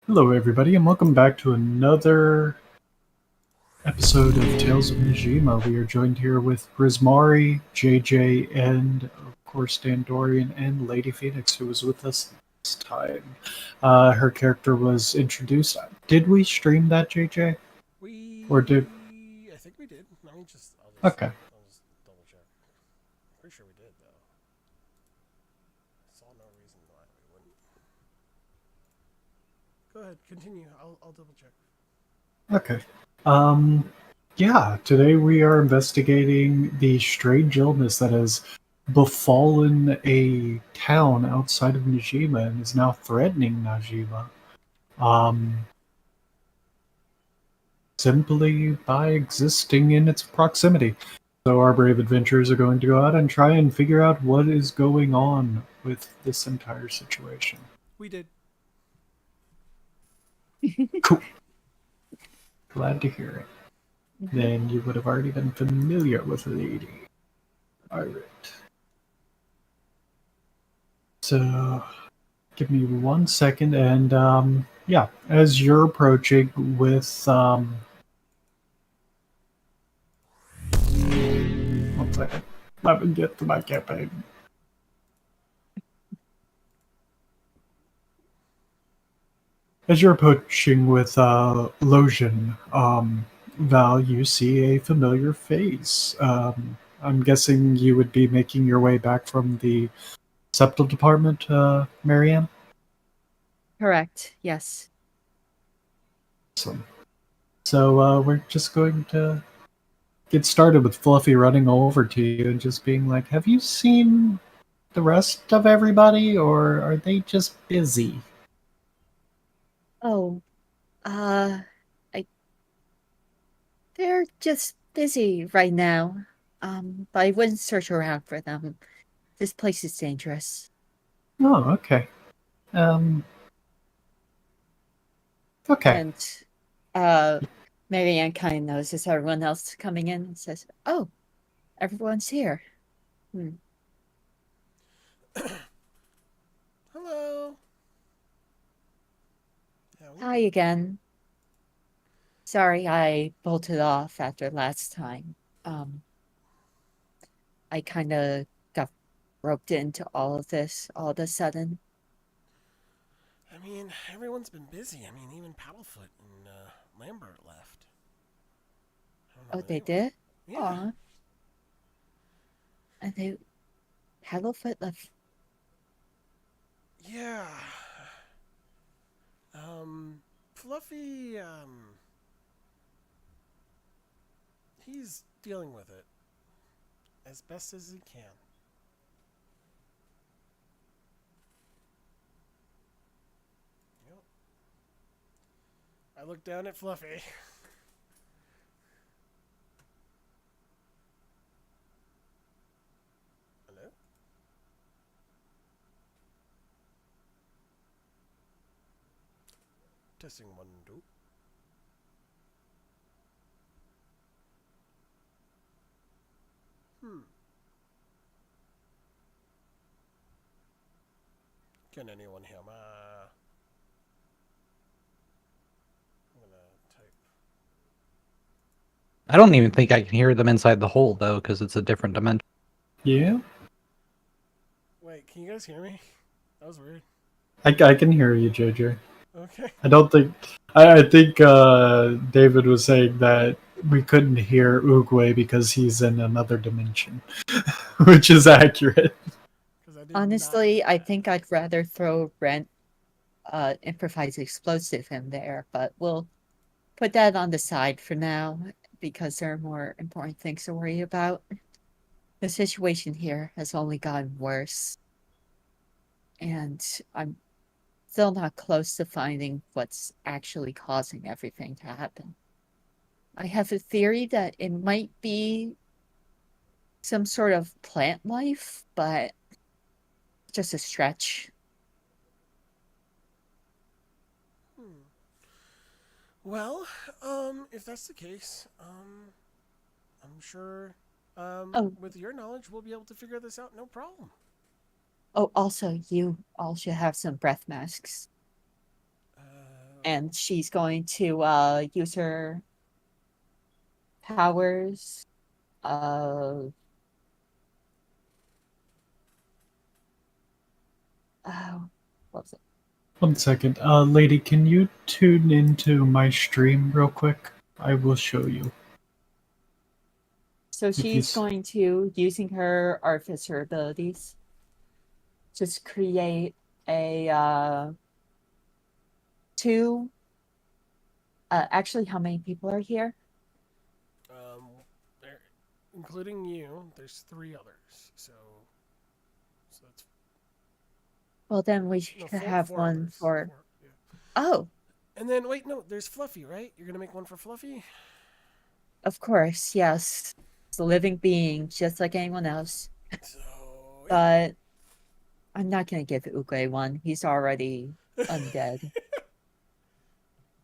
Hello, everybody, and welcome back to another episode of Tales of Najima. We are joined here with Grismari, JJ, and of course Dan Dorian and Lady Phoenix, who was with us this time. Her character was introduced. Did we stream that, JJ? Or did? I think we did. Okay. I'll just double check. Pretty sure we did though. Saw no reason why we wouldn't. Go ahead, continue. I'll double check. Okay. Um, yeah, today we are investigating the strange illness that has befallen a town outside of Najima and is now threatening Najima. Um, simply by existing in its proximity. So our brave adventurers are going to go out and try and figure out what is going on with this entire situation. We did. Cool. Glad to hear it. Mhm. Then you would have already been familiar with Lady. Alright. So give me 1 second, and yeah, as you're approaching with 1 second, let me get to my campaign. As you're approaching with Losion, Val, you see a familiar face. I'm guessing you would be making your way back from the septal department, Marianne? Correct. Yes. Awesome. So we're just going to get started with Fluffy running over to you and just being like, "Have you seen the rest of everybody, or are they just busy?" Oh, uh, I they're just busy right now. But I wouldn't search around for them. This place is dangerous. Oh, okay. Um, okay. And uh Marianne kind of notices everyone else coming in and says, "Oh, everyone's here." Hmm. Hello. Yeah, Hi again. Sorry I bolted off after last time. Um, I kind of got roped into all of this all of a sudden. I mean, everyone's been busy. I mean, even Paddlefoot and Lambert left. I don't Oh, know they anyone. did? Yeah. Aw. And they Paddlefoot left. Yeah. Fluffy. He's dealing with it as best as he can. Yep. I look down at Fluffy. Hello? Testing one, two. Hmm. Can anyone hear me? I'm gonna type. I don't even think I can hear them inside the hole though, because it's a different dimension. Yeah, Wait, can you guys hear me? That was weird. I can hear you, JJ. Okay. I don't think. I think David was saying that we couldn't hear Uguay because he's in another dimension, which is accurate. Because I did not hear Honestly, I that. think I'd rather throw Rent improvised explosive in there, but we'll put that on the side for now because there are more important things to worry about. The situation here has only gotten worse, and I'm still not close to finding what's actually causing everything to happen. I have a theory that it might be some sort of plant life, but just a stretch. Hmm. Well, if that's the case, I'm sure, Oh, with your knowledge, we'll be able to figure this out. No problem. oh, also, you all should have some breath masks. and she's going to use her powers of oh, what was it? One second. Lady, can you tune into my stream real quick? I will show you. So If you she's s- going to using her artificer abilities just create a two. Actually, how many people are here? There, including you, there's 3 others. So that's Well, then we no should four, have 4 one others. for. 4. Yeah. Oh, And then wait, no, there's Fluffy, right? You're gonna make one for Fluffy. of course, yes. It's a living being, just like anyone else. So yeah. But I'm not gonna give Uguay one. He's already undead.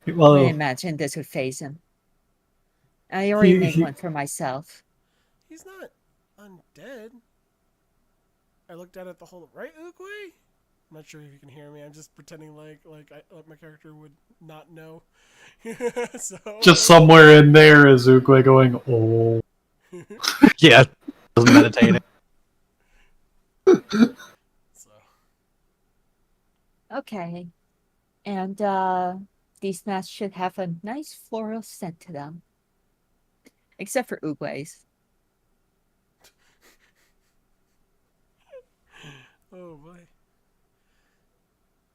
I wouldn't well, imagine this would phase him. I already he, made he one for myself. He's not undead. I looked at it the whole right, Oogway? I'm not sure if you can hear me. I'm just pretending like my character would not know. So just somewhere in there is Ukwe going, oh. Yeah, I was meditating. so Okay. And these masks should have a nice floral scent to them. Except for Uguay's. oh boy.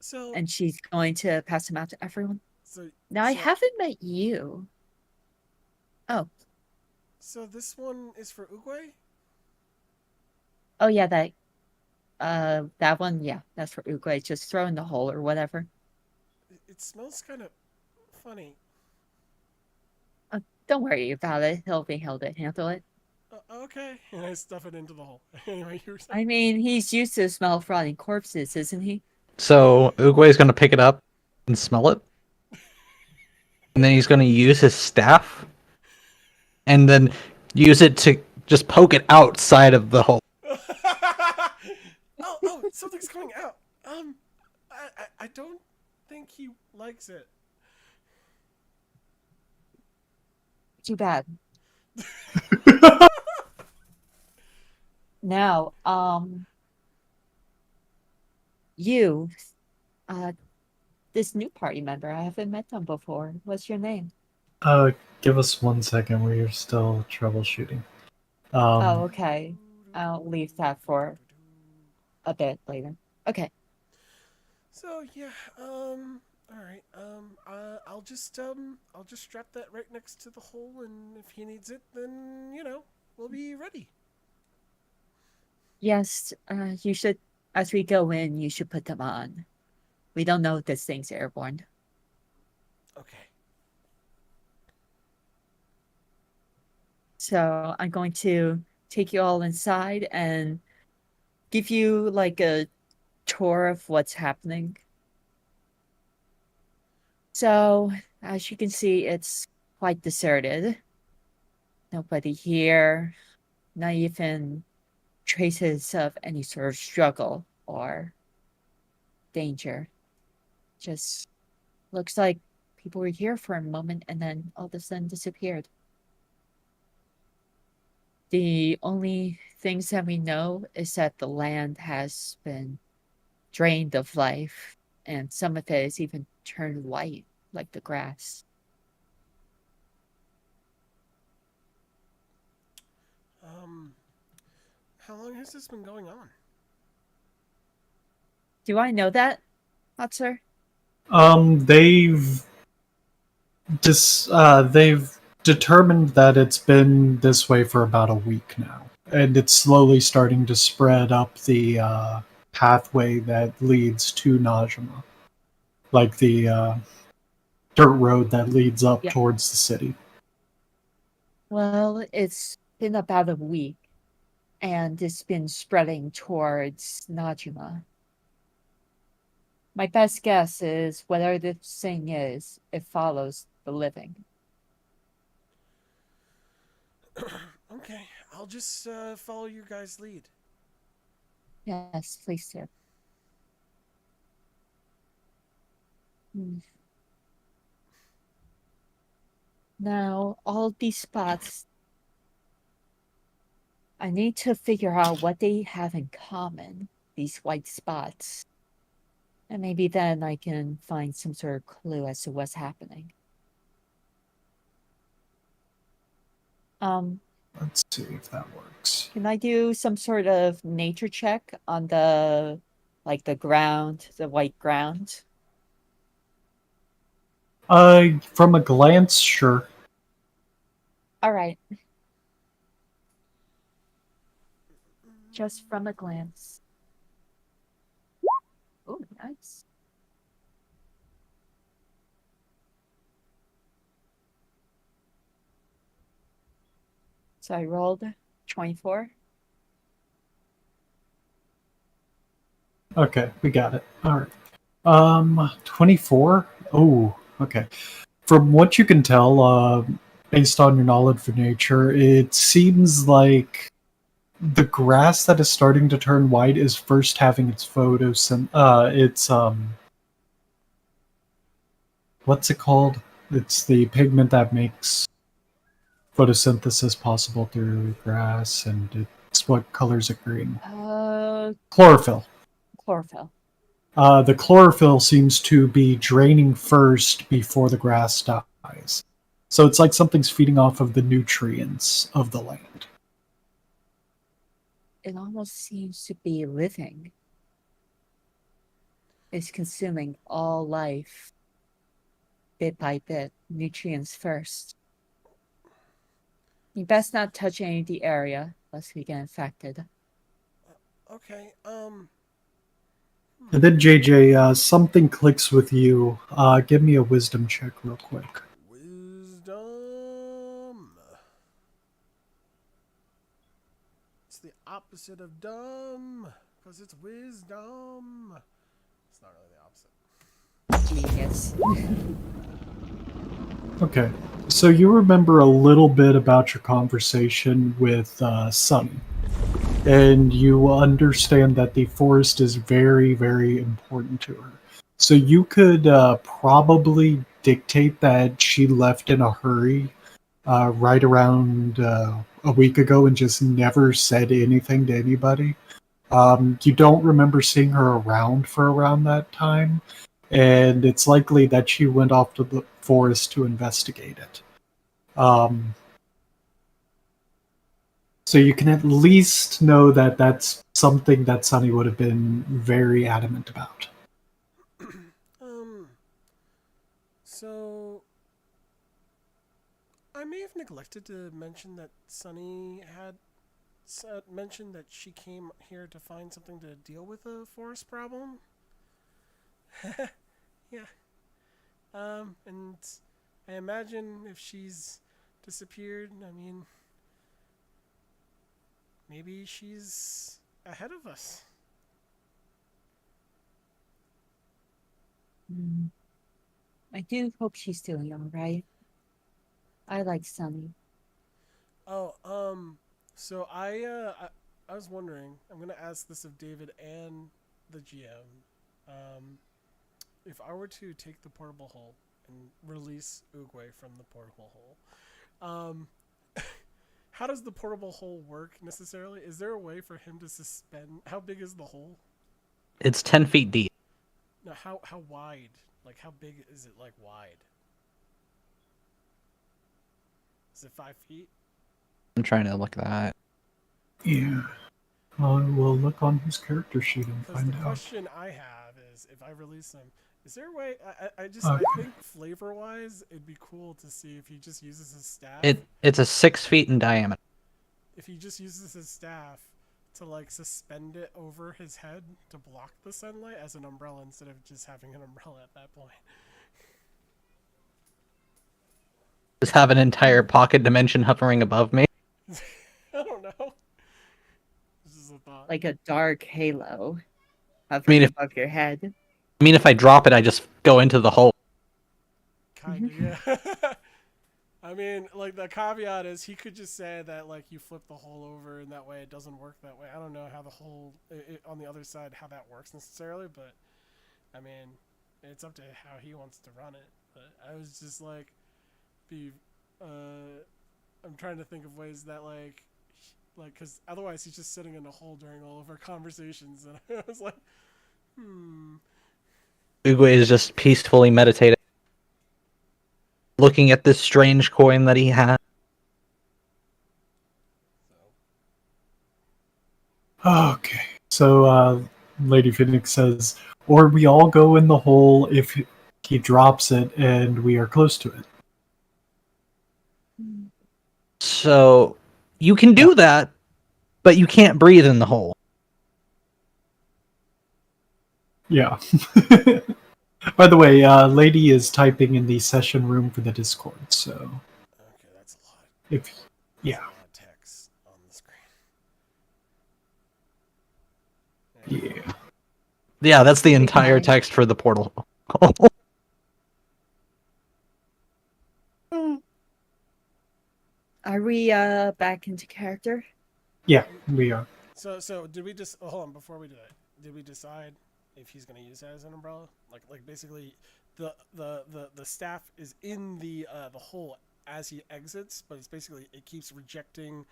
So And she's going to pass them out to everyone. so Now, I so, haven't met you. Oh. so this one is for Oogway? Oh, yeah, that one, yeah, that's for Uguay. Just throw in the hole or whatever. It smells kind of funny. Don't worry about it. He'll be able to handle it. Okay, and I stuff it into the hole. Anyway, you were saying. I mean, he's used to the smell of rotting corpses, isn't he? So Uguay's gonna pick it up and smell it, and then he's gonna use his staff, and then use it to just poke it outside of the hole. oh, something's coming out. I don't think he likes it. Too bad. Now, you, this new party member, I haven't met them before. What's your name? Give us 1 second. We are still troubleshooting. Oh, okay. I'll leave that for a bit later. Okay. So yeah, all right, I'll just strap that right next to the hole, and if he needs it, then we'll be ready. Yes, you should, as we go in, you should put them on. We don't know if this thing's airborne. Okay. So I'm going to take you all inside and give you like a tour of what's happening. So, as you can see, it's quite deserted. Nobody here, not even traces of any sort of struggle or danger. Just looks like people were here for a moment and then all of a sudden disappeared. The only things that we know is that the land has been drained of life, and some of it has even turned white, like the grass. Um, how long has this been going on? Do I know that, hot sir? They've they've determined that it's been this way for about a week now, and it's slowly starting to spread up the pathway that leads to Najima, like the dirt road that leads up Yeah. towards the city. Well, it's been about a week, and it's been spreading towards Najima. My best guess is whatever this thing is, it follows the living. Okay, I'll just follow your guys' lead. Yes, please do. Now, all these spots, I need to figure out what they have in common, these white spots. And maybe then I can find some sort of clue as to what's happening. Let's see if that works. Can I do some sort of nature check on the ground, the white ground? From a glance, sure. All right. Just from a glance. Oh, nice. So I rolled 24. Okay, we got it. All right. 24? Oh, okay. From what you can tell, based on your knowledge of nature, it seems like the grass that is starting to turn white is first having its what's it called? It's the pigment that makes photosynthesis possible through grass, and it's what colors it green. Chlorophyll. Chlorophyll. The chlorophyll seems to be draining first before the grass dies. So it's like something's feeding off of the nutrients of the land. It almost seems to be living. It's consuming all life, bit by bit, nutrients first. You best not touch any of the area, lest we get infected. Okay. And then JJ, something clicks with you. Give me a wisdom check real quick. Wisdom. It's the opposite of dumb, because it's wisdom. It's not really the opposite. Genius. Okay, so you remember a little bit about your conversation with Sunny, and you understand that the forest is very, very important to her. So you could probably dictate that she left in a hurry right around a week ago and just never said anything to anybody. You don't remember seeing her around for around that time, and it's likely that she went off to the forest to investigate it. So you can at least know that that's something that Sunny would have been very adamant about. So I may have neglected to mention that Sunny had mentioned that she came here to find something to deal with a forest problem. Yeah. And I imagine if she's disappeared, I mean, maybe she's ahead of us. I do hope she's doing all right. I like Sunny. Oh, so I was wondering. I'm gonna ask this of David and the GM. If I were to take the portable hole and release Oogway from the portable hole, how does the portable hole work necessarily? Is there a way for him to suspend? How big is the hole? It's 10 feet deep. No, how wide? Like how big is it? Like wide? Is it 5 feet? I'm trying to look at that. Yeah. We'll look on his character sheet and Because find the out. question I have is, if I release him, is there a way? I Okay. think flavor wise, it'd be cool to see if he just uses his staff. It's a 6 feet in diameter. If he just uses his staff to like suspend it over his head to block the sunlight as an umbrella instead of just having an umbrella at that point. Just have an entire pocket dimension hovering above me. I don't know. This is a thought. Like a dark halo I hovering mean, above your head. if I drop it, I just go into the hole. Kind of, yeah. I mean, like the caveat is he could just say that like you flip the hole over and that way it doesn't work that way. I don't know how the hole on the other side how that works necessarily, but I mean, it's up to how he wants to run it. But I was just like, be I'm trying to think of ways that because otherwise he's just sitting in a hole during all of our conversations, and I was like, Uguay is just peacefully meditating, looking at this strange coin that he has. Okay. So Lady Phoenix says, or we all go in the hole if he drops it and we are close to it. So you can do that, but you can't breathe in the hole. Yeah. By the way, Lady is typing in the session room for the Discord, so okay, that's a lot. if That's yeah, a lot of text on the screen. yeah. Yeah, that's the Be entire fine. text for the portal. Are we back into character? Yeah, we are. So did we just hold on before we do it? Did we decide if he's going to use that as an umbrella? Like basically, the staff is in the hole as he exits, but it's basically it keeps rejecting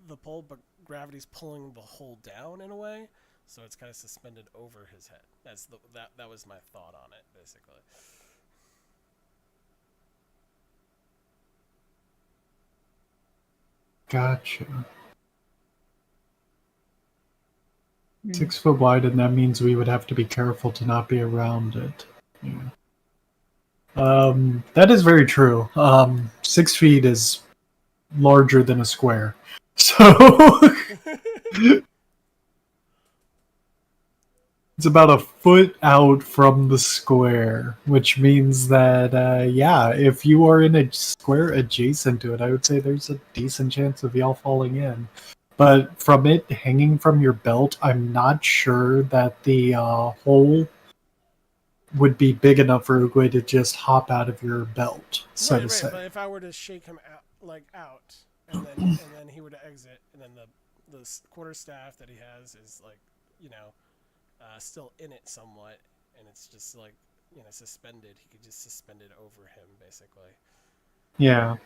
the pole, but gravity's pulling the hole down in a way, so it's kind of suspended over his head. That was my thought on it, basically. Gotcha. Hmm. 6 foot wide, and that means we would have to be careful to not be around it. Yeah. That is very true. 6 feet is larger than a square, so it's about a foot out from the square, which means that yeah, if you are in a square adjacent to it, I would say there's a decent chance of y'all falling in. But from it hanging from your belt, I'm not sure that the hole would be big enough for Uguay to just hop out of your belt, so to Right. say. But if I were to shake him out, and then he were to exit, and then the quarter staff that he has is still in it somewhat, and it's just suspended. He could just suspend it over him, basically. Yeah.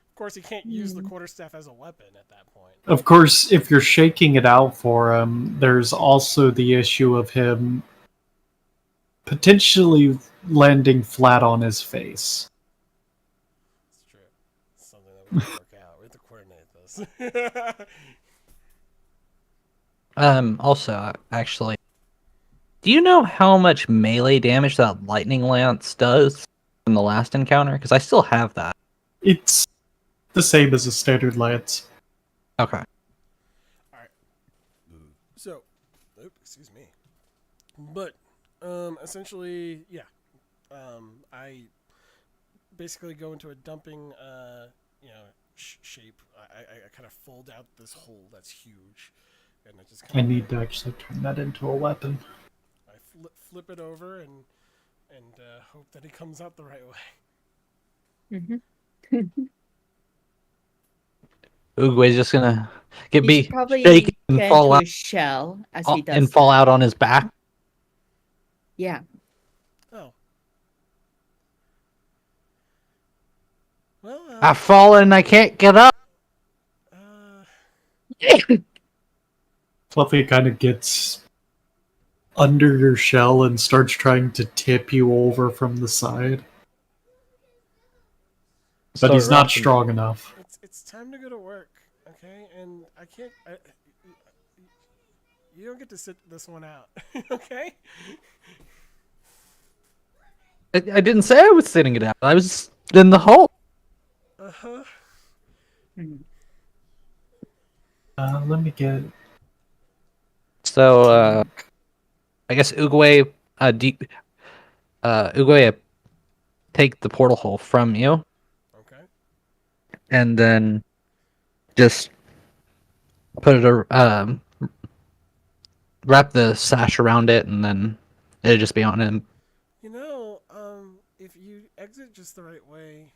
Of course, he can't use the quarterstaff as a weapon at that point. Of course, if you're shaking it out for him, there's also the issue of him potentially landing flat on his face. It's true. It's something that we have to work out. We have to coordinate this. Also, actually, do you know how much melee damage that lightning lance does in the last encounter? Because I still have that. It's the same as a standard lance. Okay. All right. So, excuse me. But essentially, yeah. I basically go into a dumping, shape. I kind of fold out this hole that's huge, and I just I kind of need to actually turn that into a weapon. I flip it over and hope that he comes out the right way. Mm-hmm. Uguay's just gonna He should be probably shaken and get fall into out a shell as he does and fall that. out on his back. Yeah. Oh. Well, I've fallen. I can't get up. Fluffy kind of gets under your shell and starts trying to tip you over from the side. But he's not strong enough. it's time to go to work, okay? And I can't. You don't get to sit this one out, okay? I didn't say I was sitting it out. I was in the hole. Uh-huh. Let me get. So, I guess Uguay, Uguay, take the portal hole from you, Okay. and then just put it, wrap the sash around it, and then it'll just be on him. If you exit just the right way,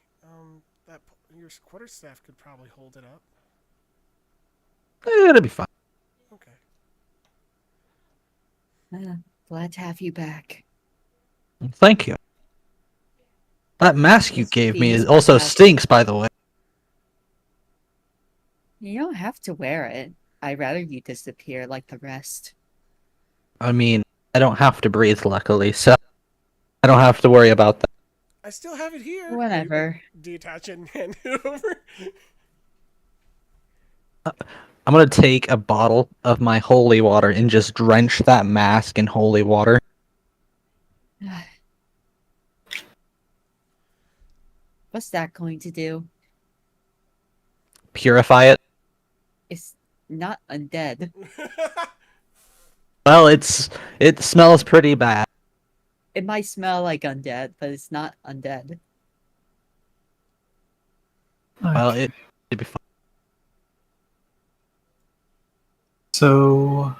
your quarterstaff could probably hold it up. It'll be fine. Okay. Glad to have you back. Thank you. That mask you Mr. gave me Beast is also has- stinks, by the way. You don't have to wear it. I'd rather you disappear like the rest. I mean, I don't have to breathe, luckily, so I don't have to worry about that. I still have it here. Whatever. Detach it and hand it over. I'm gonna take a bottle of my holy water and just drench that mask in holy water. What's that going to do? Purify it. It's not undead. Well, it smells pretty bad. It might smell like undead, but it's not undead. Well, Okay. it'd be fine. So,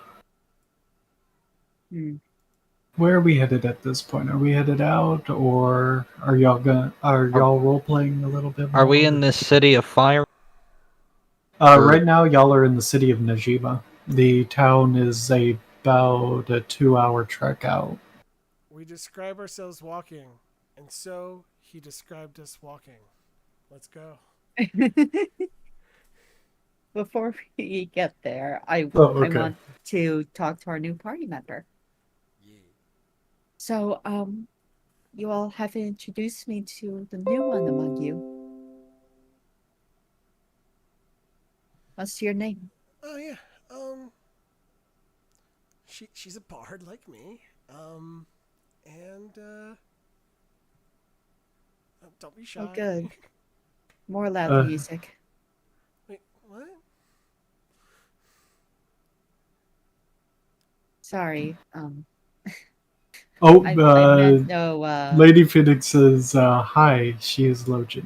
Hmm. where are we headed at this point? Are we headed out, or are y'all role playing a little bit more? Are we in this city of fire? Right now, y'all are in the city of Najima. The town is about a 2-hour trek out. We describe ourselves walking, and so he described us walking. Let's go. Before we get there, I Oh, okay. want to talk to our new party member. Yeah. So, you all haven't introduced me to the new one among you. What's your name? Oh yeah. She's a bard like me. And don't be shy. Oh, good. More loud Uh, music. Wait, what? Sorry. Oh, I meant no. Lady Phoenix says, hi, she is Lojin.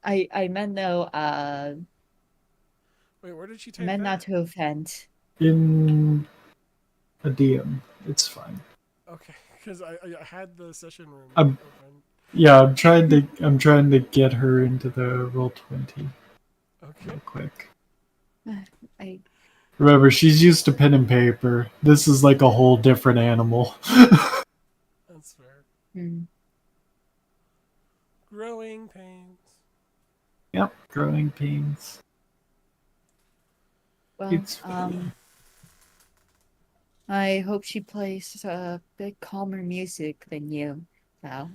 I meant no. Wait, where did she I type meant that? not to offend. In a DM. It's fine. Okay, because I had the session room I'm- open. Yeah, I'm trying to get her into the roll 20 Okay. real quick. I Remember, she's used to pen and paper. This is like a whole different animal. That's fair. hmm. Growing pains. Yep, growing pains. Well, It's I hope she plays a bit calmer music than you, Val.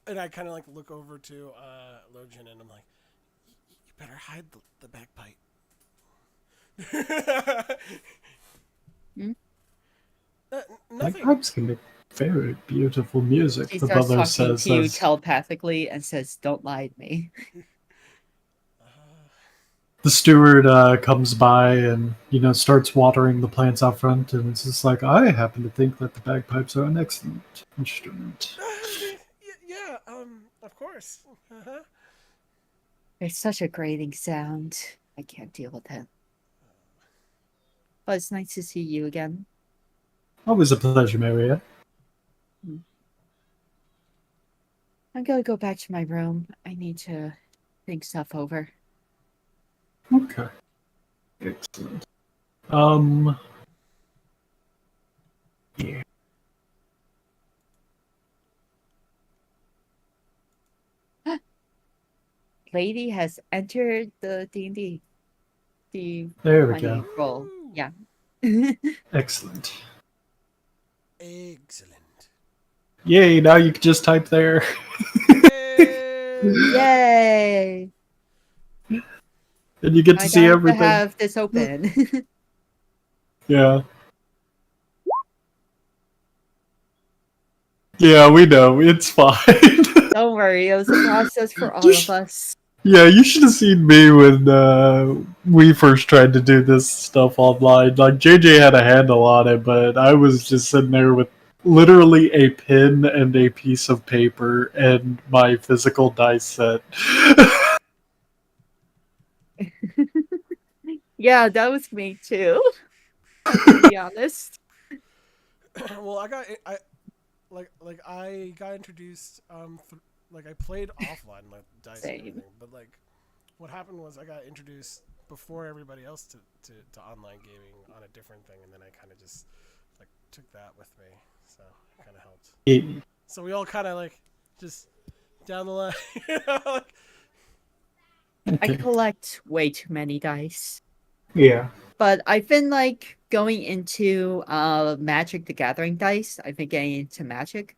And I kind of like look over to Lojin and I'm like, you better hide the bagpipe. Hmm? Nothing. bagpipes can make very beautiful music. She The starts butler talking says, to you as telepathically and says, "Don't lie to me." the steward comes by and starts watering the plants out front, and it's just like, I happen to think that the bagpipes are an excellent instrument. Yeah, of course. Uh-huh. It's such a grating sound. I can't deal with it. But it's nice to see you again. Always a pleasure, Mariette. I'm gonna go back to my room. I need to think stuff over. Okay, excellent. Yeah. Lady has entered the D&D. The There we 20 go. roll. Woo! Yeah. Excellent. Excellent. Yay! Now you can just type there. Yay! And you get to I see don't have to everything. have this open. Yeah. Yeah, we know. It's fine. Don't worry, it was a process for all Just- of us. Yeah, you should have seen me when we first tried to do this stuff online. Like, JJ had a handle on it, but I was just sitting there with literally a pen and a piece of paper and my physical dice set. Yeah, that was me too. I have to be honest. Well, I got introduced like I played offline like dice and Same. everything, but like what happened was I got introduced before everybody else to online gaming on a different thing, and then I kind of just like took that with me. So So it kind of helped. It- So we all kind of like just down the line. You know, like, I okay. collect way too many dice. Yeah. But I've been like going into Magic the Gathering dice. I've been getting into Magic.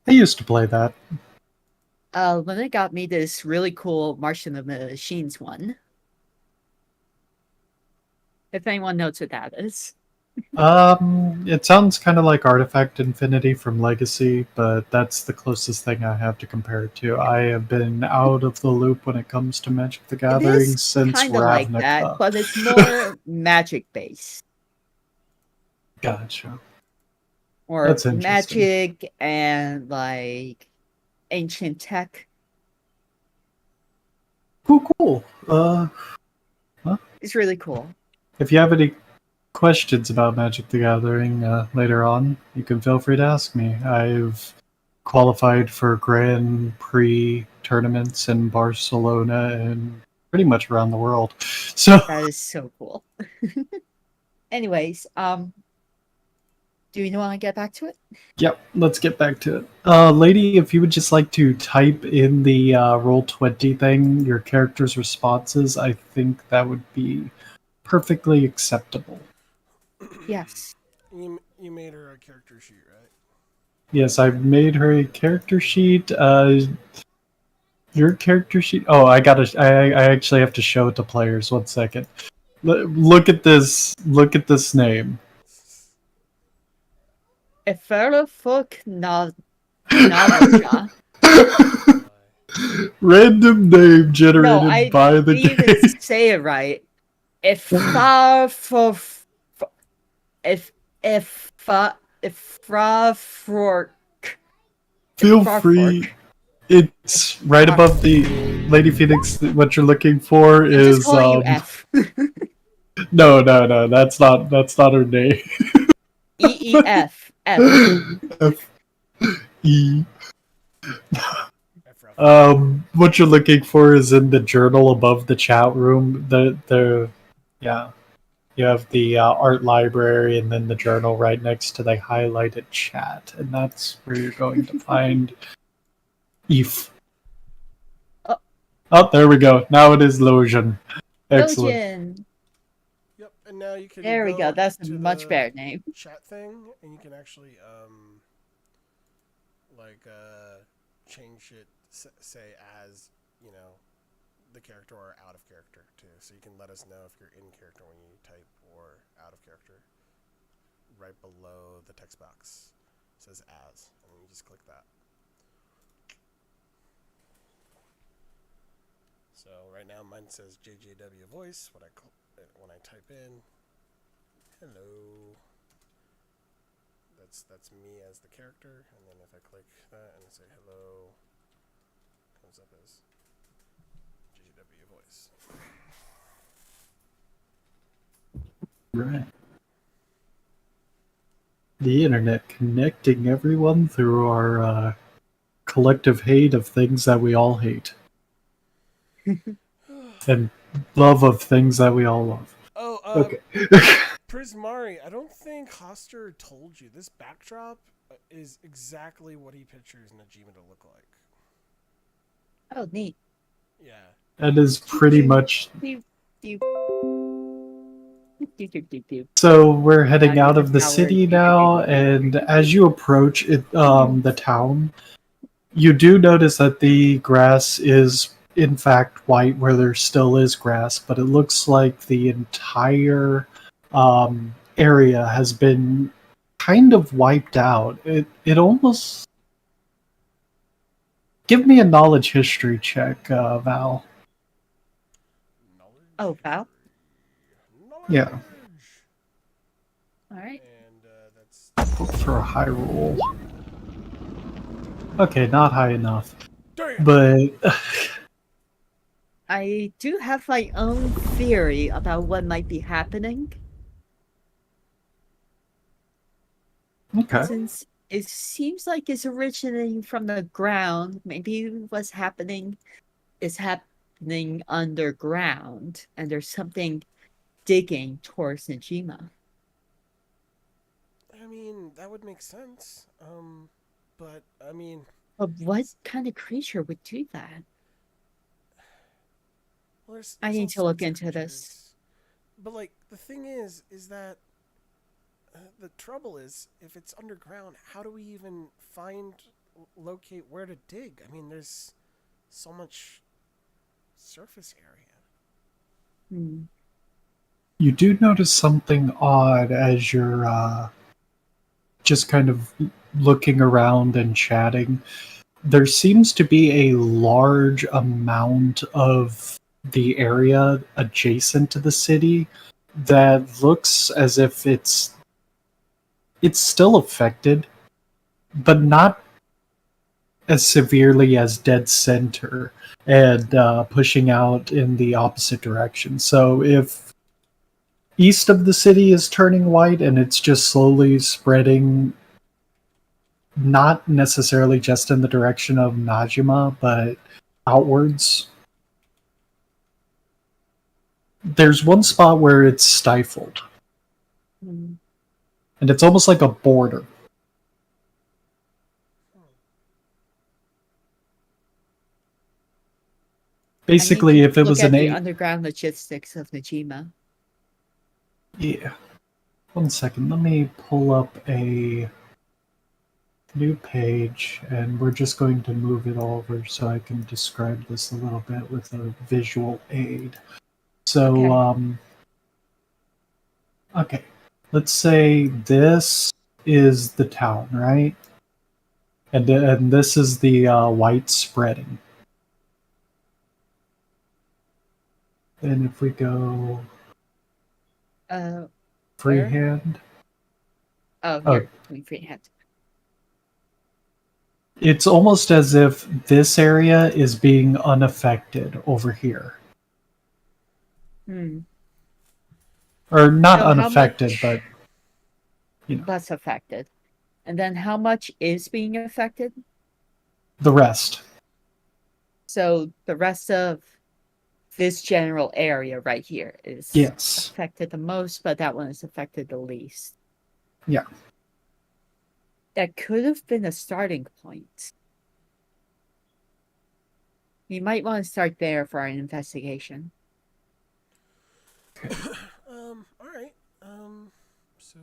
I used to play that. When it got me this really cool Martian of the Machines one. If anyone knows what that is. It sounds kind of like Artifact Infinity from Legacy, but that's the closest thing I have to compare it to. I have been out of the loop when it comes to Magic the It Gathering is since kind of like that, Ravnica. but it's more magic based. Gotcha. Or That's interesting. magic and like ancient tech. Cool. It's really cool. If you have any questions about Magic the Gathering later on, you can feel free to ask me. I've qualified for Grand Prix tournaments in Barcelona and pretty much around the world. So, That is so cool. Anyways, do you want to get back to it? yep, let's get back to it. Lady, if you would just like to type in the Roll20 thing, your character's responses, I think that would be perfectly acceptable. Yes. you made her a character sheet, right? Yes, I've made her a character sheet. Your character sheet. Oh, I actually have to show it to players. 1 second. Look at this. Look at this name. Eferafuk Navaja. Random name generated No, I by the didn't even game. say it right. If Feel free. It's right above the Lady Phoenix. What you're looking for I'm just is calling you F. no. That's not her name. EEF. F. F E. F rough. What you're looking for is in the journal above the chat room. Yeah, you have the art library and then the journal right next to the highlighted chat, and that's where you're going to find Eve. Oh. Oh, there we go. Now it is Lojan. Excellent. Lojin. Yep, and now you can There we go. That's a to much the better name. chat thing, and you can actually change it, say as the character or out of character too. So you can let us know if you're in character when you type or out of character. Right below the text box it says as, and then you just click that. So right now mine says JJW voice. When I type in hello, that's me as the character, and then if I click that and say hello, it comes up as JJW voice. Right. The internet connecting everyone through our collective hate of things that we all hate. And love of things that we all love. Oh, Okay. Prismari, I don't think Hoster told you this backdrop is exactly what he pictures Najima to look like. Oh, neat. Yeah. That is pretty much. Doop, doop. Doop, doop, doop, doop. So we're heading Now out you of the power city doop, doop, now, doop, doop. and as you approach it, the town, you do notice that the grass is in fact white where there still is grass, but it looks like the entire area has been kind of wiped out. It almost. Give me a knowledge history check, Val. Knowledge. Oh, Val? Knowledge. Yeah. All right. And that's Hope for a high roll. Okay, not high enough. damn. But I do have my own theory about what might be happening. okay. Since it seems like it's originating from the ground, maybe what's happening is happening underground, and there's something digging towards Najima. I mean, that would make sense. But I mean, But what kind of creature would do that? well, I there's all need to look sorts of into this. creatures. But like the thing is that the trouble is if it's underground, how do we even locate where to dig? I mean, there's so much surface area. Hmm. You do notice something odd as you're just kind of looking around and chatting. There seems to be a large amount of the area adjacent to the city that looks as if it's still affected, but not as severely as dead center and pushing out in the opposite direction. So if east of the city is turning white and it's just slowly spreading, not necessarily just in the direction of Najima, but outwards. There's one spot where it's stifled, Hmm. and it's almost like a border. I need Basically, to if it look was at an the eight. underground logistics of Najima. Yeah. 1 second. Let me pull up a new page, and we're just going to move it over so I can describe this a little bit with a visual aid. So, Okay. Okay. Let's say this is the town, right? And this is the white spreading. And if we go Where? freehand, Oh, oh, here. We freehand. it's almost as if this area is being unaffected over here. Hmm. Or not So how unaffected, but, much you know, less affected? And then how much is being affected? the rest. So the rest of this general area right here is Yes. affected the most, but that one is affected the least. Yeah. That could have been a starting point. We might want to start there for our investigation. All right. So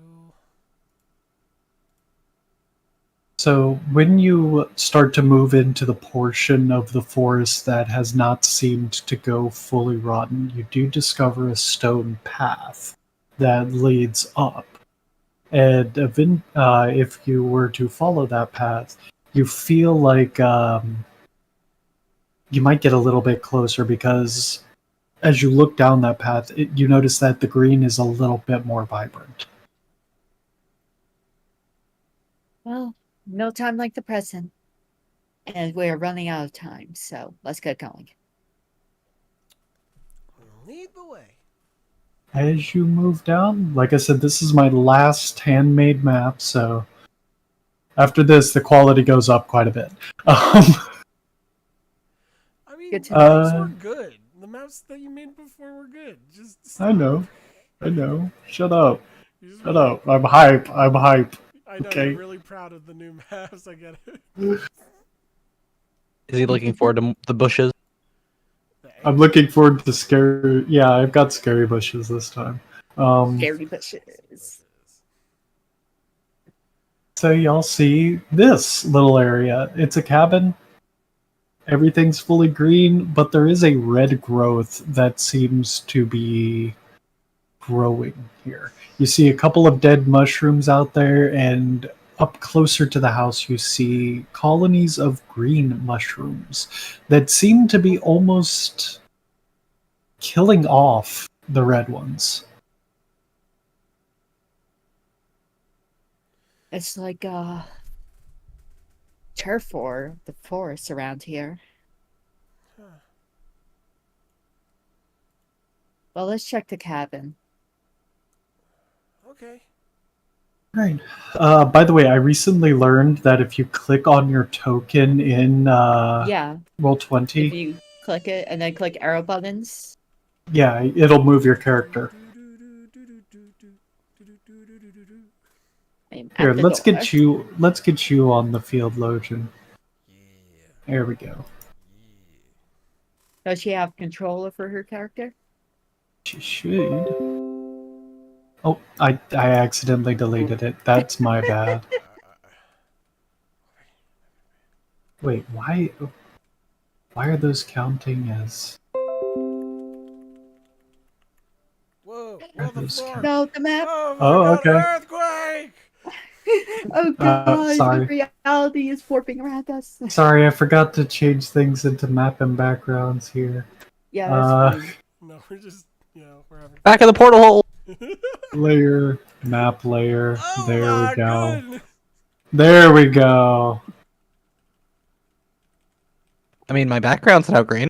So when you start to move into the portion of the forest that has not seemed to go fully rotten, you do discover a stone path that leads up. And if you were to follow that path, you feel like you might get a little bit closer because as you look down that path, you notice that the green is a little bit more vibrant. Well, no time like the present. And we're running out of time, so let's get going. lead the way. As you move down, like I said, this is my last handmade map, so after this, the quality goes up quite a bit. I mean, Good the to know. maps were good. The maps that you made before were good. Just stop. I know. I know. Shut up. You just Shut really, up. I'm hype. I'm hype. I know Okay. you're really proud of the new maps. I get it. Is he looking forward to the bushes? I'm looking forward to scary. Yeah, I've got scary bushes this time. Scary bushes. So y'all see this little area. It's a cabin. Everything's fully green, but there is a red growth that seems to be growing here. You see a couple of dead mushrooms out there, and up closer to the house, you see colonies of green mushrooms that seem to be almost killing off the red ones. It's like turf for the forest around here. Huh. Well, let's check the cabin. Okay. Right. By the way, I recently learned that if you click on your token in Yeah, Roll if 20, you click it and then click arrow buttons. yeah, it'll move your character. I'm Here, at the let's door. get you. Let's get you on the field, Logan. Yeah. There we go. Yeah. Does she have control over her character? She should. Oh, I accidentally deleted it. That's my bad. Wait, why are those counting as? Whoa! Are Whoa! The those floor! count? No, the map. Oh my Oh, God! okay. Earthquake! Oh god, Sorry. reality is warping around us. Sorry, I forgot to change things into map and backgrounds here. Yeah, that's fine. No, we're just we're having Back in the portal hole. fun. Layer, map layer. Oh There we my go. goodness! There we go. I mean, my background's now green.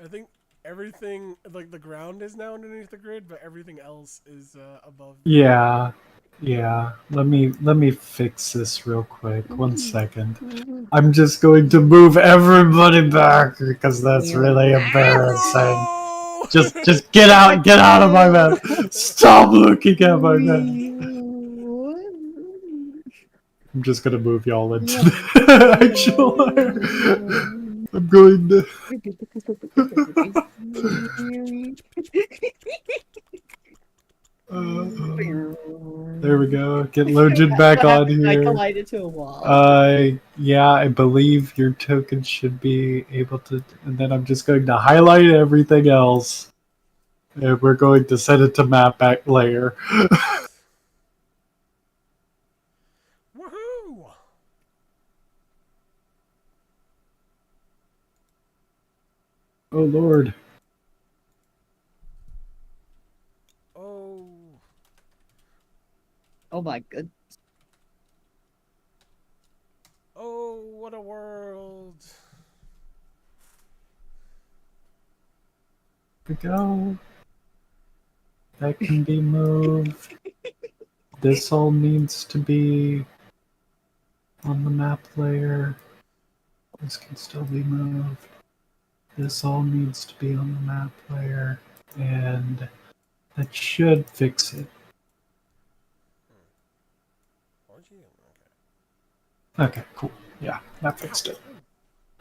I think everything like the ground is now underneath the grid, but everything else is above. Yeah. Yeah. Let me fix this real quick. 1 second. I'm just going to move everybody back because that's really embarrassing. Arrow! Just get out of my map. Stop looking at my map. I'm just gonna move y'all into the actual layer. I'm going to. There we go. Get Login back on I here. collided to a wall. Yeah, I believe your token should be able to. And then I'm just going to highlight everything else. And we're going to set it to map back layer. Woohoo! Oh lord. Oh. Oh my god. Oh, what a world! There we go. That can be moved. This all needs to be on the map layer. This can still be moved. This all needs to be on the map layer. And that should fix it. Okay, cool. Yeah, that fixed it.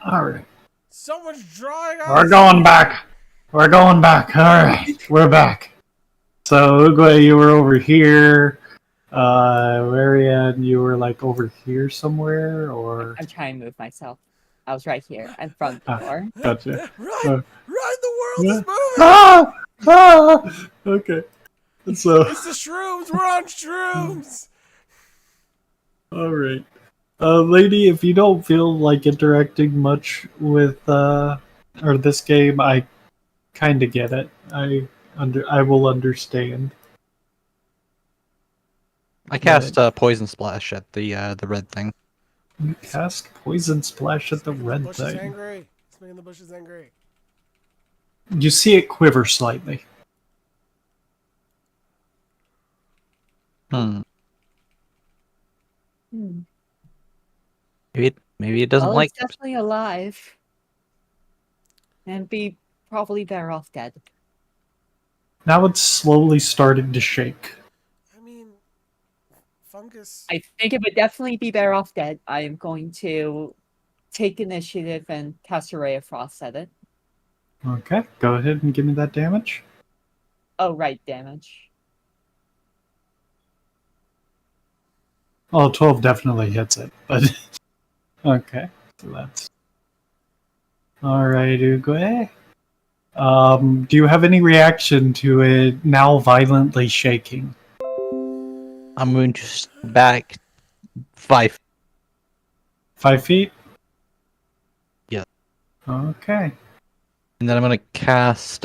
Alright. So much drawing. We're going back. We're going back. Alright, we're back. So, Uguay, you were over here. Marianne, you were like over here somewhere, or? I'm trying to move myself. I was right here in front of the door. Gotcha. Run! Run! The world is moving! Ah! Ah! Okay. So, It's the shrooms! We're on shrooms! alright. Lady, if you don't feel like interacting much with, or this game, I kinda get it. I will understand. I cast poison splash at the red thing. You cast poison splash at the Making red bushes thing. angry. It's making the bushes angry. You see it quiver slightly. Hmm. Maybe it doesn't Well, like. it's definitely alive. And be probably better off dead. Now it's slowly starting to shake. I mean, fungus. I think it would definitely be better off dead. I am going to take initiative and cast a ray of frost at it. Okay, go ahead and give me that damage. Oh, right, damage. Oh, 12 definitely hits it, but okay, so that's all right, Uguay. Do you have any reaction to it now violently shaking? I'm going to step back 5. 5 feet? Yeah. Okay. And then I'm going to cast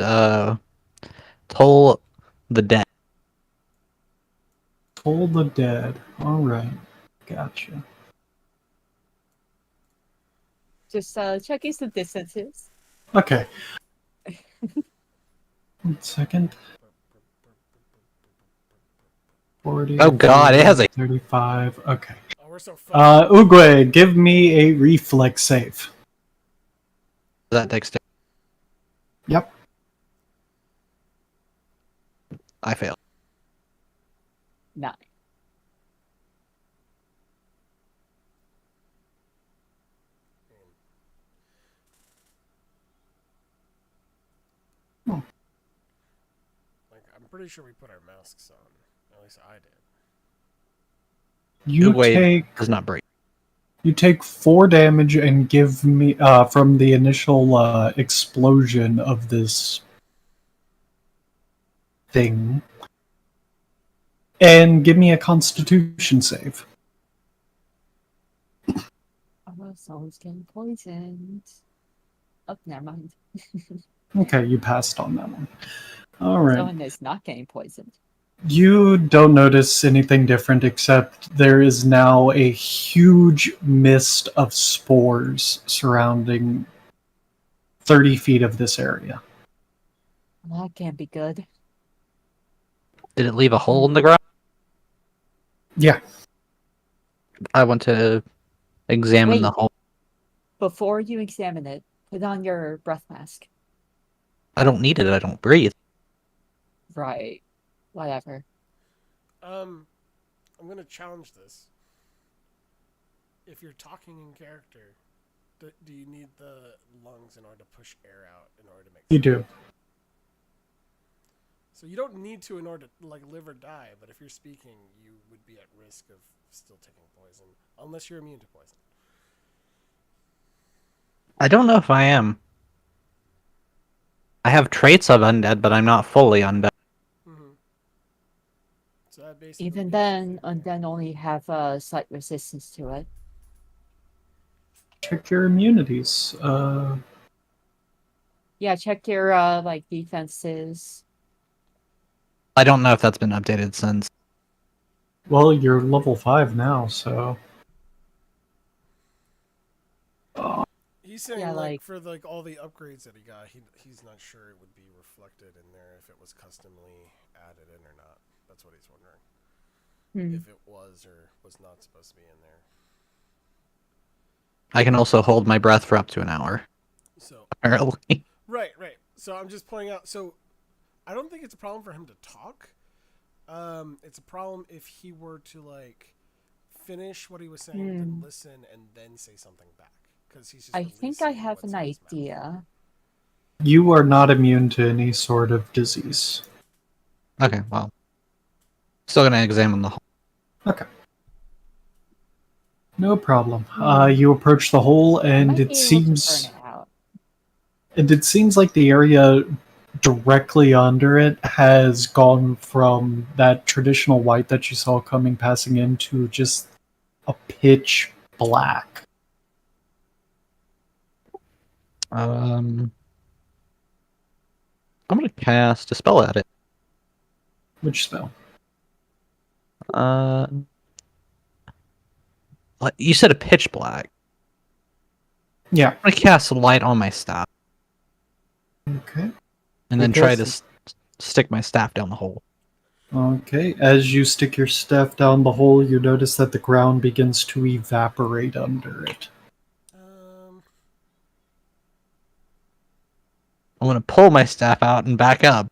Toll the Dead. Toll the Dead. All right, gotcha. Just checking some distances. Okay. 1 second. 40. Oh god, it has a 35. Okay. Oh, we're so fucked. Uguay, give me a reflex save. that dexterity. Yep. I failed. 9. pretty sure we put our masks on. At least I did. You Oogway take does not break. 4 damage and give me from the initial explosion of this thing, and give me a Constitution save. Oh, someone's getting poisoned. Oh, never mind. Okay, you passed on that one. All right. Someone is not getting poisoned. You don't notice anything different except there is now a huge mist of spores surrounding 30 feet of this area. Well, that can't be good. Did it leave a hole in the ground? Yeah. I want to examine the Wait. hole. Before you examine it, put on your breath mask. I don't need it. I don't breathe. Right. Whatever. I'm gonna challenge this. If you're talking in character, do you need the lungs in order to push air out in order to make? You do. So you don't need to in order to like live or die, but if you're speaking, you would be at risk of still taking poison, unless you're immune to poison. I don't know if I am. I have traits of undead, but I'm not fully undead. Mm-hmm. So that basically Even gives you then, 50. undead only have slight resistance to it. Check your immunities. Yeah, check your like defenses. I don't know if that's been updated since. Well, you're level 5 now, so. He's saying Yeah, like like- for like all the upgrades that he got, he's not sure it would be reflected in there if it was customly added in or not. That's what he's wondering. If it was or was not supposed to be in there. I can also hold my breath for up to an hour. So Apparently. right. So I'm just pointing out. So I don't think it's a problem for him to talk. It's a problem if he were to like finish what he was saying, then listen, and then say something back. Because he's just. I think I releasing have what's an in his mouth. idea. You are not immune to any sort of disease. Okay, well. Still gonna examine the hole. Okay. No problem. You approach the hole, I and might it be able to seems. burn it out. And it seems like the area directly under it has gone from that traditional white that you saw passing into just a pitch black. I'm gonna cast a spell at it. Which spell? You said a pitch black. Yeah. I'm gonna cast light on my staff, Okay. and then try to Because- stick my staff down the hole. Okay. As you stick your staff down the hole, you notice that the ground begins to evaporate under it. I'm gonna pull my staff out and back up.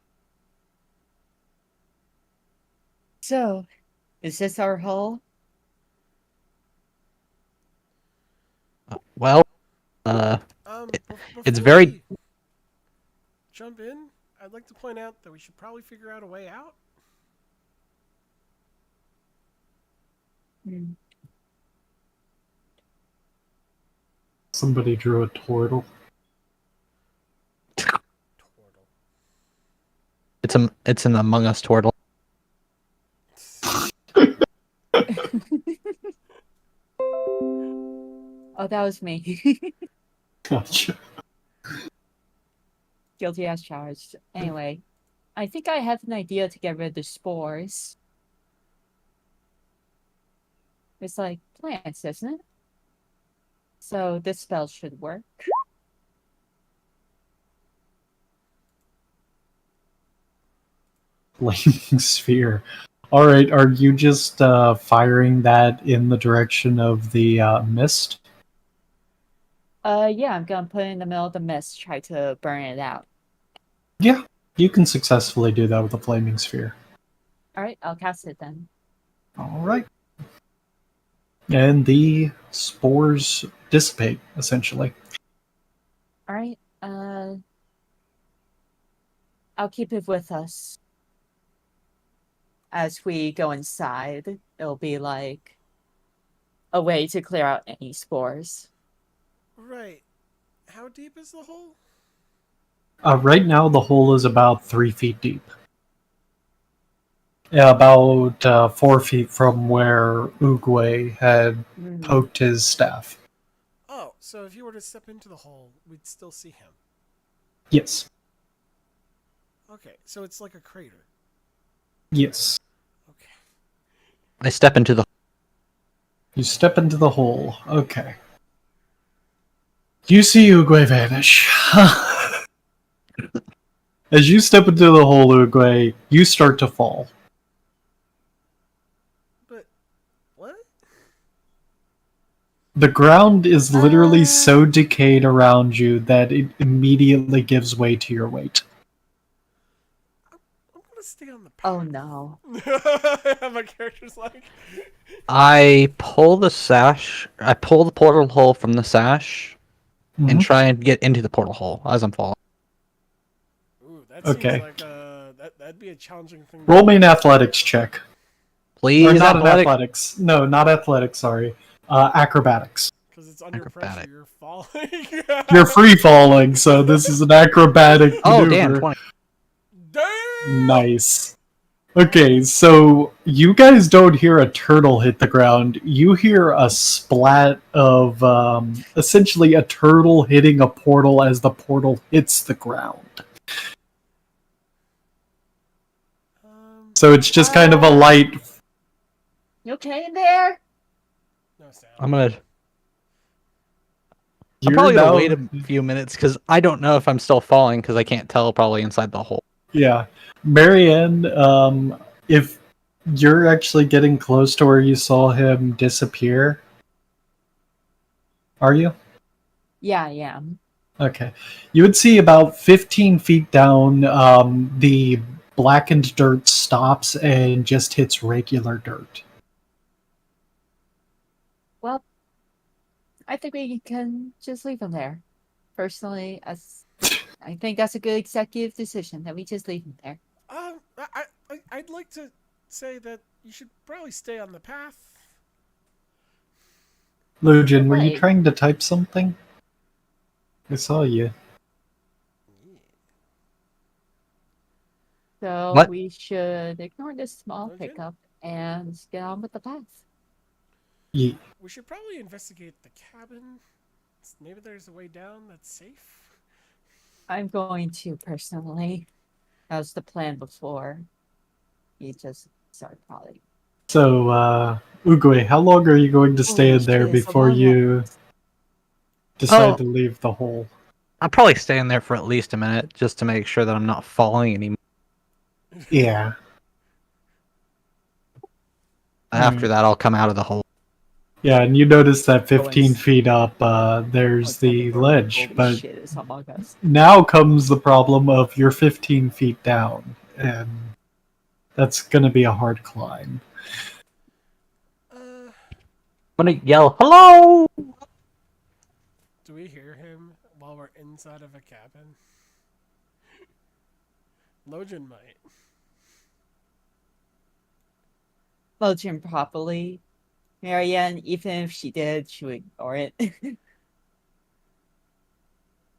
So, is this our hole? Well, it's very- we jump in. I'd like to point out that we should probably figure out a way out. Somebody drew a turtle. Turtle. It's an Among Us turtle. Oh, that was me. Gotcha. Guilty as charged. Anyway, I think I have an idea to get rid of the spores. It's like plants, isn't it? So this spell should work. Flaming sphere. All right, are you just firing that in the direction of the mist? Yeah, I'm gonna put it in the middle of the mist, try to burn it out. Yeah, you can successfully do that with a flaming sphere. Alright, I'll cast it then. All right. And the spores dissipate, essentially. Alright, I'll keep it with us. as we go inside, it'll be like a way to clear out any spores. Right. How deep is the hole? Right now, the hole is about 3 feet deep. Yeah, about 4 feet from where Oogway had Hmm. poked his staff. Oh, so if you were to step into the hole, we'd still see him. Yes. Okay, so it's like a crater. Yes. Okay. I step into the. You step into the hole. Okay. You see Oogway vanish. As you step into the hole, Oogway, you start to fall. But what? The ground is literally so decayed around you that it immediately gives way to your weight. I'm gonna stay on the Oh path. no. My character's like, I pull the sash. I pull the portal hole from the sash and Mhm. try and get into the portal hole as I'm falling. ooh, that Okay. seems like that'd be a challenging thing. Roll me an athletics check. Please, Or not athletic. athletics. No, not athletics, sorry. Acrobatics. Because it's under Acrobatic. pressure, you're falling. You're free falling, so this is an acrobatic Oh maneuver. damn! 20. Damn! Nice. Okay, so you guys don't hear a turtle hit the ground. You hear a splat of essentially a turtle hitting a portal as the portal hits the ground. So it's just kind of a light. You okay in there? No sound. I'm probably You're gonna now, wait a few minutes because I don't know if I'm still falling because I can't tell probably inside the hole. yeah, Marianne. If you're actually getting close to where you saw him disappear, are you? Yeah, I am. Okay. You would see about 15 feet down, the blackened dirt stops and just hits regular dirt. Well, I think we can just leave him there. Personally, I think that's a good executive decision that we just leave him there. I'd like to say that you should probably stay on the path. Lujin, were you Right. trying to type something? I saw you. So What? we should ignore this small Okay. hiccup and get on with the path. Ye- We should probably investigate the cabin. Maybe there's a way down that's safe. I'm going to personally. That was the plan before. You just started calling. So, Uguay, how long are you going to stay Holy in there shit, it's a before long you one. decide Oh. to leave the hole? I'm probably staying there for at least a minute just to make sure that I'm not falling anymore. Yeah. After that, I'll come out of the hole. Yeah, and you notice that Go 15 ins- feet up, there's the ledge, Holy but shit, it's Among Us. now comes the problem of you're 15 feet down, and that's gonna be a hard climb. Uh, I'm gonna yell, "Hello!" do we hear him while we're inside of a cabin? Logan might. Motion properly. Marianne, even if she did, she would ignore it.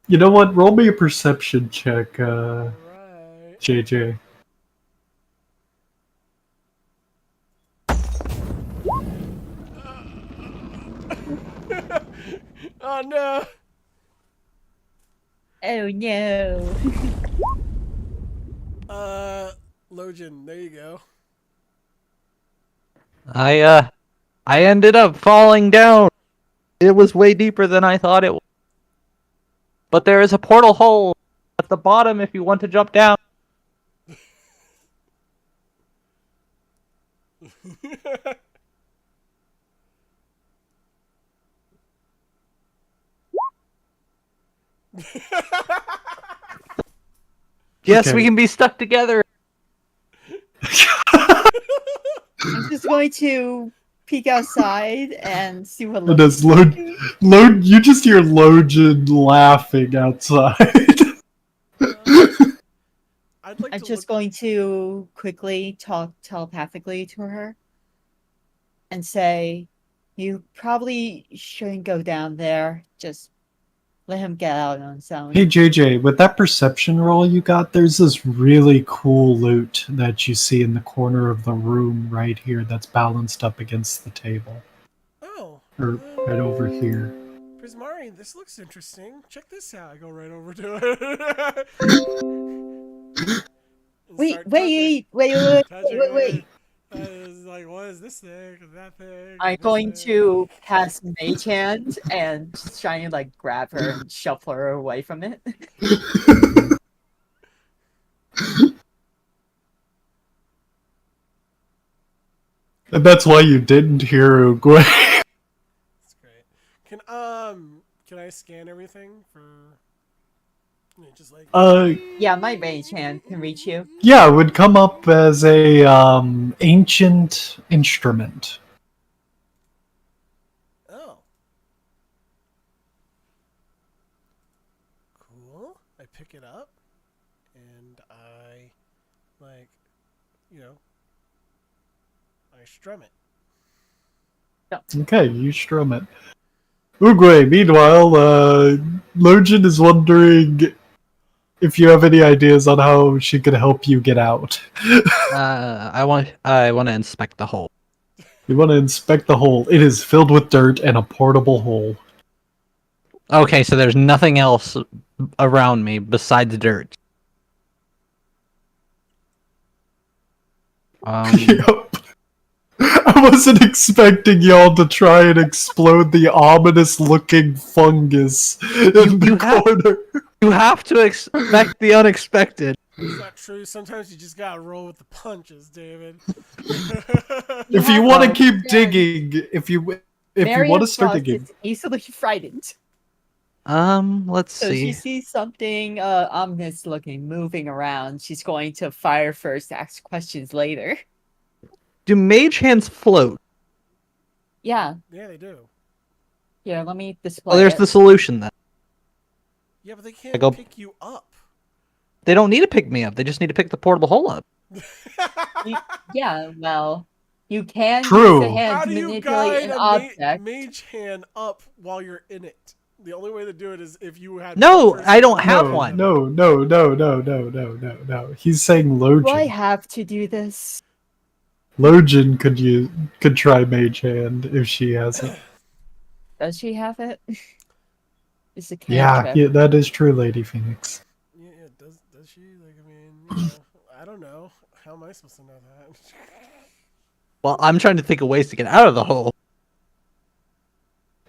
You know what? Roll me a perception check, Alright. JJ. Oh no! Oh no. Logan, there you go. I ended up falling down. It was way deeper than I thought it was. But there is a portal hole at the bottom if you want to jump down. Yes, Okay. we can be stuck together. I'm just going to peek outside and see what It does load. You just hear Logan laughing outside. I'd like I'm to just look. going to quickly talk telepathically to her and say, "You probably shouldn't go down there. Just let him get out on his own." Hey JJ, with that perception roll you got, there's this really cool loot that you see in the corner of the room right here that's balanced up against the table. Oh, Or right over here. Prismari, this looks interesting. Check this out. I go right over to it. And Wait, start wait, wait, wait, wait, touching wait, it. wait. It's like, what is this thing? That thing? I'm This going thing? to pass Mage Hand and just trying to like grab her and shuffle her away from it. And that's why you didn't hear Uguay. That's great. Can I scan everything for? Just like. Yeah, my Mage Hand can reach you. Yeah, it would come up as a ancient instrument. Oh. Cool. I pick it up, and I, like, you know, I strum it. Okay, you strum it. Uguay, meanwhile, Login is wondering if you have any ideas on how she could help you get out. I want to inspect the hole. You want to inspect the hole. It is filled with dirt and a portable hole. Okay, so there's nothing else around me besides dirt. Yep. I wasn't expecting y'all to try and explode the ominous-looking fungus in the corner. You have to expect the unexpected. Is that true? Sometimes you just gotta roll with the punches, David. If you want to keep digging, if you want Marion to start Frost digging, is easily frightened. Let's So see. she sees something ominous looking moving around. She's going to fire first, ask questions later. Do mage hands float? Yeah, Yeah, they do. here, let me display Oh, there's it. the solution then. Yeah, but they can't go- pick you up. They don't need to pick me up. They just need to pick the portable hole up. Yeah, well, you can True. use a hand How to do you manipulate guide an a object. mage hand up while you're in it? The only way to do it is if you had. No, one person I don't to have guide one. them. No. He's saying Do I Login. have to do this? Login could try Mage Hand if she has it. Does she have it? It's a Yeah, cantrip. that is true, Lady Phoenix. Yeah, does she? Like, I mean, you know, I don't know. How am I supposed to know that? Well, I'm trying to think of ways to get out of the hole.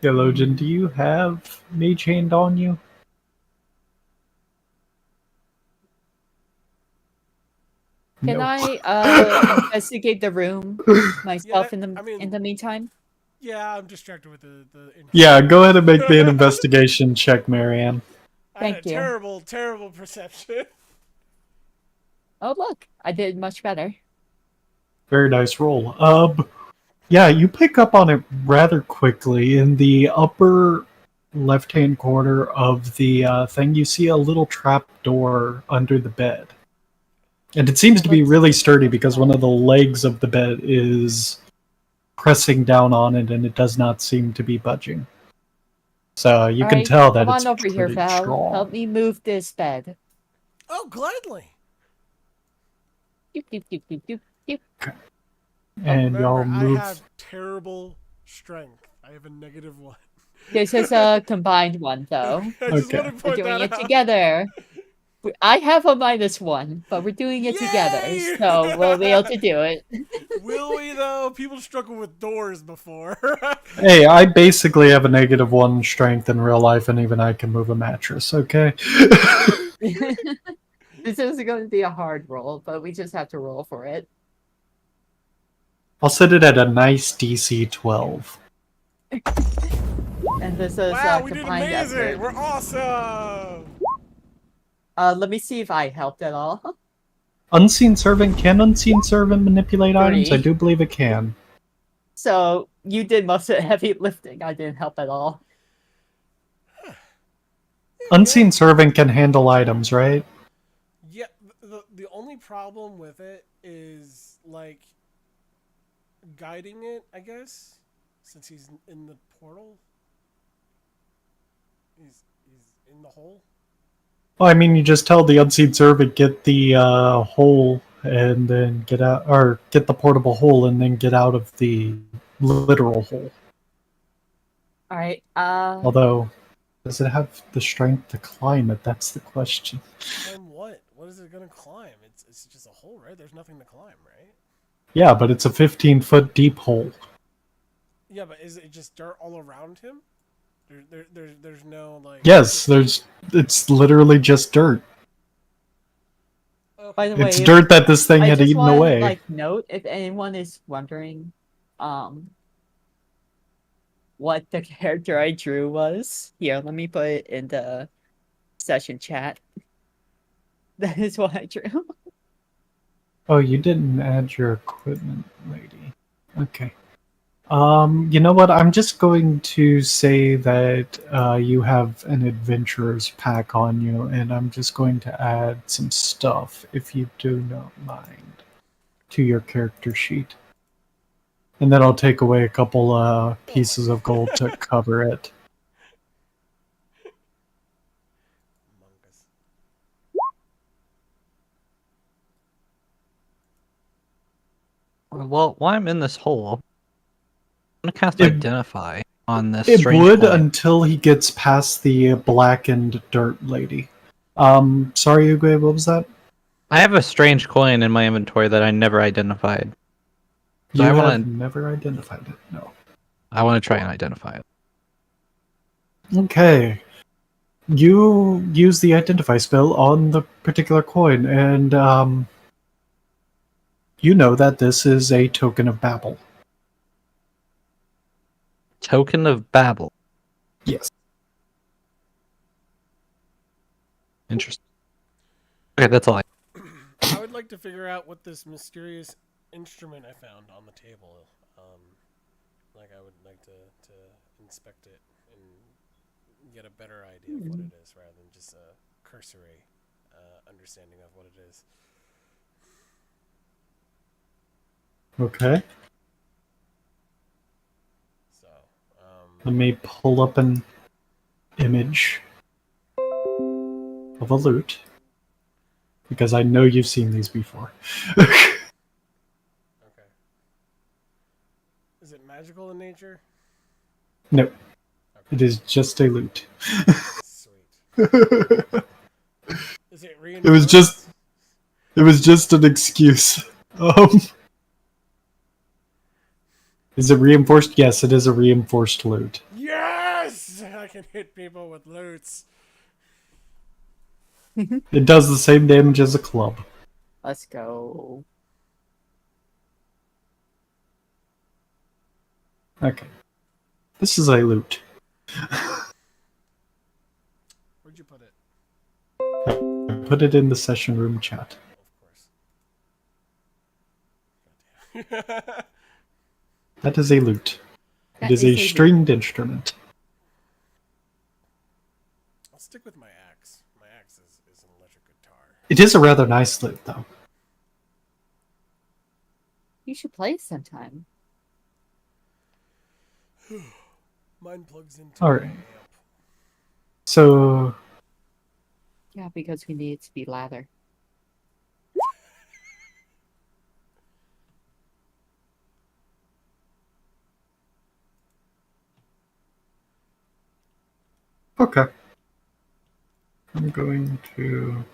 Yeah, Login, do you have Mage Hand on you? Can No. I investigate the room myself Yeah, in the meantime? Yeah, I'm distracted with the. Yeah, go ahead and make me an investigation check, Marianne. I had Thank a you. terrible perception. Oh look, I did much better. Very nice roll. Yeah, you pick up on it rather quickly. In the upper left-hand corner of the thing, you see a little trap door under the bed. And it seems to be really sturdy because one of the legs of the bed is pressing down on it and it does not seem to be budging. So you can Alright, tell that come it's on over here, pretty Val. strong. Help me move this bed. Oh, gladly. Doop, doop, doop, doop, doop, doop. And Remember, y'all move. I have terrible strength. I have a -1. This is a combined one, though. I just Okay. want to We're point doing that it out. together. I have a -1, but we're doing it together, Yay! so we'll be able to do it. Will we though? People struggle with doors before. Hey, I basically have a -1 strength in real life, and even I can move a mattress, okay? This is going to be a hard roll, but we just have to roll for it. I'll set it at a nice DC 12. And this is wow, we did combined amazing! effort. We're awesome! Let me see if I helped at all. Unseen Servant, can Unseen Servant manipulate items? I 3. do believe it can. So you did most of the heavy lifting. I didn't help at all. Unseen Servant can handle items, right? Yeah, the only problem with it is like guiding it, I guess, since he's in the portal. He's in the hole. Well, I mean, you just tell the unseen servant get the hole and then get out, or get the portable hole and then get out of the literal hole. All right. Although, does it have the strength to climb it? That's the question. Climb what? What is it gonna climb? It's just a hole, right? There's nothing to climb, right? Yeah, but it's a 15-foot deep hole. Yeah, but is it just dirt all around him? There's no like. Yes, it's literally just dirt. Okay. By the way, It's dirt that this thing I had just eaten want to away. like note if anyone is wondering, what the character I drew was. Here, let me put it in the session chat. That is what I drew. Oh, you didn't add your equipment, lady. Okay. You know what? I'm just going to say that you have an adventurer's pack on you, and I'm just going to add some stuff, if you do not mind, to your character sheet. And then I'll take away a couple pieces of gold to cover it. Mongus. Well, while I'm in this hole, I'm gonna cast It- Identify on this It strange would coin. until he gets past the blackened dirt lady. Sorry, Uguay, what was that? I have a strange coin in my inventory that I never identified. So You I have wanna- never identified it, no. I want to try and identify it. Okay. You use the identify spell on the particular coin, and you know that this is a token of Babel. Token of Babel. Yes. Interesting. Okay, that's all I. I would like to figure out what this mysterious instrument I found on the table. Like I would like to inspect it and get a better idea of what it is, rather than just a cursory understanding of what it is. Okay. So, Let me pull up an image of a lute. Because I know you've seen these before. okay. Is it magical in nature? No, Okay. it is just a lute. Sweet. Is it reinforced? It was just an excuse. Is it reinforced? Yes, it is a reinforced lute. Yes! I can hit people with lutes. It does the same damage as a club. Let's go. Okay. This is a lute. Where'd you put it? I put it in the session room chat. Of course. That is a lute. That It is a lute. stringed instrument. I'll stick with my axe. My axe is an electric guitar. It is a rather nice lute, though. You should play it sometime. Mine plugs into All my right. amp. So, Yeah, because we need it to be lather. okay. I'm going to...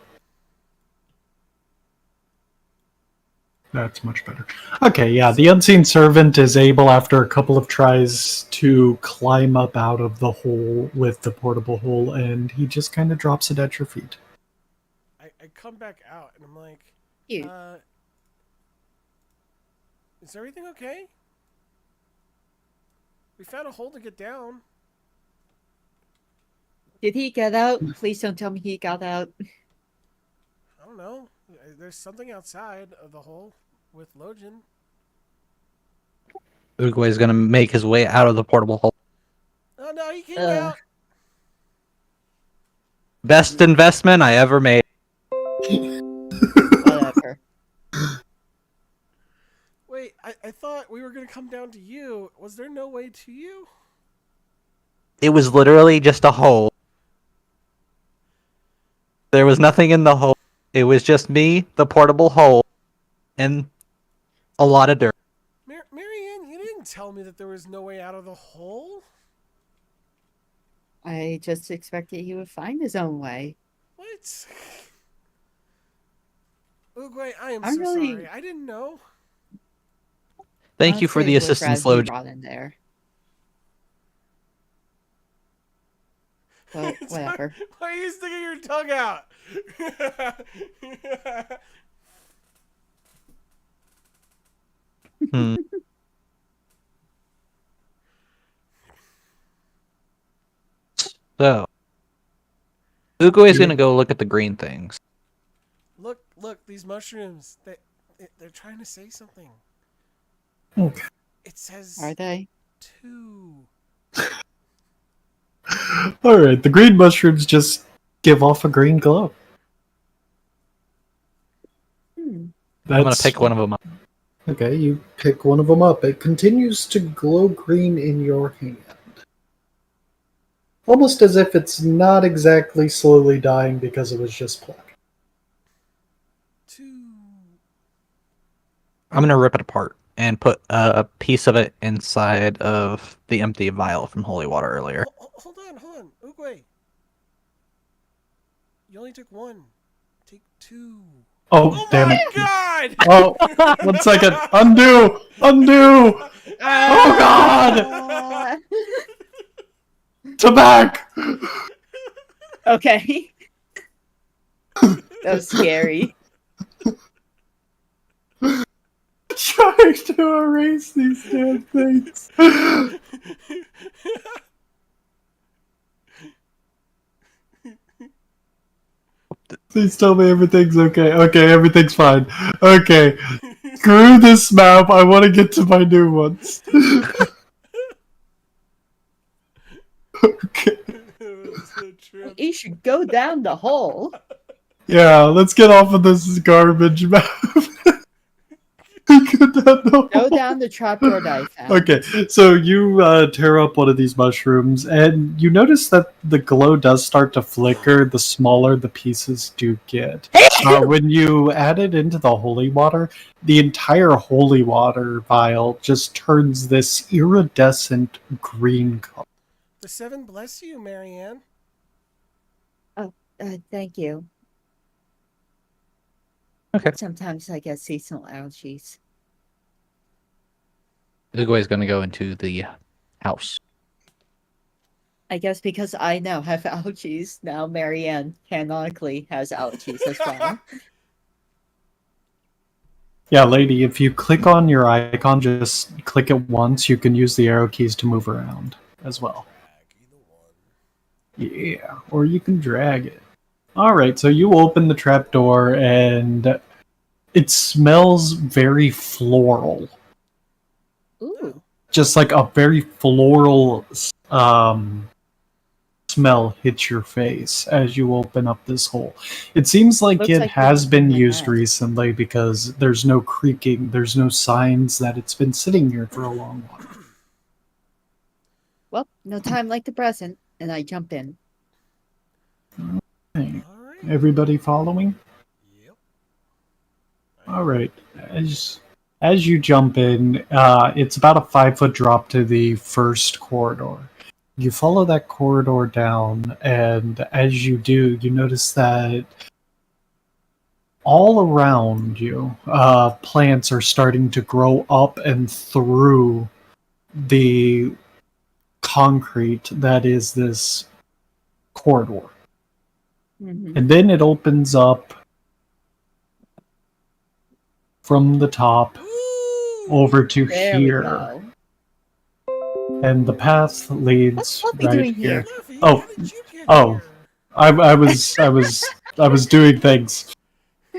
That's much better. Okay, yeah, the unseen servant is able, after a couple of tries, to climb up out of the hole with the portable hole, and he just kind of drops it at your feet. I come back out and I'm like, Cute. is everything okay? We found a hole to get down. Did he get out? Please don't tell me he got out. I don't know. There's something outside of the hole with Logan. Uguay is gonna make his way out of the portable hole. Oh no, he can't get out. Best investment I ever made. Whatever. I thought we were gonna come down to you. Was there no way to you? It was literally just a hole. There was nothing in the hole. It was just me, the portable hole, and a lot of dirt. Marianne, you didn't tell me that there was no way out of the hole. I just expected he would find his own way. What? Oogway, I am I'm so really- sorry. I didn't know. Thank you for Honestly, the would assistance, rather be Loj. brought in there. But whatever. Why are you sticking your tongue out? Hmm. So, Uguay's gonna go look at the green things. Look, these mushrooms. They're trying to say something. Okay. It says Are they? 2. All right, the green mushrooms just give off a green glow. Hmm. I'm gonna pick one of them up. Okay, you pick one of them up. It continues to glow green in your hand. Almost as if it's not exactly slowly dying because it was just black. 2. I'm gonna rip it apart and put a piece of it inside of the empty vial from holy water earlier. Hold on. Oogway. You only took 1. Take 2. Oh, damn my it. God! Oh, 1 second. Undo! Undo! Oh, God! To back! Okay. That was scary. Trying to erase these damn things. Please tell me everything's okay. Okay, everything's fine. Okay. Screw this map. I want to get to my new ones. Okay. You should go down the hole. Yeah, let's get off of this garbage map. Go down the trapdoor that I found. Okay, so you tear up one of these mushrooms, and you notice that the glow does start to flicker the smaller the pieces do get. When you add it into the holy water, the entire holy water vial just turns this iridescent green color. The 7 bless you, Marianne. Thank you. Okay. Sometimes I get seasonal allergies. Uguay's gonna go into the house. I guess because I now have allergies, now Marianne canonically has allergies as well. Yeah, lady, if you click on your icon, just click it once, you can use the arrow keys to move around as well. Yeah, or you can drag it. Alright, so you open the trapdoor, and it smells very floral. Ooh. Just like a very floral smell hits your face as you open up this hole. It seems like Looks it like has it's been in my used head. recently because there's no creaking, there's no signs that it's been sitting here for a long while. Well, no time like the present, and I jump in. Hey, All right. everybody following? Yep. Alright, as you jump in, it's about a 5-foot drop to the first corridor. You follow that corridor down, and as you do, you notice that all around you, plants are starting to grow up and through the concrete that is this corridor. Mhm. And then it opens up from the top Ooh. over to There we here. go. And the path leads What's Fluffy right doing here. here? Fluffy, Oh, how did you get oh. here? I was doing things,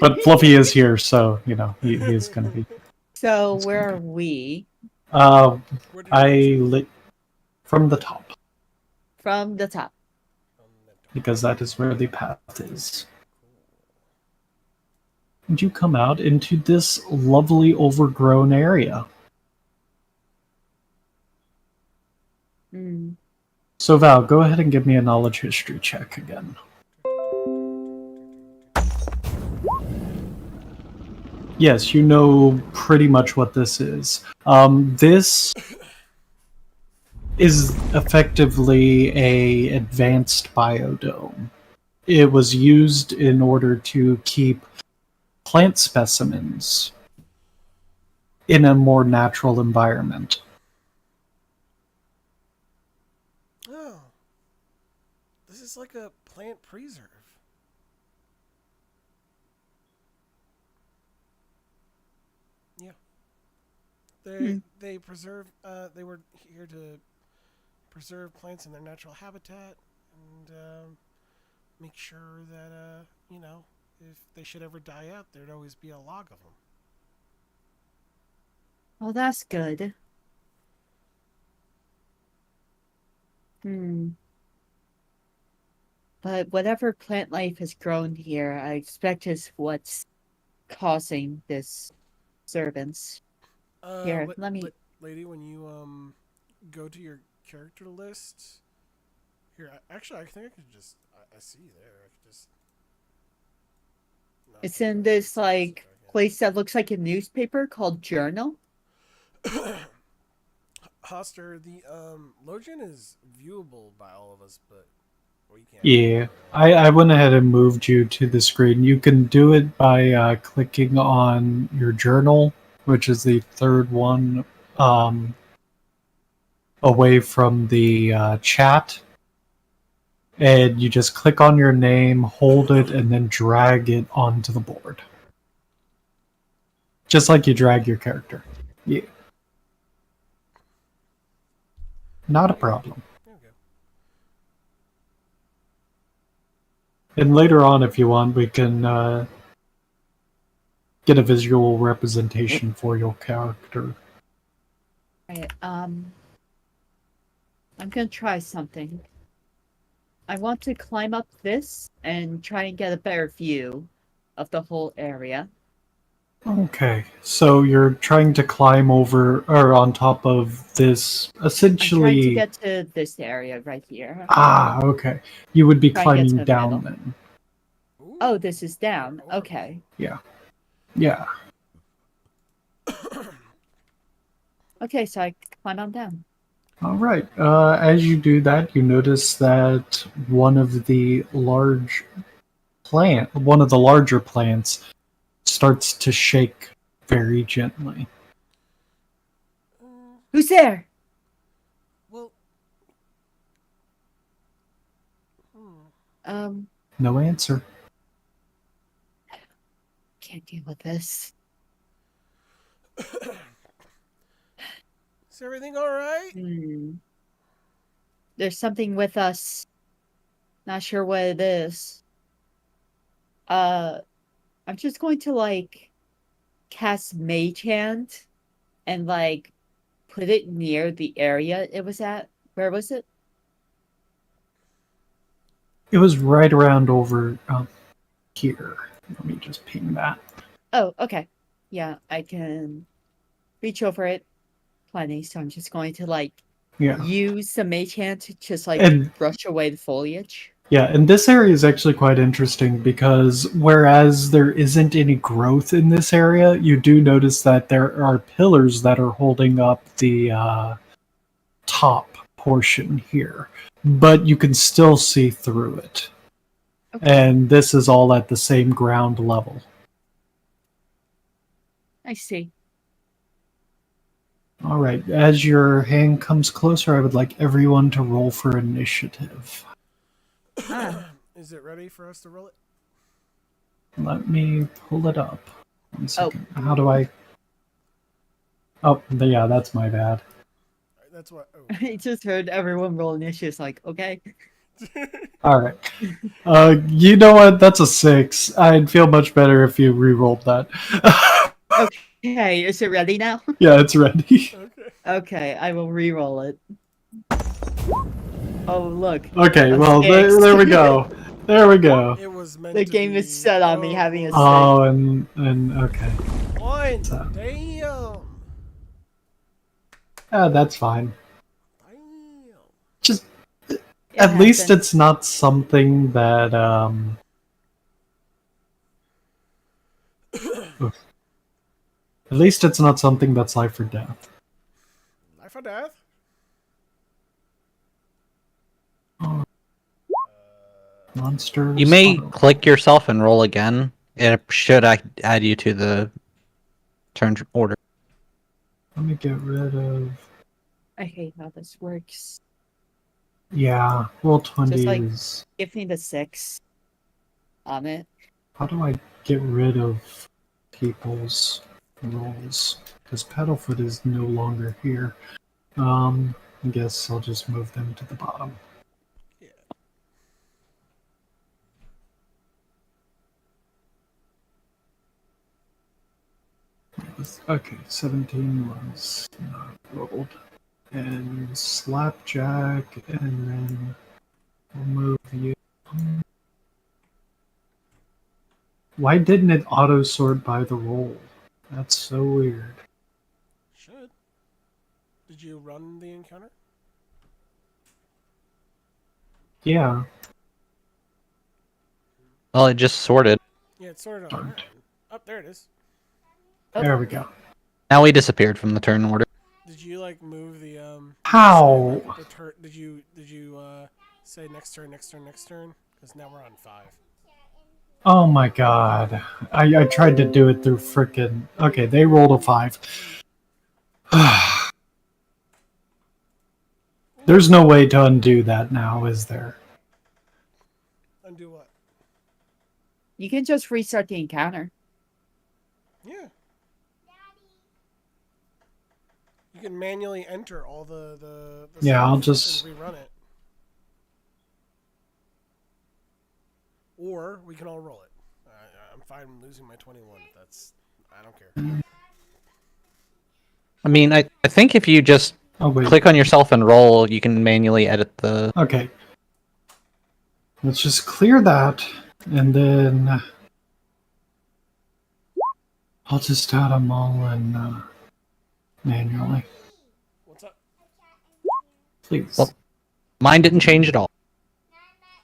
but Fluffy is here, so you know he is going to be. So It's where gonna are we? Where did I you go lit from the top From the top. because that is where the path is. And you come out into this lovely overgrown area. Mm. So Val, go ahead and give me a knowledge history check again. Yes, you know pretty much what this is. This is effectively a advanced biodome. It was used in order to keep plant specimens in a more natural environment. Oh. This is like a plant preserve. Yeah. They preserve they were here to preserve plants in their natural habitat and make sure that you know, if they should ever die out, there'd always be a log of them. Well, that's good. Hmm. But whatever plant life has grown here, I expect is what's causing this disturbance. Here, let me. Lady, when you go to your character list, here, actually, I think I could just, I see you there. I could just. It's in this like place that looks like a newspaper called Journal. Hoster, the Logian is viewable by all of us, but we can't. Yeah, I went ahead and moved you to the screen. You can do it by clicking on your journal, which is the third one away from the chat. And you just click on your name, hold it, and then drag it onto the board. Just like you drag your character. Yeah. Not a problem. There we go. And later on, if you want, we can get a visual representation for your character. Right, I'm gonna try something. I want to climb up this and try and get a better view of the whole area. Okay, so you're trying to climb over or on top of this I'm trying to essentially. get to this area right here. Ah, okay. You would be Try and get to climbing the down middle. then. Ooh, Oh, this is down. Okay. Yeah. Okay, so I climb on down. All right. As you do that, you notice that one of the larger plants starts to shake very gently. Who's there? Well. No answer. Can't deal with this. Is everything all right? There's something with us. Not sure what it is. I'm just going to like cast Mage Hand and like put it near the area it was at. Where was it? It was right around over here. Let me just ping that. Oh, okay. Yeah, I can reach over it plenty, so I'm just going to like use the Mage Hand to just like brush away the foliage. Yeah, and this area is actually quite interesting because whereas there isn't any growth in this area, you do notice that there are pillars that are holding up the top portion here, but you can still see through it. Okay. And this is all at the same ground level. I see. All right, as your hand comes closer, I would like everyone to roll for initiative. Is it ready for us to roll it? Let me pull it up. 1 second. Oh. How do I... Oh, yeah, that's my bad. That's what... Oh. I just heard everyone roll initiative. Like, okay. All right. You know what? That's a 6. I'd feel much better if you re-rolled that. Okay, is it ready now? Yeah, it's ready. Okay, I will re-roll it. Oh, look. Okay, well, there we go. There we go. It was meant the to game be... is set on me having a 6. Oh, and okay. One. So. Damn. That's fine. Damn. At least happens. it's not something that oof. At least it's not something that's life or death. Life or death? Oh, monsters. You may auto- click yourself and roll again. It should add you to the turn order. Let me get rid of. I hate how this works. Yeah, roll 20 Just like is. give me the 6 on it. How do I get rid of people's rolls? Because Paddlefoot is no longer here. I guess I'll just move them to the bottom. Yeah. Okay, 17 was not rolled. And Slapjack, and then we'll move you. Why didn't it auto sort by the roll? That's so weird. Should. Did you run the encounter? Yeah. Well, it just sorted. Yeah, it's sorted on Darned. that. Oh, there it is. Oh. There we go. Now we disappeared from the turn order. Did you like move the How? the turn? Did you say next turn, next turn, next turn? Because now we're on 5. Oh my god. I tried to do it through frickin'. Okay, they rolled a 5. There's no way to undo that now, is there? Undo what? You can just restart the encounter. Yeah. You can manually enter all the Yeah, stuff I'll just. and rerun it. Or we can all roll it. I'm fine losing my 21. I don't care. I mean, I think if you just Oh, wait. click on yourself and roll, you can manually edit the. Okay. Let's just clear that, and then I'll just add them all in manually. What's up? Please. Well, mine didn't change at all.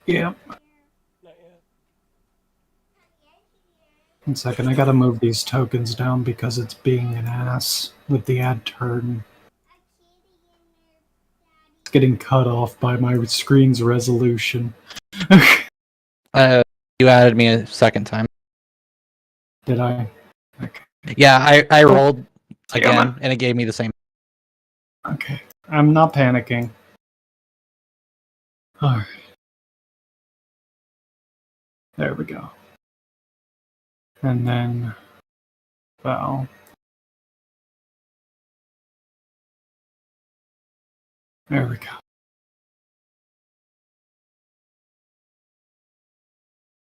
Yeah. Not yet. 1 second, I gotta move these tokens down because it's being an ass with the add turn. It's getting cut off by my screen's resolution. You added me a second time. Did I? Okay. Yeah, I rolled Damn again, and it gave me the same. Okay. I'm not panicking. Alright. There we go. And then. Well. There we go.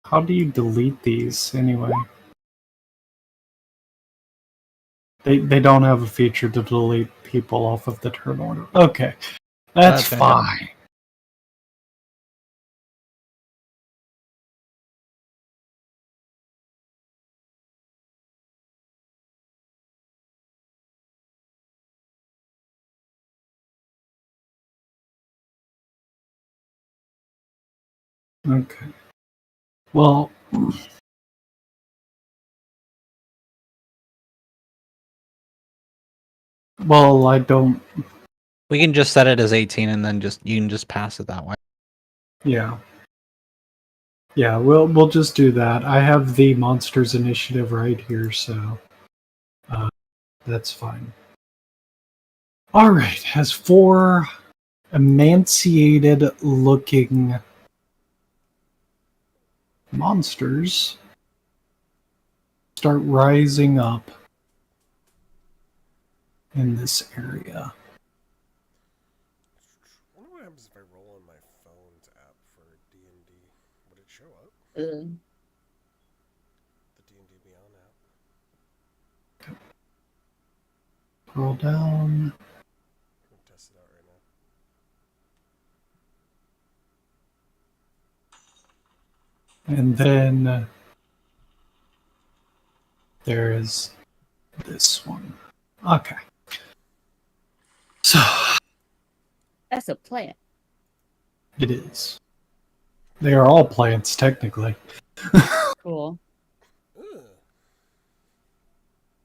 How do you delete these anyway? They don't have a feature to delete people off of the turn order. Okay. That's Okay. fine. Okay. Well, I don't. We can just set it as 18, and then you can just pass it that way. Yeah. Yeah, we'll just do that. I have the monsters initiative right here, so that's fine. All right, has 4 emaciated looking monsters start rising up in this area. I wonder what happens if I roll on my phone's app for D&D. Would it show up? Uh, The D&D Beyond app? Scroll down. We'll test it out right now. And then there is this one. Okay. So, that's a plant. It is. They are all plants, technically. Cool. Ugh.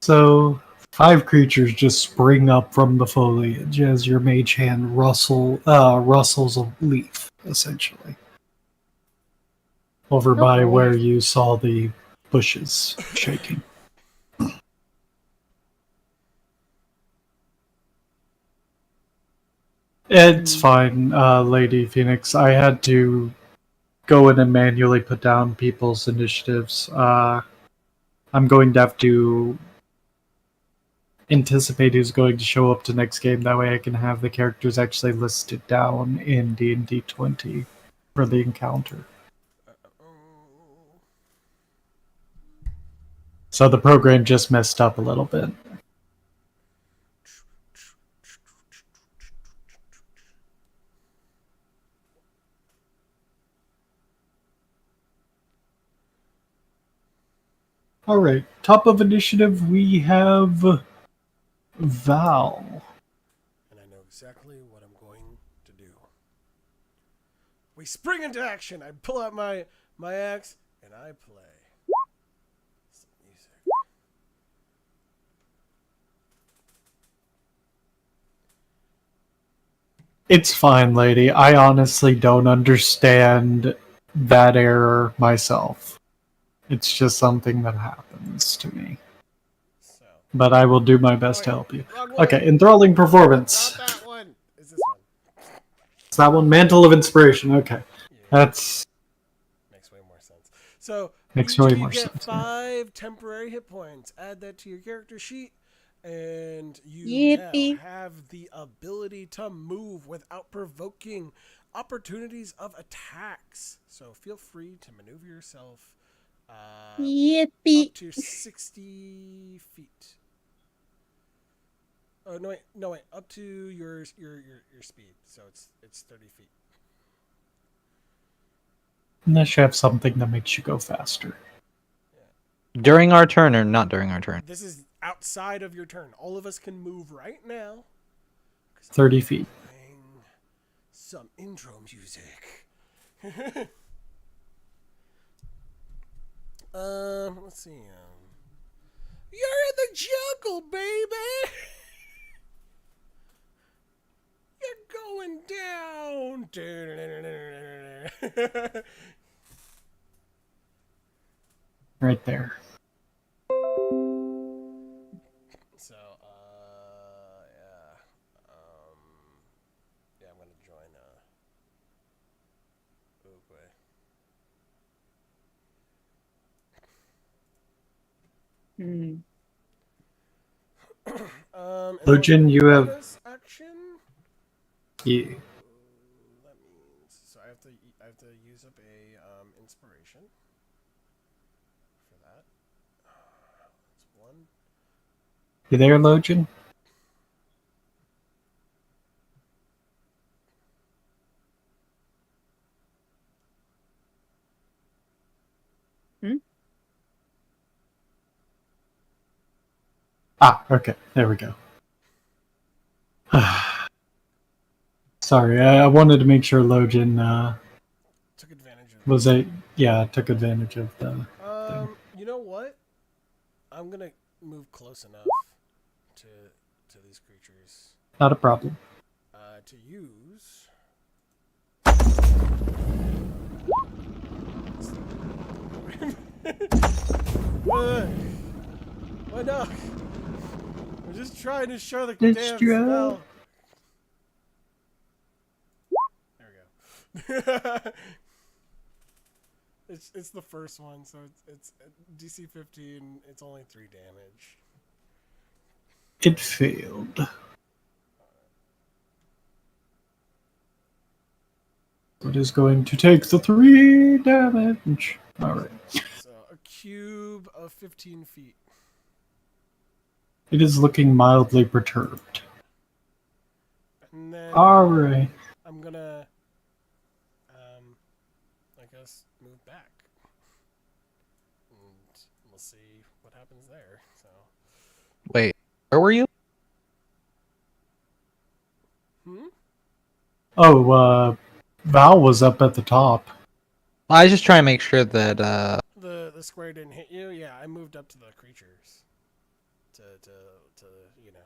So, 5 creatures just spring up from the foliage as your mage hand rustles a leaf, essentially. Over by boy. where you saw the bushes shaking. It's fine, Lady Phoenix. I had to go in and manually put down people's initiatives. I'm going to have to anticipate who's going to show up to next game. That way I can have the characters actually listed down in D&D 20 for the encounter. Oh. So the program just messed up a little bit. Alright, top of initiative we have Val. And I know exactly what I'm going to do. We spring into action. I pull out my axe and I play some music. It's fine, lady. I honestly don't understand that error myself. It's just something that happens to me. So, But I will do my best to wait, help you. wrong one. Okay, enthralling performance. Not that one. Is this one? It's that one, Mantle of Inspiration. Okay, Yeah, that's makes way more sense. So makes each way of you more get sense. Yeah. 5 temporary hit points. Add that to your character sheet, and you Yippee. now have the ability to move without provoking opportunities of attacks. So feel free to maneuver yourself Yippee. up to 60 feet. Oh no wait, up to your speed. So it's 30 feet. Unless you have something that makes you go faster. During our turn or not during our turn? This is outside of your turn. All of us can move right now. 30 feet. Playing some intro music. Let's see. You're in the jungle, baby. You're going down. Right there. So, yeah. Yeah, I'm gonna join, Uruguay. Hmm. And Lujin, you have- bonus action. Yeah. That means so I have to use up a inspiration for that. That's one. You there, Lojin? Hmm? Ah, okay. There we go. Sorry, I wanted to make sure Lojin Took advantage of. was took advantage of the thing. You know what? I'm gonna move close enough to these creatures Not a problem. to use. Why not? I'm just trying to show the Let's damn try. spell. There we go. It's the first one, so it's DC 15. It's only 3 damage. It failed. It is going to take the 3 damage. Alright. So a cube of 15 feet. It is looking mildly perturbed. And then Alright. I'm gonna, I guess, move back. And we'll see what happens there. So. Wait, where were you? Hmm? Oh, Val was up at the top. I was just trying to make sure that The square didn't hit you. Yeah, I moved up to the creatures. To you know.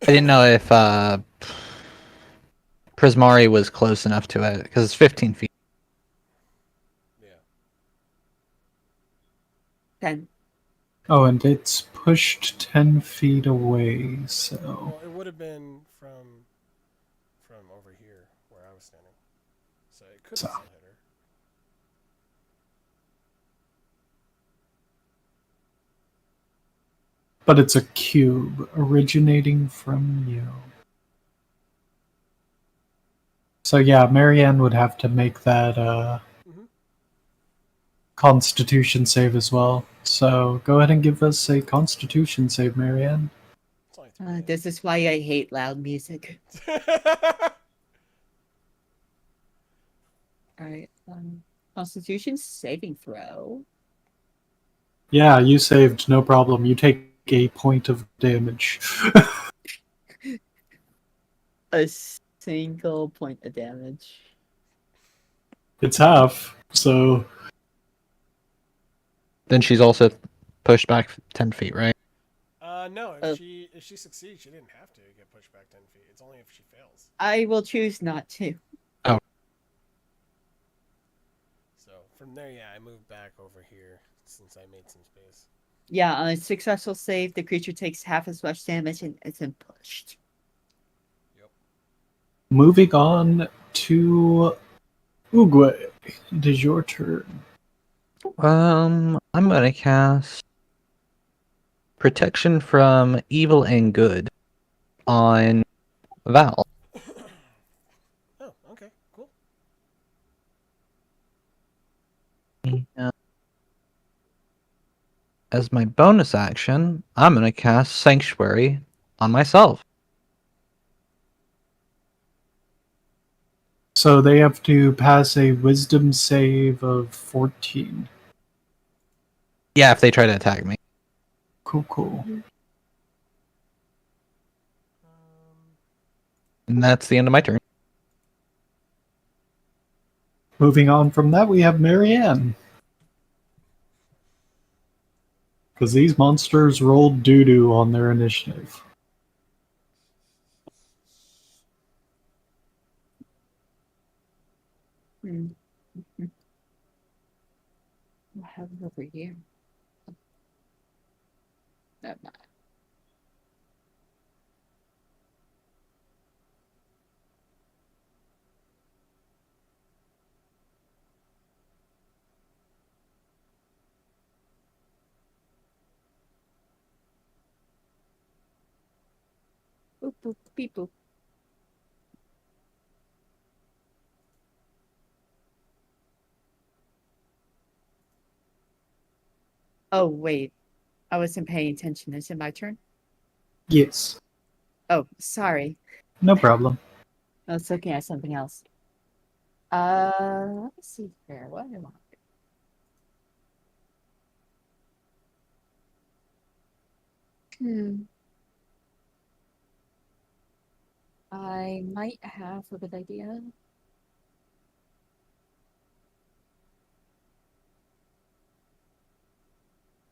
I didn't know if Prismari was close enough to it because it's 15 feet. Yeah. 10. Oh, and it's pushed 10 feet away, so. Well, it would have been from over here where I was standing, so it could have So. still hit her. But it's a cube originating from you. So yeah, Marianne would have to make that Mm-hmm. Constitution save as well. So go ahead and give us a Constitution save, Marianne. It's only 3 hits. This is why I hate loud music. Alright. Constitution saving throw. Yeah, you saved, no problem. You take a point of damage. A single point of damage. It's half, so Then she's also pushed back 10 feet, right? No. Oh. If she succeeds, she didn't have to get pushed back 10 feet. It's only if she fails. I will choose not to. So from there, yeah, I moved back over here since I made some space. Yeah, on a successful save, the creature takes half as much damage and isn't pushed. Yep. moving on to Uguay. It is your turn. I'm gonna cast Protection from Evil and Good on Val. Oh, okay, cool. As my bonus action, I'm gonna cast Sanctuary on myself. So they have to pass a wisdom save of 14. Yeah, if they try to attack me. Cool. And that's the end of my turn. Moving on from that, we have Marianne. Because these monsters rolled doo-doo on their initiative. Hmm. I have it over here. Never mind. Boop, boop, beep, boop. Oh, wait. I wasn't paying attention. Is it my turn? Yes, Oh, sorry. no problem. I was looking at something else. Let's see here. What do I want? I might have a good idea.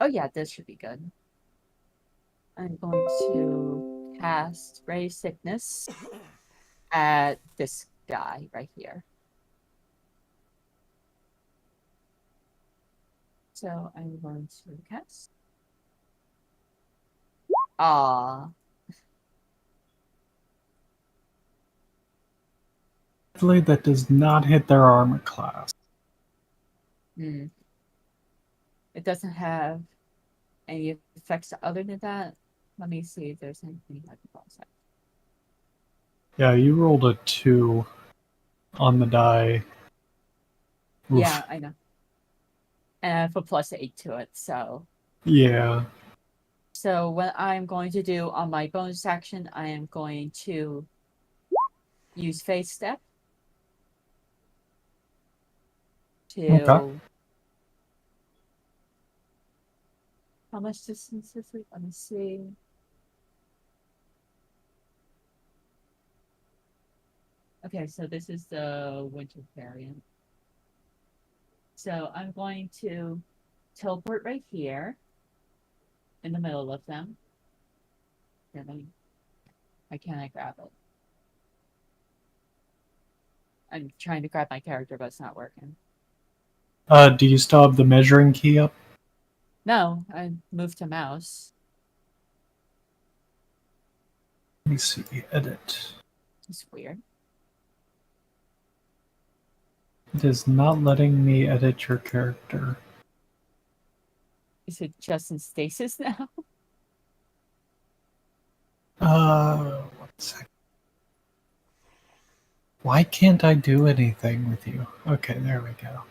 Oh yeah, this should be good. I'm going to cast Ray Sickness at this guy right here. So I'm going to cast. Hopefully that does not hit their armor class. It doesn't have any effects other than that. Let me see if there's anything I can cross out. Yeah, you rolled a 2 on the die. Oof. Yeah, I know. And I have a +8 to it, so. Yeah. So what I'm going to do on my bonus action, I am going to use Phase Step to. Okay. How much distance is it? Let me see. Okay, so this is the winter variant. So I'm going to teleport right here in the middle of them. Really? Why can't I grab it? I'm trying to grab my character, but it's not working. Do you still have the measuring key up? No, I moved to mouse. Let me see. Edit. It's weird. It is not letting me edit your character. Is it just in stasis now? 1 second. Why can't I do anything with you? Okay, there we go.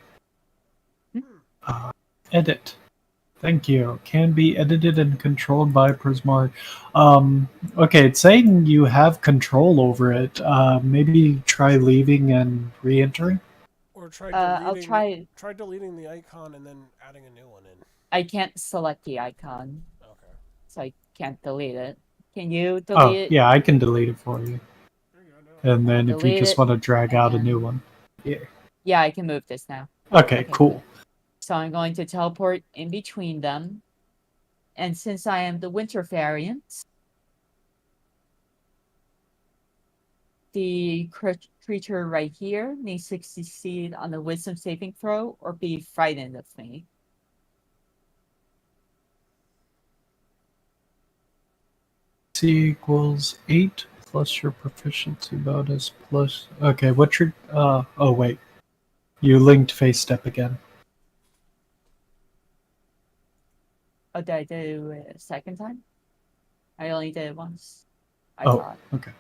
Edit. Thank you. Can be edited and controlled by Prismar. Okay, it's saying you have control over it. Maybe try leaving and re-entering. Or try I'll deleting. try. Try deleting the icon and then adding a new one in. I can't select the icon, Okay. so I can't delete it. Can you delete Oh, it? yeah, I can delete it for you. There you go. No. And then if you Delete just it, want to drag out a and- new one. Yeah. Yeah, I can move this now. Okay, cool. So I'm going to teleport in between them. And since I am the winter variant, the creature right here needs to succeed on the wisdom saving throw or be frightened of me. C equals 8 plus your proficiency bonus plus... Okay, what's your... oh, wait. You linked face step again. Oh, did I do it a second time? I only did it once. I Oh, thought. okay.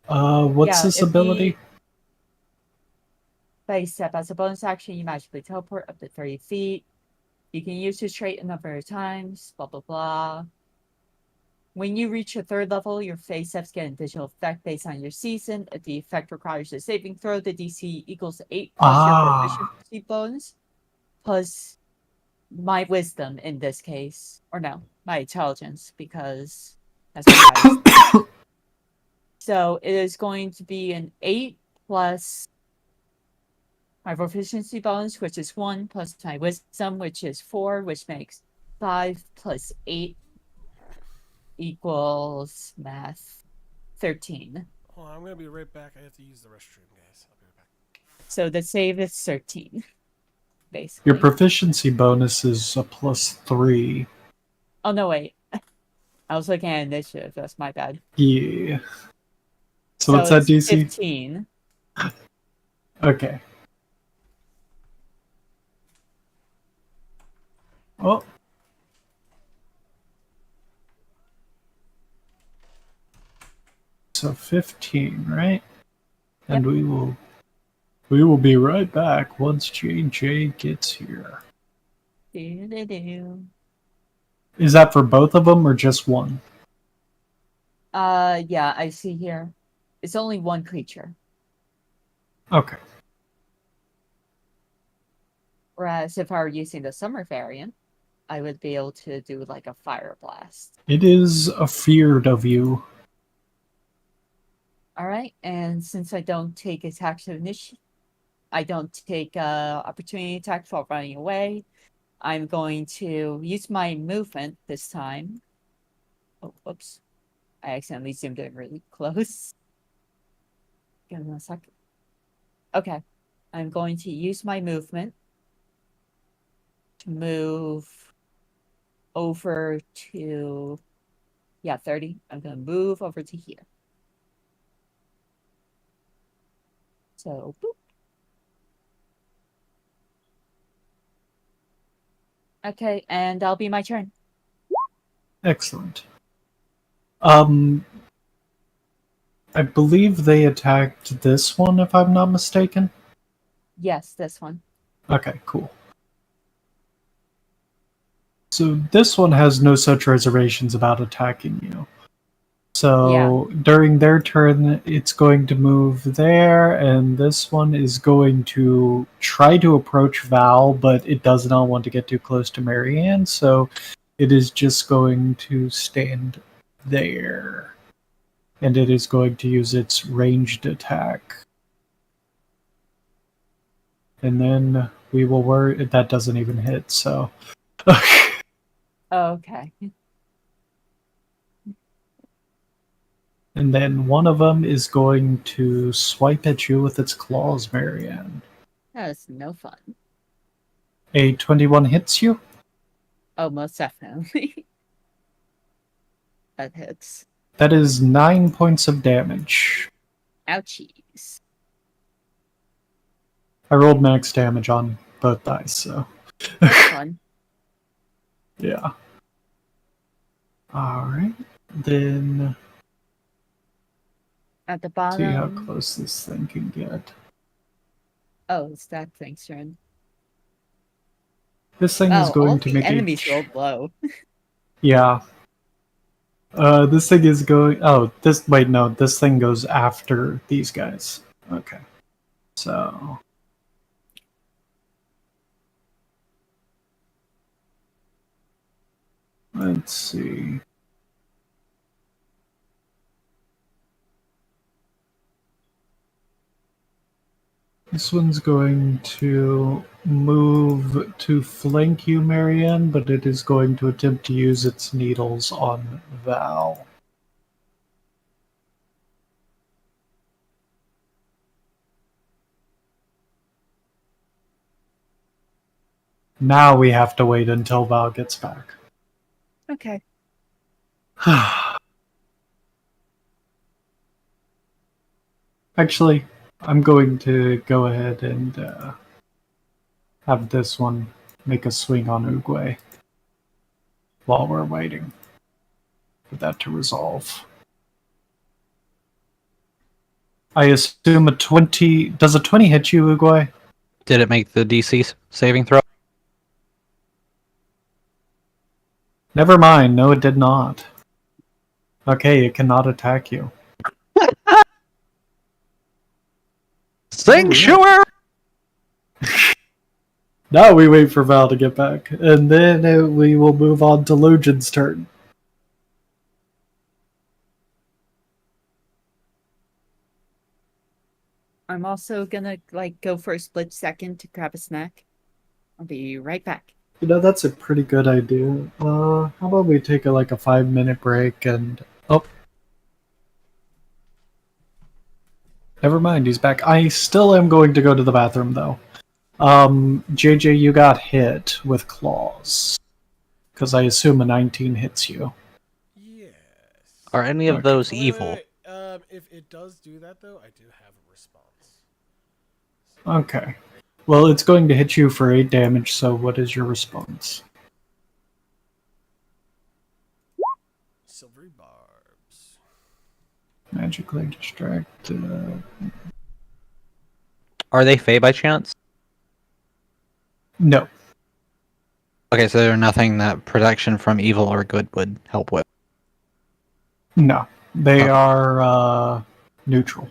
What's Yeah, this if ability? Face step. As a bonus action, you magically teleport up to 30 feet. You can use this trait a number of times, blah, blah, blah. When you reach a third level, your face steps get an additional effect based on your season. If the effect requires a saving throw, the DC equals 8 plus your proficiency bonus, plus my wisdom in this case. Or no, my intelligence, because that's my highest. So it is going to be an 8 plus my proficiency bonus, which is 1, plus my wisdom, which is 4, which makes 5 plus 8 equals math 13. Hold on, I'm gonna be right back. I have to use the restroom, guys. I'll be right back. So the save is 13, basically. Your proficiency bonus is a +3. Oh, no, wait. I was looking at initiative. That's my bad. Yeah. So what's that it's DC? 15. Okay. Oh. So 15, right? And Yep. we will be right back once JJ gets here. Do-do-do. Is that for both of them or just one? Yeah, I see here. It's only one creature. Okay. Whereas if I were using the summer variant, I would be able to do like a fire blast. It is afeared of you. All right, and since I don't take attacks of initiative, I don't take opportunity attacks while running away. I'm going to use my movement this time. Oh, whoops. I accidentally zoomed in really close. Give me a second. Okay. I'm going to use my movement to move over to, 30. I'm going to move over to here. So, boop. Okay, and that'll be my turn. Excellent. I believe they attacked this one, if I'm not mistaken. Yes, this one. Okay, cool. So this one has no such reservations about attacking you. So during their turn, it's going to move there, and this one is going to try to approach Val, but it does not want to get too close to Marianne, so it is just going to stand there. and it is going to use its ranged attack. And then we will worry that doesn't even hit, so Okay. and then one of them is going to swipe at you with its claws, Marianne. That is no fun. A 21 hits you. Oh, most definitely. That hits. That is 9 points of damage. Ouchies. I rolled max damage on both dice, so That's fun. yeah. Alright. Then At the see how bottom. close this thing can get. Oh, it's that thing's turn. This thing is Oh, all going to the make enemies rolled low. Yeah. This thing is going. Oh, this. Wait, no. This thing goes after these guys. Okay. So. Let's see. This one's going to move to flank you, Marianne, but it is going to attempt to use its needles on Val. Now we have to wait until Val gets back. Okay. Actually, I'm going to go ahead and have this one make a swing on Uguay while we're waiting for that to resolve. I assume a 20. Does a 20 hit you, Uguay? Did it make the DC saving throw? Never mind. No, it did not. Okay, it cannot attack you. Sanctuary! Now we wait for Val to get back, and then we will move on to Lugin's turn. I'm also gonna go for a split second to grab a snack. I'll be right back. You know, that's a pretty good idea. How about we take a 5-minute break and... Oh. Never mind, he's back. I still am going to go to the bathroom, though. JJ, you got hit with claws. Because I assume a 19 hits you. Yes. Are any of Okay. those Wait, evil? wait, if it does do that, though, I do have a response. Okay. Well, it's going to hit you for 8 damage, so what is your response? Silvery barbs. Magically distract. Are they Fey by chance? No. Okay, so they're nothing that protection from evil or good would help with. No. They Oh. are neutral.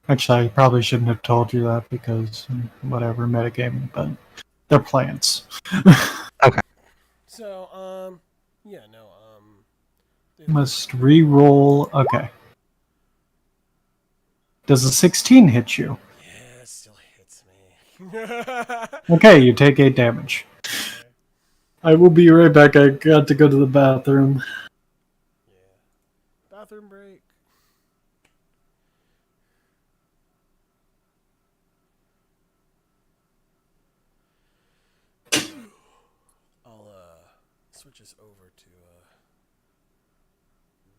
Actually, I probably shouldn't have told you that because, whatever, metagaming, but they're plants. So, yeah, no, Must re-roll. Okay. Does a 16 hit you? Yeah, it still hits me. Okay, you take 8 damage. Okay. I will be right back. I got to go to the bathroom. Yeah. Bathroom break. I'll switch us over to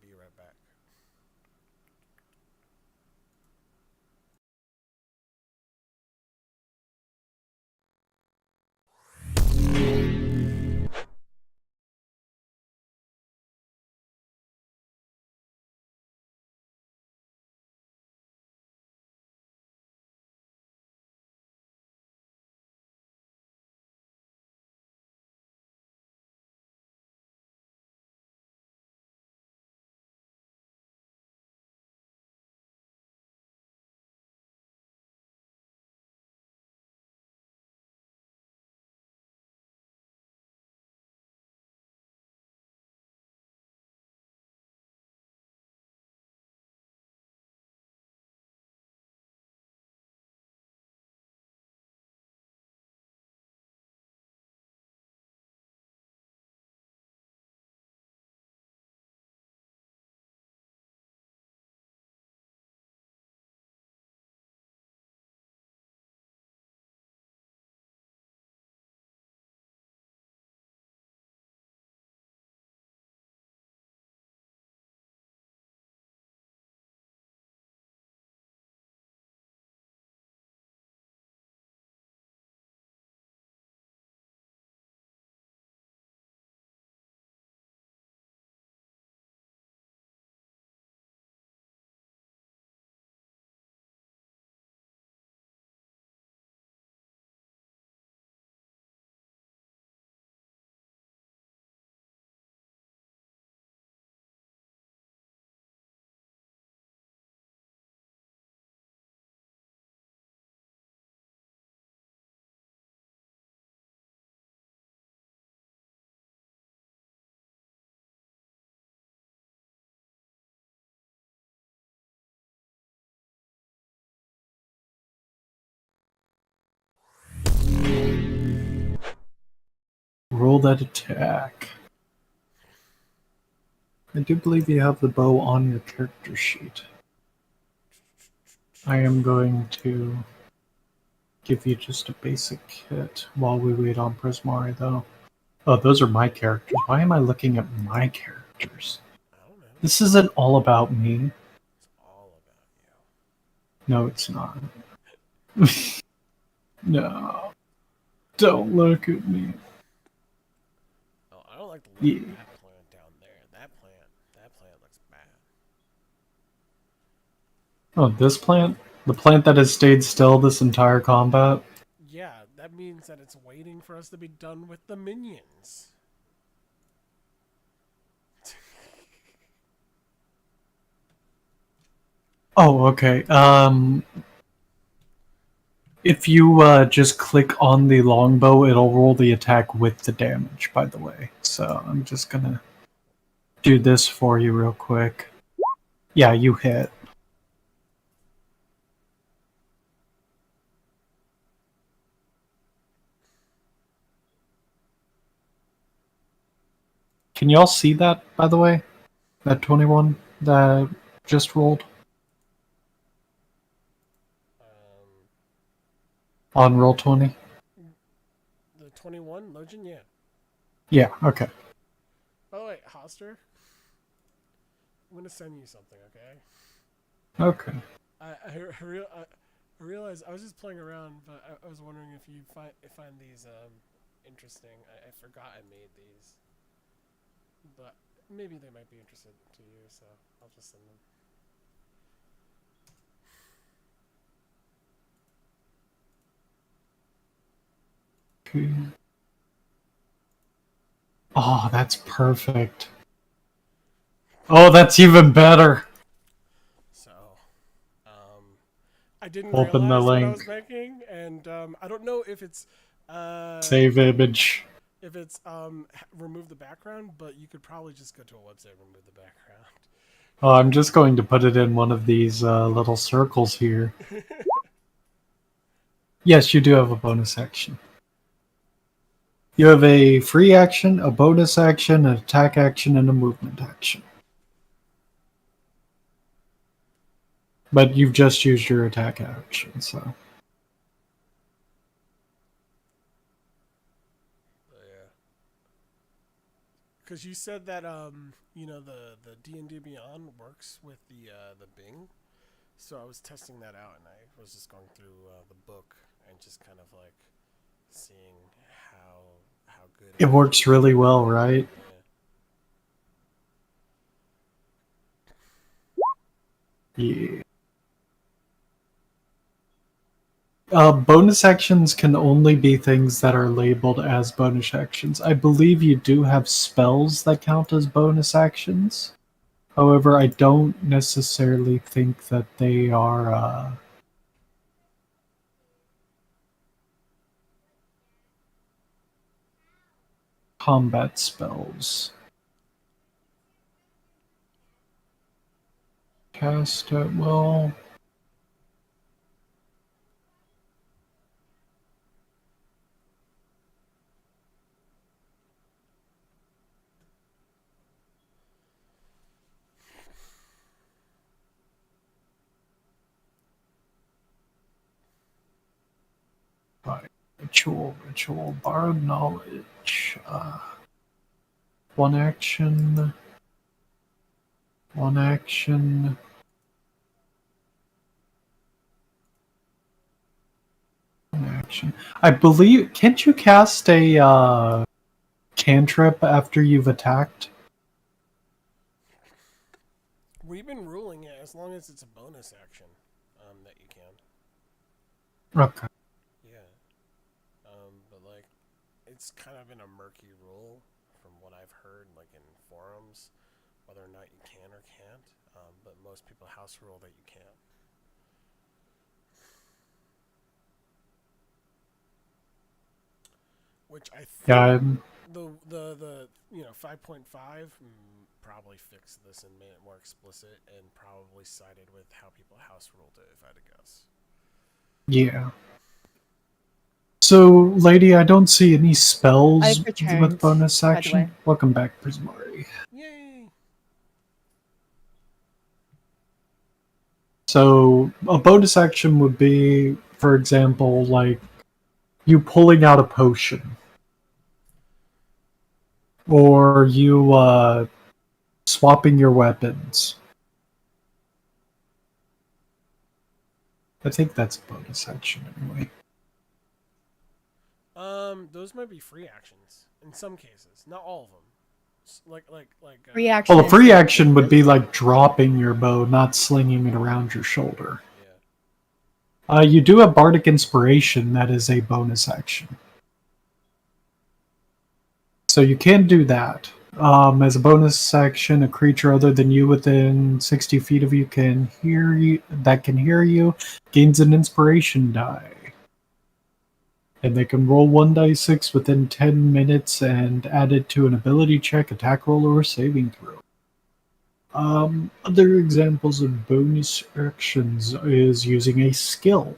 be right back. roll that attack. I do believe you have the bow on your character sheet. I am going to give you just a basic hit while we wait on Prismari, though. Oh, those are my characters. Why am I looking at my characters? I don't know. This isn't all about me. It's all about you. No, it's not. No. Don't look at me. Oh, I don't like the look Yeah. of that plant down there. That plant looks bad. Oh, this plant? The plant that has stayed still this entire combat? Yeah, that means that it's waiting for us to be done with the minions. Oh, okay. If you just click on the longbow, it'll roll the attack with the damage, by the way. So I'm just gonna do this for you real quick. Yeah, you hit. Can y'all see that, by the way? That 21 that just rolled Um, on roll 20? the 21 Login, yeah. Yeah, okay. By the way, Hoster, I'm gonna send you something, okay? Okay. I realized I was just playing around, but I was wondering if you find these interesting. I forgot I made these, but maybe they might be interested to you, so I'll just send them. Okay. Oh, that's perfect. Oh, that's even better. So, I didn't Open the realize what I link. was making, and I don't know if it's Save image. if it's remove the background, but you could probably just go to a website and remove the background. Oh, I'm just going to put it in one of these little circles here. Yes, you do have a bonus action. You have a free action, a bonus action, an attack action, and a movement action. But you've just used your attack action, so. Yeah. Because you said that you know the D&D Beyond works with the Bing, so I was testing that out, and I was just going through the book and just kind of like seeing how good It works really well, right? Yeah. Yeah. Bonus actions can only be things that are labeled as bonus actions. I believe you do have spells that count as bonus actions. However, I don't necessarily think that they are combat spells. Cast at will. Ritual, borrowed knowledge. One action. One action. One action. I believe. Can't you cast a cantrip after you've attacked? We've been ruling it as long as it's a bonus action that you can. Okay. Yeah. But like, it's kind of been a murky rule from what I've heard, like in forums, whether or not you can or can't. But most people house rule that you can. Which I think Yeah. the 5.5 probably fixed this and made it more explicit and probably sided with how people house ruled it, if I had to guess. Yeah. So, lady, I don't see any spells I've returned, with bonus by the action. way. Welcome back, Prismari. Yay! So, a bonus action would be, for example, like you pulling out a potion, or you swapping your weapons. I think that's a bonus action anyway. Those might be free actions in some cases, not all of them. Like. Free action. Well, a free action would be like dropping your bow, not slinging it around your shoulder. Yeah. You do have Bardic Inspiration, that is a bonus action. So you can do that. As a bonus action, a creature other than you within 60 feet of you can hear you gains an inspiration die. And they can roll 1d6 within 10 minutes and add it to an ability check, attack roll, or saving throw. Other examples of bonus actions is using a skill.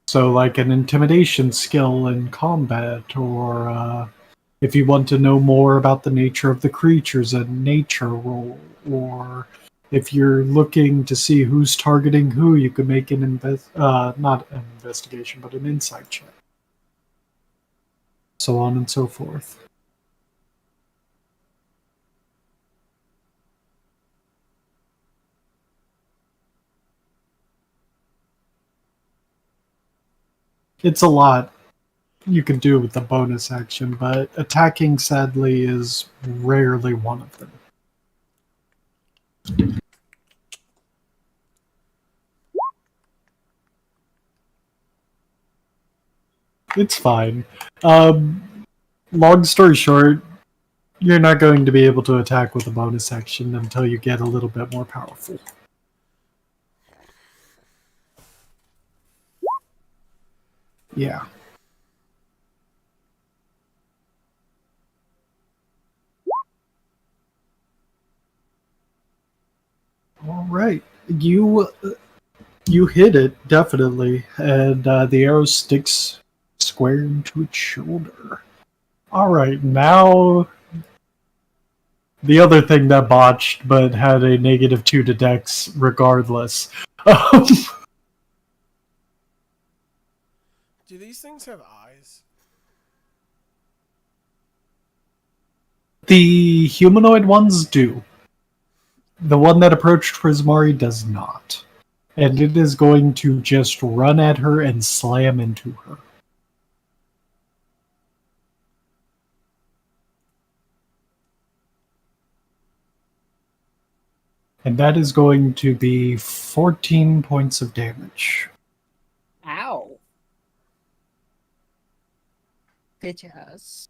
So like an intimidation skill in combat, or if you want to know more about the nature of the creatures, a nature roll, or if you're looking to see who's targeting who, you could make an not an investigation, but an insight check. So on and so forth. It's a lot you can do with the bonus action, but attacking, sadly, is rarely one of them. It's fine. Long story short, you're not going to be able to attack with a bonus action until you get a little bit more powerful. Yeah. All right. You hit it, definitely, and the arrow sticks square into its shoulder. All right, now the other thing that botched but had a -2 to dex regardless. Do these things have eyes? The humanoid ones do. The one that approached Prismari does not. And it is going to just run at her and slam into her. And that is going to be 14 points of damage. Ow. Bitch ass.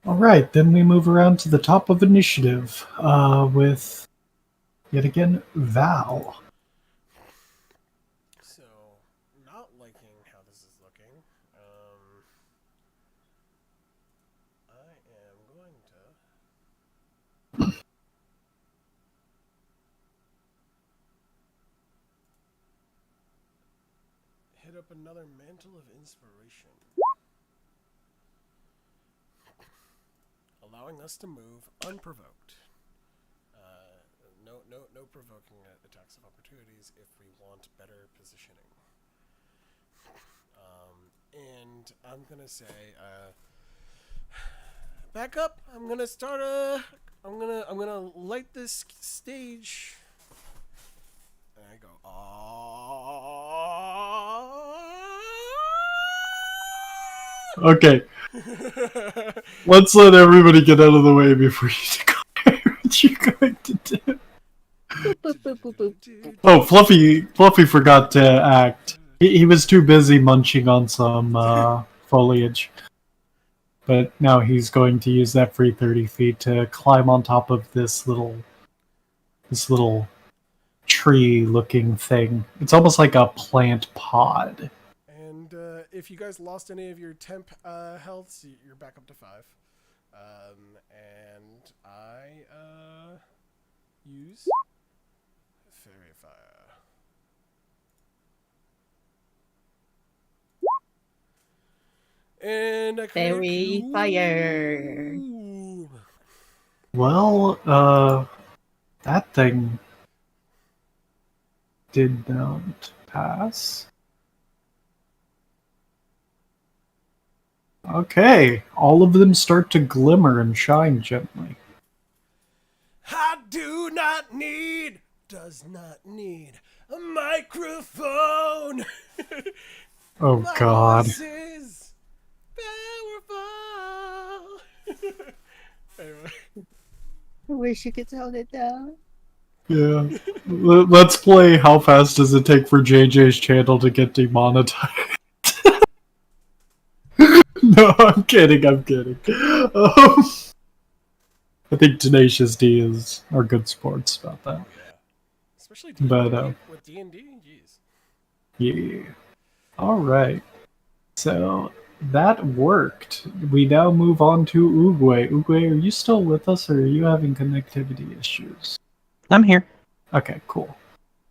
Alright, then we move around to the top of initiative with, yet again, Val. So, not liking how this is looking. I am going to hit up another Mantle of Inspiration, allowing us to move unprovoked. No provoking attacks of opportunities if we want better positioning. And I'm gonna say, back up. I'm gonna start I'm gonna light this stage. And I go, Okay, let's let everybody get out of the way before you declare what you're going to do. Boop, boop, boop, boop, boop, boop. Oh, Fluffy forgot to act. He was too busy munching on some foliage. But now he's going to use that free 30 feet to climb on top of this little tree-looking thing. It's almost like a plant pod. And if you guys lost any of your temp healths, you're back up to 5. And I use Fairy Fire. And I Fairy fire. Well, that thing did not pass. Okay, all of them start to glimmer and shine gently. I does not need a microphone. Oh My god. voice is powerful. Anyway. I wish you could tone it down. Yeah. Let's play how fast does it take for JJ's channel to get demonetized? No, I'm kidding. I think Tenacious D are good sports about that. Yeah. Especially But, with D&D, jeez. Yeah. Alright. So, that worked. We now move on to Oogway. Oogway, are you still with us, or are you having connectivity issues? I'm here. Okay, cool.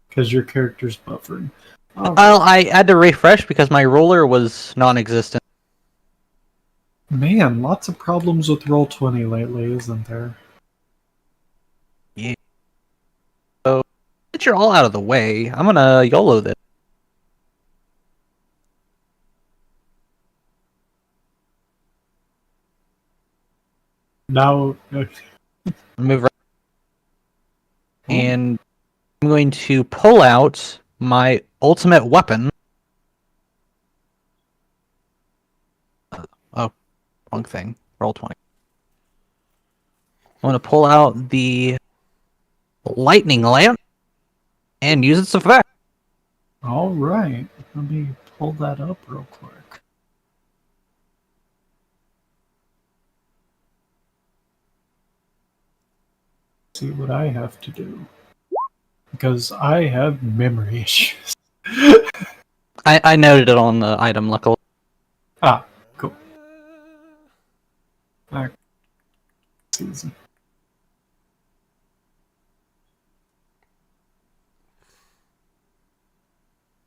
Because your character's buffering. Alright. Well, I had to refresh because my ruler was non-existent. Man, lots of problems with Roll20 lately, isn't there? Yeah. So, since you're all out of the way, I'm gonna YOLO this. Now, Move right, and I'm going to pull out my ultimate weapon. Oh, wrong thing. Roll 20. I'm going to pull out the lightning lamp and use its effect. alright. Let me pull that up real quick. See what I have to do. Because I have memory issues. I noted it on the item, luckily. Ah, cool. Season.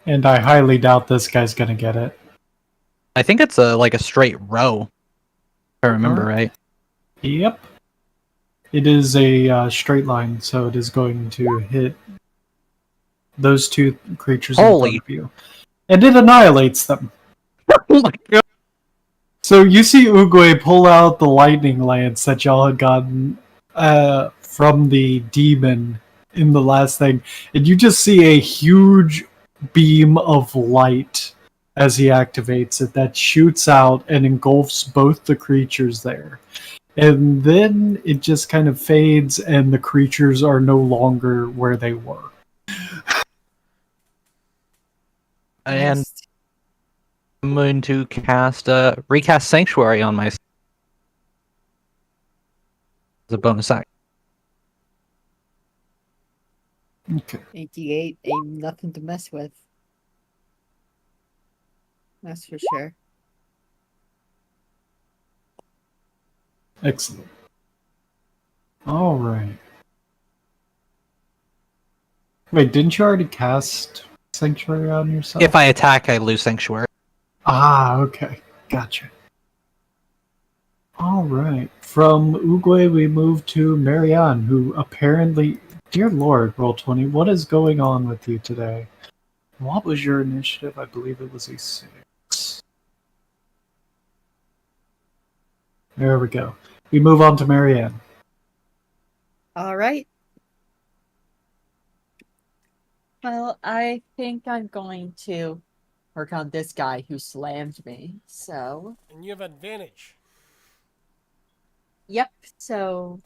And I highly doubt this guy's gonna get it. I think it's like a straight row, if I remember right. Yep. It is a straight line, so it is going to hit those two creatures in Holy. front of you. And it annihilates them. Oh my god. So you see Oogway pull out the lightning lance that y'all had gotten from the demon in the last thing, and you just see a huge beam of light as he activates it that shoots out and engulfs both the creatures there. And then it just kind of fades, and the creatures are no longer where they were. And I'm going to cast recast Sanctuary on myself as a bonus action. Okay. 88 ain't nothing to mess with. That's for sure. Excellent. All right. Wait, didn't you already cast Sanctuary on yourself? If I attack, I lose Sanctuary. Ah, okay. Gotcha. All right. From Oogway, we move to Marianne, who apparently... Dear Lord, Roll20, what is going on with you today? What was your initiative? I believe it was a 6. There we go. We move on to Marianne. All right. Well, I think I'm going to work on this guy who slammed me. So, And you have advantage. yep. So,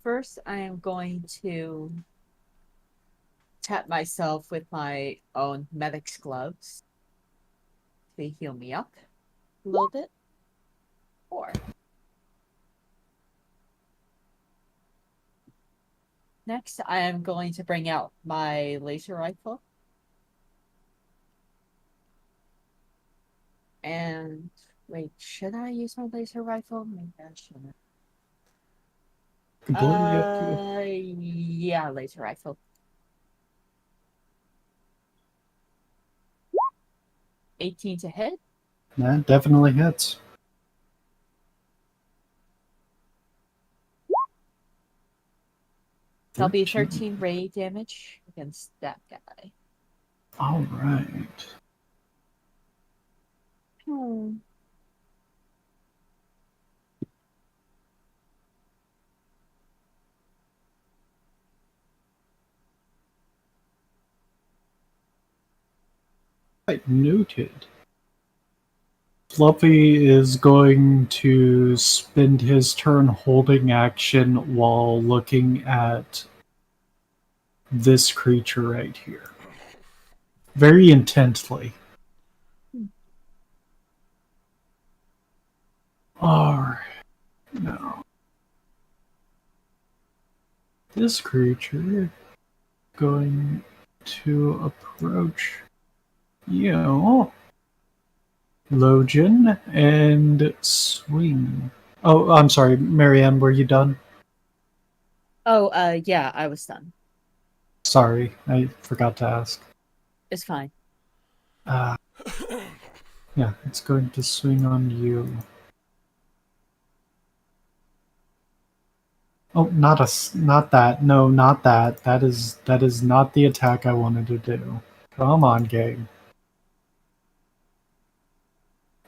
first I am going to tap myself with my own medic's gloves to heal me up a little bit. 4. Next, I am going to bring out my laser rifle. And wait, should I use my laser rifle? Maybe I shouldn't. Completely up to you. Yeah, laser rifle. 18 to hit. That definitely hits. That'll be 13. 13 ray damage against that guy. All right. Hmm. Right, noted. Fluffy is going to spend his turn holding action while looking at this creature right here. Very intently. Alright. Now, this creature going to approach you, Logan, and swing. Oh, I'm sorry, Marianne, were you done? Oh, yeah, I was done. Sorry, I forgot to ask. It's fine. Yeah, it's going to swing on you. Oh, not that. No, not that. That is not the attack I wanted to do. Come on, game.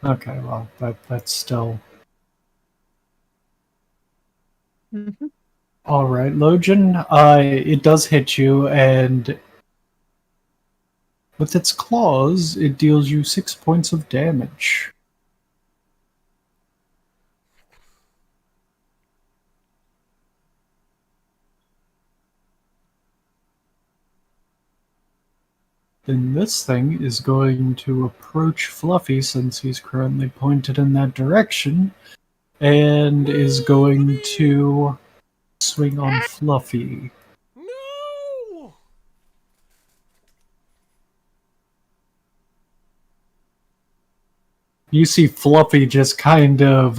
Okay, well, that's still Mhm. all right, Logan. It does hit you, and with its claws, it deals you 6 points of damage. Then this thing is going to approach Fluffy since he's currently pointed in that direction, and is going Fluffy! to swing on Fluffy. No! You see Fluffy just kind of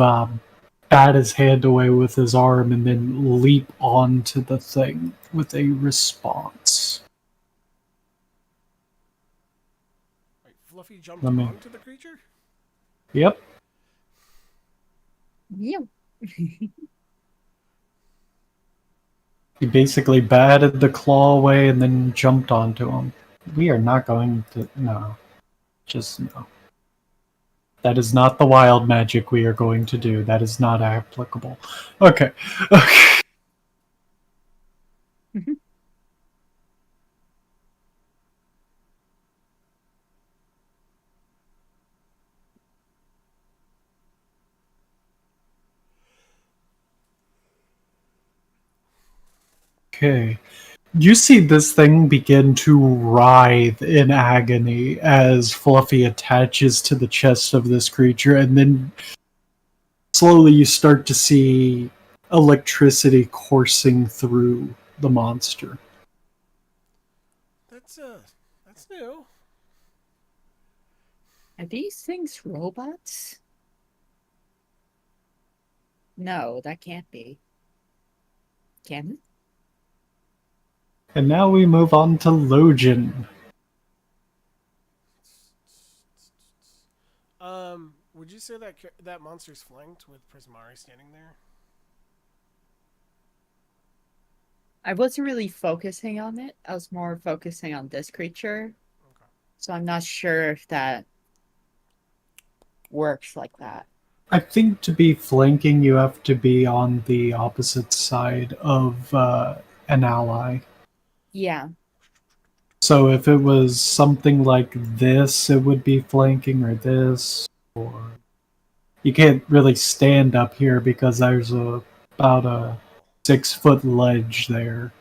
bat his hand away with his arm and then leap onto the thing with a response. Wait, Fluffy jumped Let me. onto the creature? Yep. Yeah. He basically batted the claw away and then jumped onto him. We are not going to. No. Just no. That is not the wild magic we are going to do. That is not applicable. Okay. Okay. Okay. You see this thing begin to writhe in agony as Fluffy attaches to the chest of this creature, and then slowly you start to see electricity coursing through the monster. That's new. Are these things robots? No, that can't be. Can it? And now we move on to Logan. Would you say that that monster's flanked with Prismari standing there? I wasn't really focusing on it. I was more focusing on this creature. Okay. So I'm not sure if that works like that. I think to be flanking, you have to be on the opposite side of an ally. Yeah. So if it was something like this, it would be flanking, or this, or you can't really stand up here because there's about a 6 foot ledge there.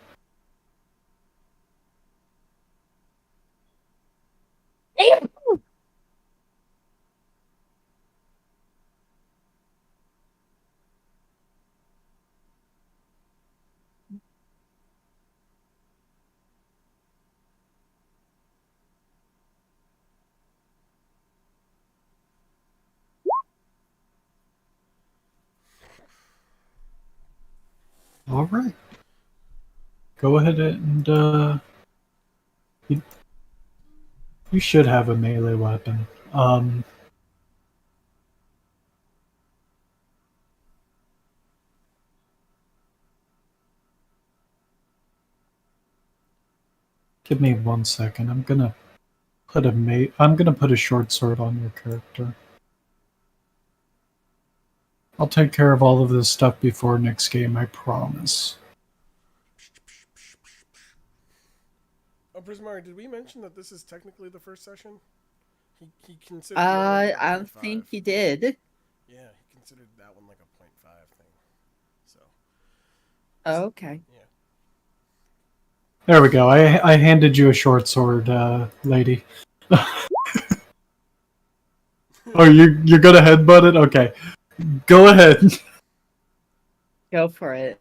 All right. Go ahead and you, you should have a melee weapon. Give me 1 second. I'm gonna put a short sword on your character. I'll take care of all of this stuff before next game, I promise. Oh, Prismari, did we mention that this is technically the first session? He considered the other one like a I 0.5. think you did. Yeah, he considered that one like a 0.5 thing. So. Okay. Yeah. There we go. I handed you a short sword, lady. Oh, you're gonna headbutt it? Okay. Go ahead. Go for it.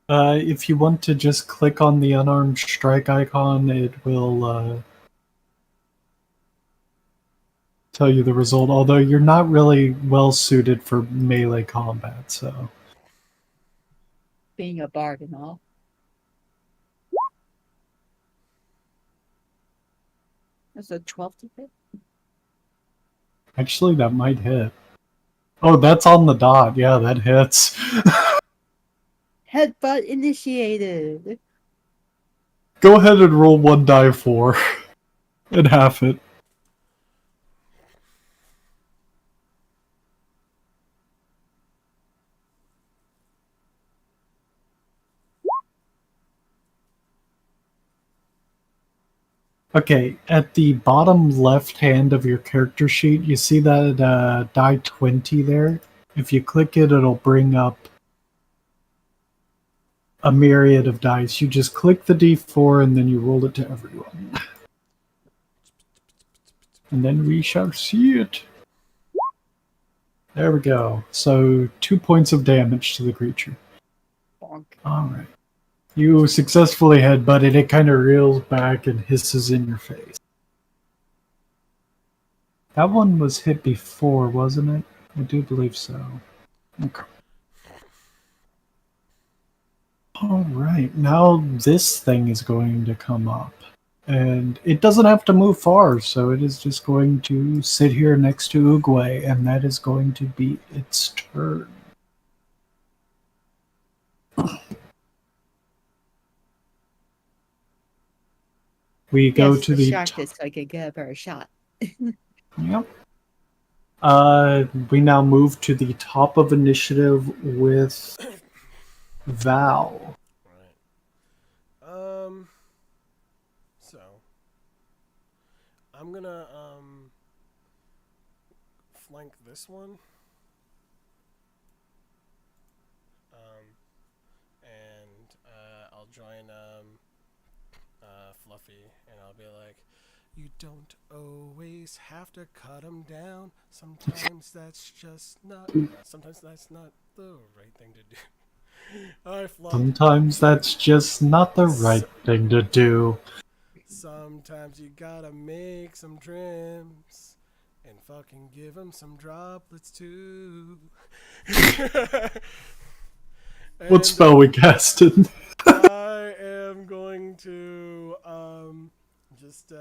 If you want to just click on the unarmed strike icon, it will tell you the result, although you're not really well suited for melee combat, so. Being a bard and all. That's a 12 to hit. Actually, that might hit. Oh, that's on the dot. Yeah, that hits. Headbutt initiated. Go ahead and roll 1d4 and half it. Okay, at the bottom left hand of your character sheet, you see that die 20 there? If you click it, it'll bring up a myriad of dice. You just click the d4 and then you roll it to everyone. And then we shall see it. There we go. So 2 points of damage to the creature. Bonk. Alright. You successfully headbutted. It kind of reels back and hisses in your face. That one was hit before, wasn't it? I do believe so. Okay. Alright, now this thing is going to come up. And it doesn't have to move far, so it is just going to sit here next to Oogway, and that is going to be its turn. We go Yes, to the shark top. is so I can get a better shot. Yep. We now move to the top of initiative with Val. Right. So I'm gonna flank this one. And I'll join Fluffy, and I'll be like, "You don't always have to cut them down. Sometimes that's just not. Sometimes that's not the right thing to do." Alright, Fluff. Sometimes that's just not the right thing to do. Sometimes you gotta make some trims and fucking give them some droplets too. What spell we casted? I am going to just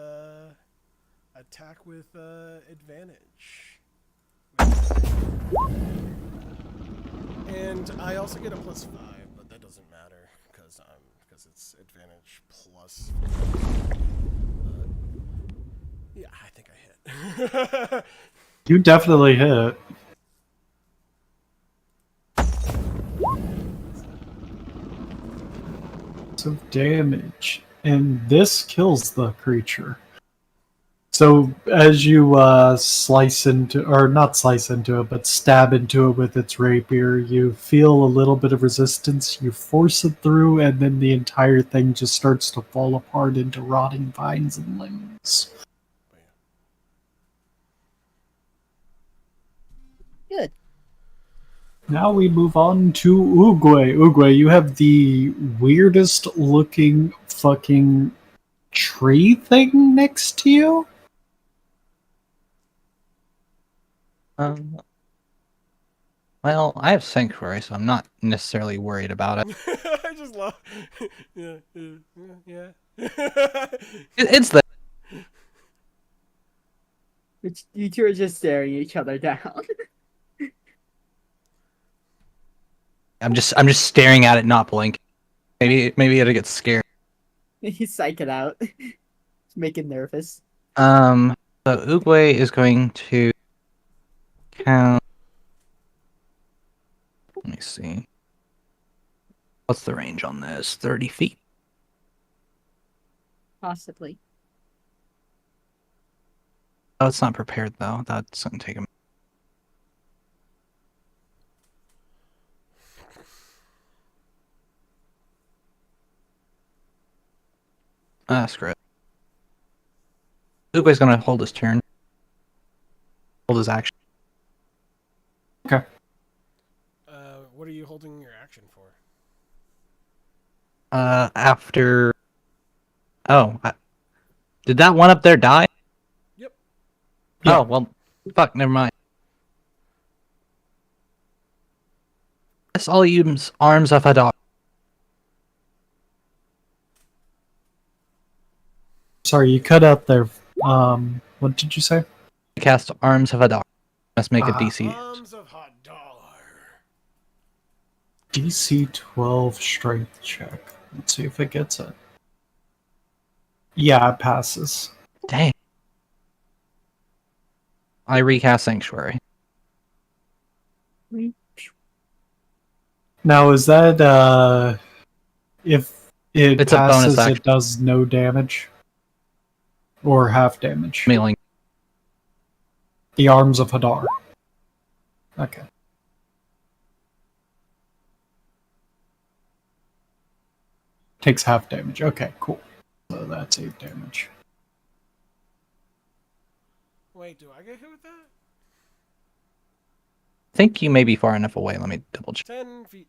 attack with advantage. And I also get a +5, but that doesn't matter because it's advantage plus. Yeah, I think I hit. You definitely hit. Of damage, and this kills the creature. So as you slice into, or not slice into it, but stab into it with its rapier, you feel a little bit of resistance. You force it through, and then the entire thing just starts to fall apart into rotting vines and limbs. Good. Now we move on to Uguay. Uguay, you have the weirdest looking fucking tree thing next to you? Um, well, I have sanctuary, so I'm not necessarily worried about it. I just love. Yeah, yeah. It's the You two are just staring each other down. I'm just staring at it, not blinking. Maybe it'll get scared. You psych it out. Make it nervous. So Uguay is going to count. Let me see. What's the range on this? 30 feet. Possibly. Oh, it's not prepared though. That's gonna take a minute. Screw it. Uguay's gonna hold his turn. Hold his action. What are you holding your action for? After. Oh, did that one up there die? Yep. Yeah. Oh, well, fuck, never mind. This all use arms of a dog. Sorry, you cut out there. What did you say? Cast arms of a dog. Let's make a Ah. DC. Arms of hot dollar. DC 12 strength check. Let's see if it gets it. Yeah, it passes. Dang. I recast sanctuary. Now, is that, if it It's a bonus passes, action. it does no damage? Or half damage? Mailing. The Arms of Hadar. Okay. Takes half damage. Okay, cool. So that's 8 damage. Wait, do I get hit with that? I think you may be far enough away. Let me double check. 10 feet.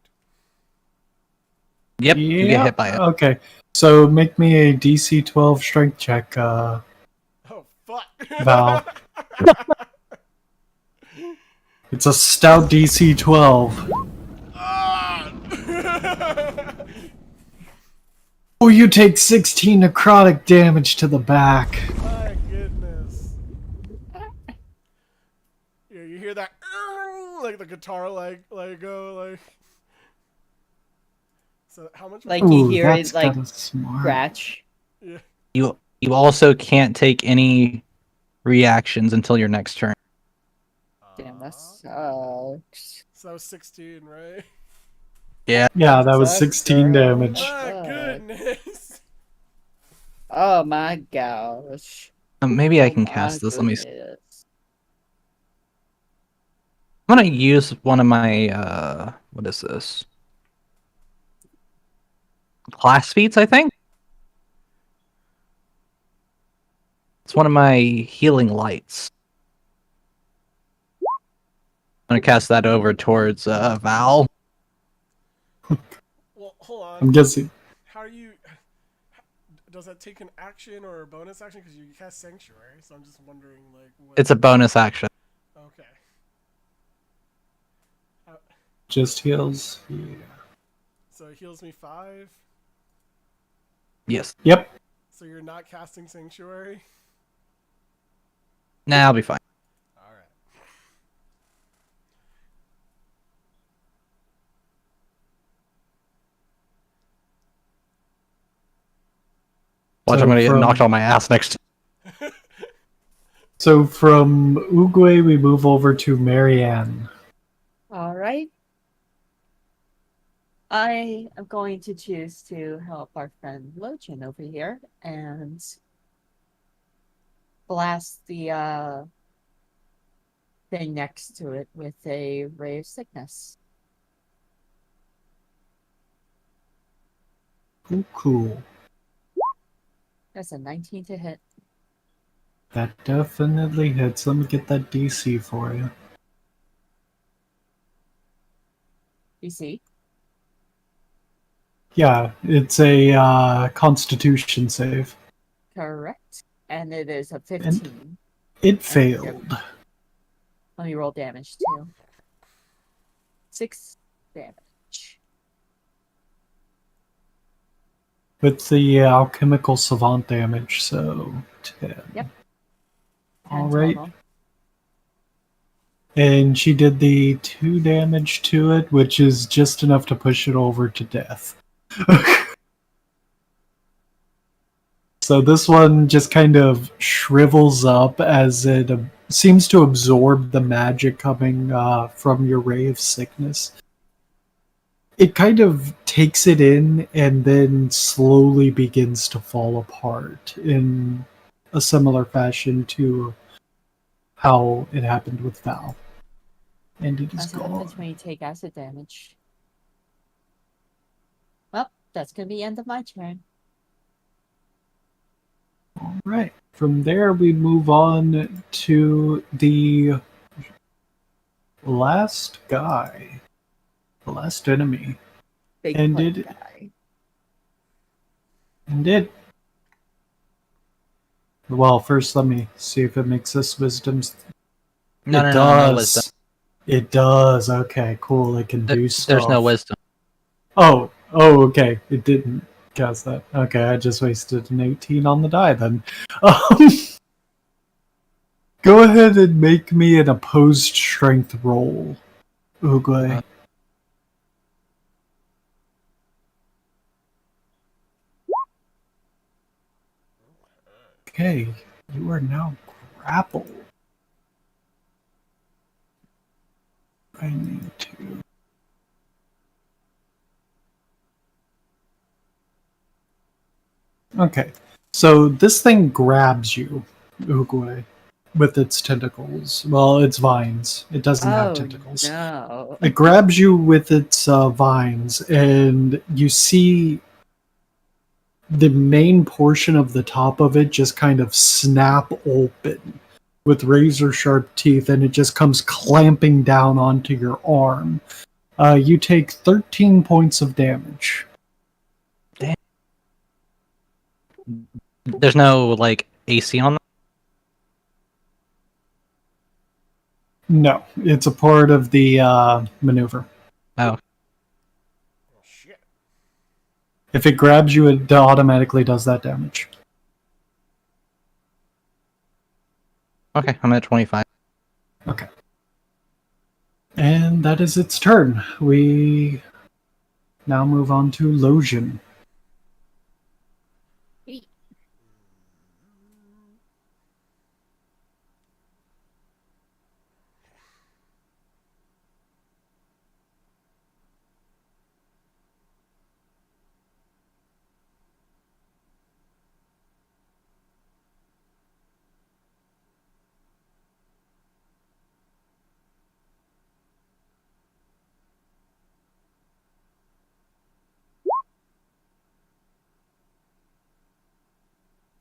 Yep, you get hit by it. Okay, so make me a DC 12 strength check, Oh, fuck. Val. It's a stout DC 12. Ah! Oh, you take 16 necrotic damage to the back. My goodness. Yeah, you hear that? Like the guitar, go, like. So how much? Like you Ooh, hear that's it like kinda smart. scratch. Yeah. You also can't take any reactions until your next turn. Damn, that sucks. So 16, right? Yeah. Yeah, that was Sucks, 16 girl. damage. My Fuck. goodness. Oh my gosh. Maybe I Oh can my cast this. Let me. goodness. I'm gonna use one of my what is this? Class feats, I think. It's one of my healing lights. I'm gonna cast that over towards Val. Well, hold on. I'm guessing. How are you? Does that take an action or a bonus action? Because you cast Sanctuary, so I'm just wondering, like, what. It's a bonus action. Okay. Just heals. Yeah. So it heals me 5. Yes. Yep. So you're not casting Sanctuary? Nah, I'll be fine. Alright. Watch, So I'm gonna get from- knocked on my ass next. So from Uguay, we move over to Marianne. All right. I am going to choose to help our friend Lochin over here and blast the thing next to it with a ray of sickness. Ooh, cool. That's a 19 to hit. That definitely hits. Let me get that DC for you. DC. Yeah, it's a Constitution save, Correct. And it is a and 15. it And failed. let me roll damage too. 6 damage. With the alchemical savant damage, so 10. Yep. 10 All right. total. And she did the 2 damage to it, which is just enough to push it over to death. So this one just kind of shrivels up as it seems to absorb the magic coming from your ray of sickness. It kind of takes it in and then slowly begins to fall apart in a similar fashion to how it happened with Val. And it is That's what happens gone. when you take acid damage. Well, that's gonna be the end of my turn. All right. From there, we move on to the last guy, the last enemy. Big And plate it guy. And it. Well, first let me see if it makes us wisdoms. No, It no, no, does. no wisdom. It does. Okay, cool. It can do stuff. There's no wisdom. Oh, okay. It didn't cast that. Okay, I just wasted an 18 on the die then. Um, go ahead and make me an opposed strength roll, Uguay. Okay, you are now grappled. I need to. Okay, so this thing grabs you, Uguay, with its tentacles. Well, its vines. It doesn't have Oh tentacles. no. It grabs you with its vines, and you see the main portion of the top of it just kind of snap open with razor sharp teeth, and it just comes clamping down onto your arm. You take 13 points of damage. There's no like AC on that. No, it's a part of the maneuver. Oh, Oh shit. If it grabs you, it automatically does that damage. okay. I'm at 25. Okay. And that is its turn. We now move on to Losian.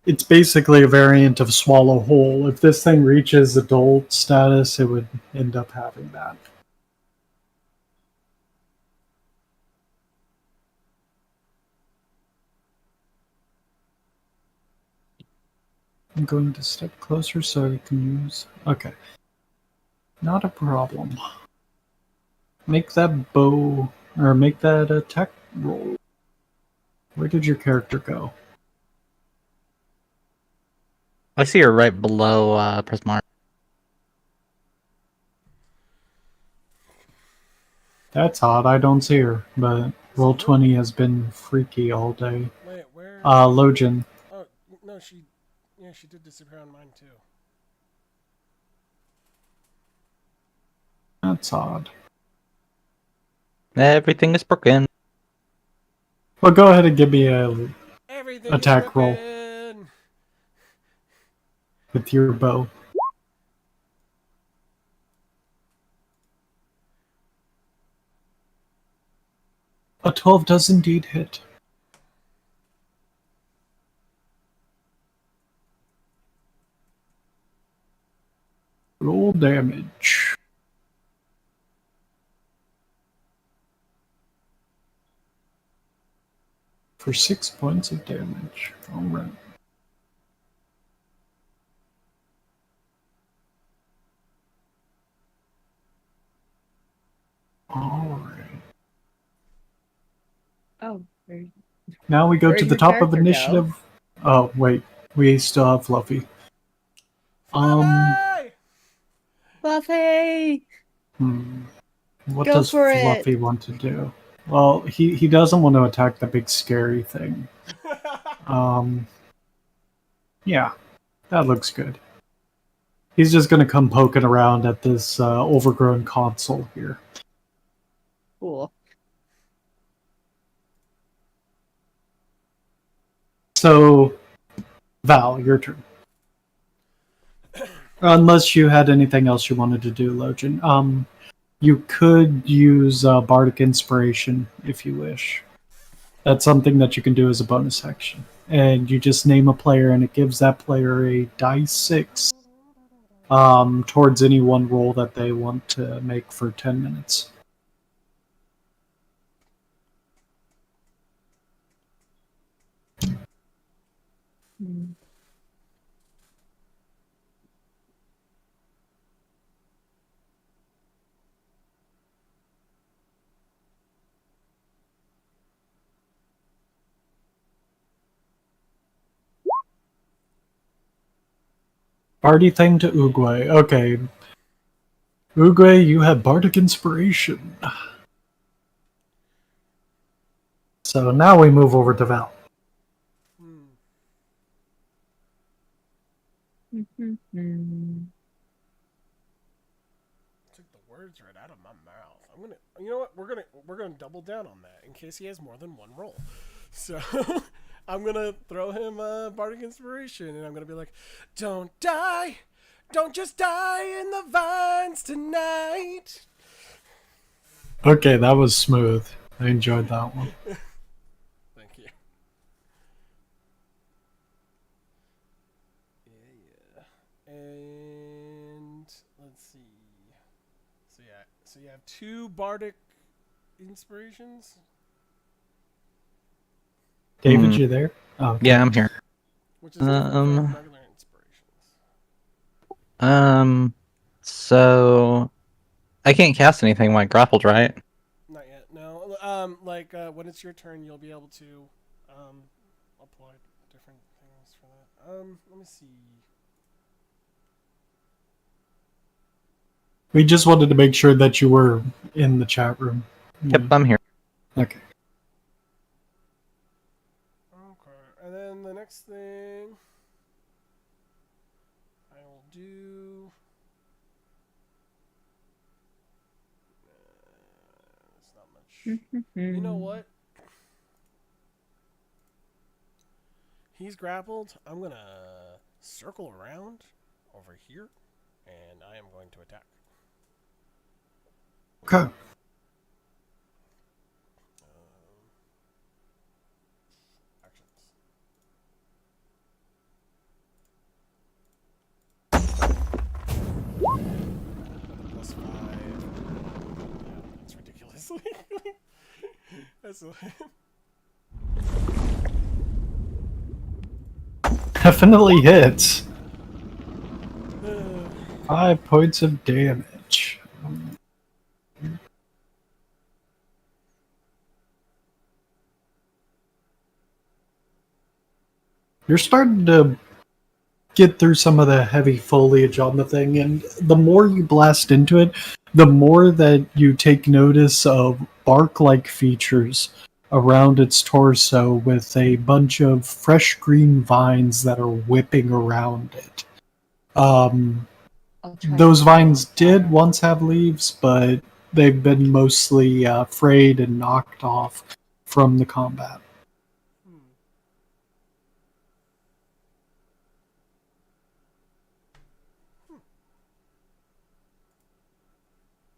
It's basically a variant of Swallow Whole. If this thing reaches adult status, it would end up having that. I'm going to step closer so I can use. Okay. Not a problem. Make that bow, or make that attack roll. Where did your character go? I see her right below Prismar. That's odd. I don't see her, but Roll20 has been freaky all day. Wait, where? Lojin. Oh no, she did disappear on mine too. That's odd. Everything is broken. Well, go ahead and give me a Everything attack is roll broken. with your bow. A 12 does indeed hit. Roll damage. for 6 points of damage. All right. All right. Oh, very Now we go Where'd to the your top of character go? initiative. Oh wait, we still have Fluffy. Fluffy! Fluffy! What Go does for Fluffy it. want to do? Well, he doesn't want to attack the big scary thing. Yeah, that looks good. He's just gonna come poking around at this overgrown console here. Cool. So, Val, your turn. Unless you had anything else you wanted to do, Logan. You could use Bardic Inspiration if you wish. That's something that you can do as a bonus action. And you just name a player, and it gives that player a dice 6 towards any one roll that they want to make for 10 minutes. Hmm. Party thing to Uguay. Okay. Uguay, you have Bardic Inspiration. So now we move over to Val. Took the words right out of my mouth. You know what? We're gonna double down on that in case he has more than one roll. So I'm gonna throw him Bardic Inspiration, and I'm gonna be like, "Don't die, don't just die in the vines tonight." Okay, that was smooth. I enjoyed that one. Thank you. Yeah. And let's see. So you have 2 Bardic Inspirations. David, you there? Oh, okay. Yeah, I'm here. Which is different from regular inspirations. So I can't cast anything when I grappled, right? Not yet. No. When it's your turn, you'll be able to apply different things for that. Let me see. We just wanted to make sure that you were in the chat room. Yep, I'm here. Okay. Okay. And then the next thing I will do. It's not much. You know what? He's grappled. I'm gonna circle around over here, and I am going to attack. Okay. Actions. +5. That's ridiculous. That's Definitely hits. 5 points of damage. You're starting to get through some of the heavy foliage on the thing, and the more you blast into it, the more that you take notice of bark-like features around its torso with a bunch of fresh green vines that are whipping around it. Those vines did once have leaves, but they've been mostly frayed and knocked off from the combat.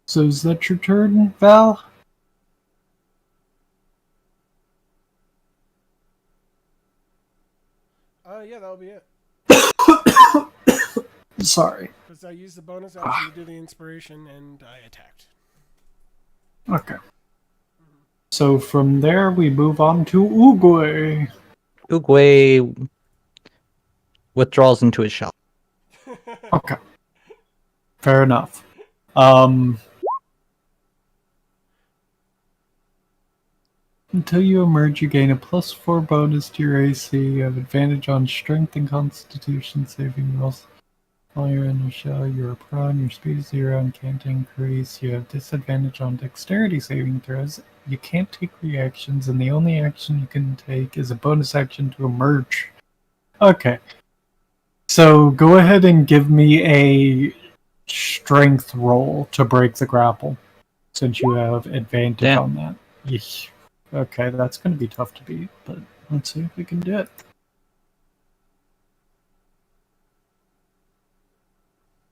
So is that your turn, Val? Yeah, that'll be it. Sorry. Because I used the bonus action to do the inspiration, and I attacked. Okay. So from there, we move on to Uguay. Uguay withdraws into his shell. Okay. Fair enough. Until you emerge, you gain a +4 bonus to your AC. You have advantage on strength and constitution saving rolls. While you're in your shell, you are prone, your speed is 0 and can't increase. You have disadvantage on dexterity saving throws. You can't take reactions, and the only action you can take is a bonus action to emerge. Okay. So go ahead and give me a strength roll to break the grapple, since you have advantage Damn. on that. Yeesh. Okay, that's going to be tough to beat, but let's see if we can do it.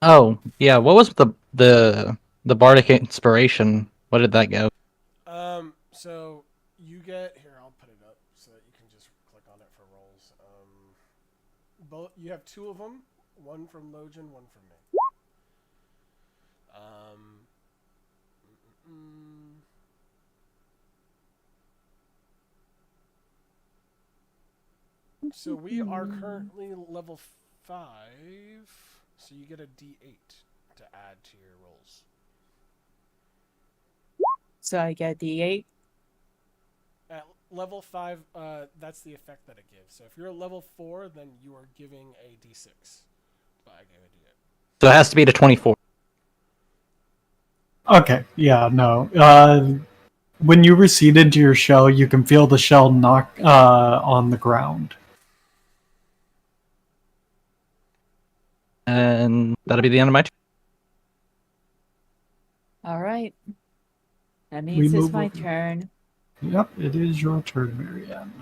Oh, yeah, what was the bardic inspiration? What did that go? So you get here. I'll put it up so that you can just click on it for rolls. Both you have two of them. One from Logan, one from me. So we are currently level 5. So you get a D8 to add to your rolls. So I get D8. At level 5, that's the effect that it gives. So if you're at level 4, then you are giving a D6. But I gave a D8. So it has to be to 24. Okay, yeah, no. When you recede into your shell, you can feel the shell knock on the ground. And that'll be the end of my turn. All right. That We means it's move my over. turn. Yep, it is your turn, Marianne.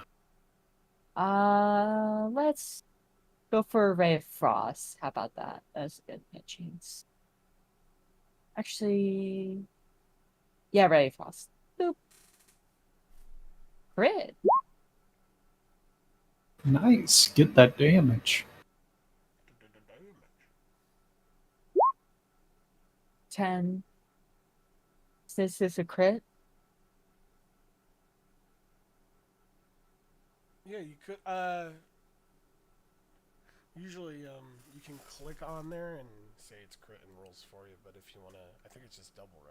Let's go for a Ray of Frost. How about that? That's a good chance. Actually, yeah, Ray of Frost. Boop. Crit. Nice, get that damage. 10. This is a crit. Yeah, you could. Usually, you can click on there and say it's crit and rolls for you. But if you wanna, I think it's just double,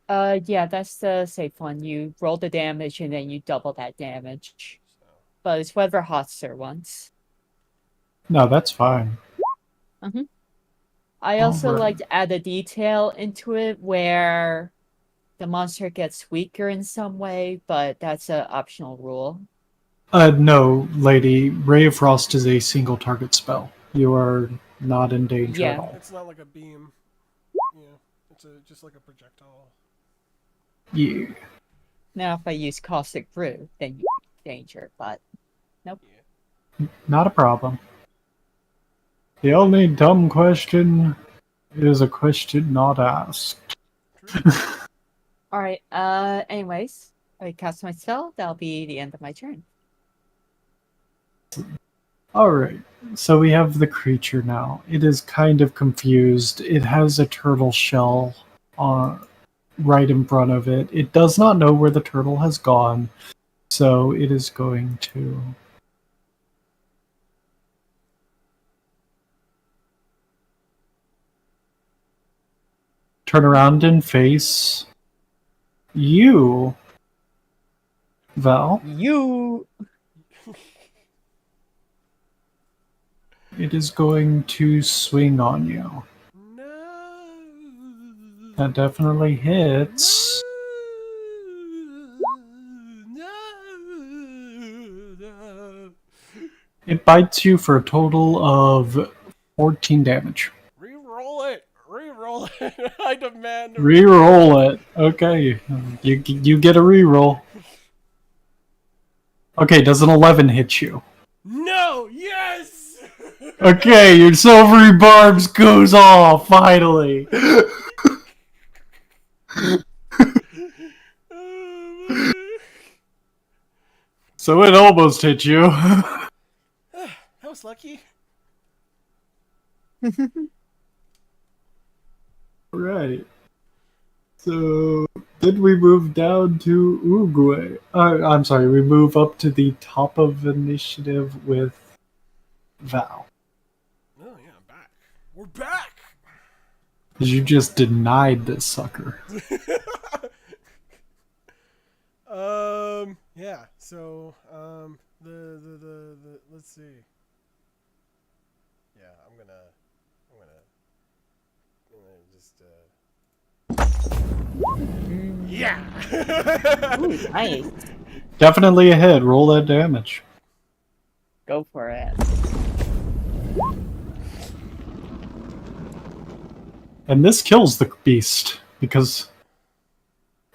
right? Yeah, that's the safe one. You roll the damage and then you double that damage. So But it's whatever Hotster wants. No, that's fine. I also Alright. like to add a detail into it where the monster gets weaker in some way, but that's an optional rule. No, lady. Ray of Frost is a single target spell. You are not in danger at Yeah. all. it's not like a beam. Yeah, it's just like a projectile. Yeah. Now, if I use Caustic Brew, then you're in danger, but nope. Yeah. Not a problem. The only dumb question is a question not asked. True. Alright, anyways, I cast my spell. That'll be the end of my turn. Alright, so we have the creature now. It is kind of confused. It has a turtle shell right in front of it. It does not know where the turtle has gone, so it is going to turn around and face you, Val. You! It is going to swing on you. No. That definitely hits. No. It bites you for a total of 14 damage. Reroll it. Reroll it. I demand. Reroll it. Okay, you get a reroll. Okay, does an 11 hit you? No. Yes. Okay, your silvery barbs goes off finally. So it almost hit you. That was lucky. Right. So Then we move down to Uruguay. I'm sorry, we move up to the top of initiative with Val. Oh yeah, I'm back. We're back. Because you just denied this sucker. Yeah. So the let's see. Yeah, I'm gonna just yeah. Ooh, nice. Definitely a hit. Roll that damage. Go for it. And this kills the beast, because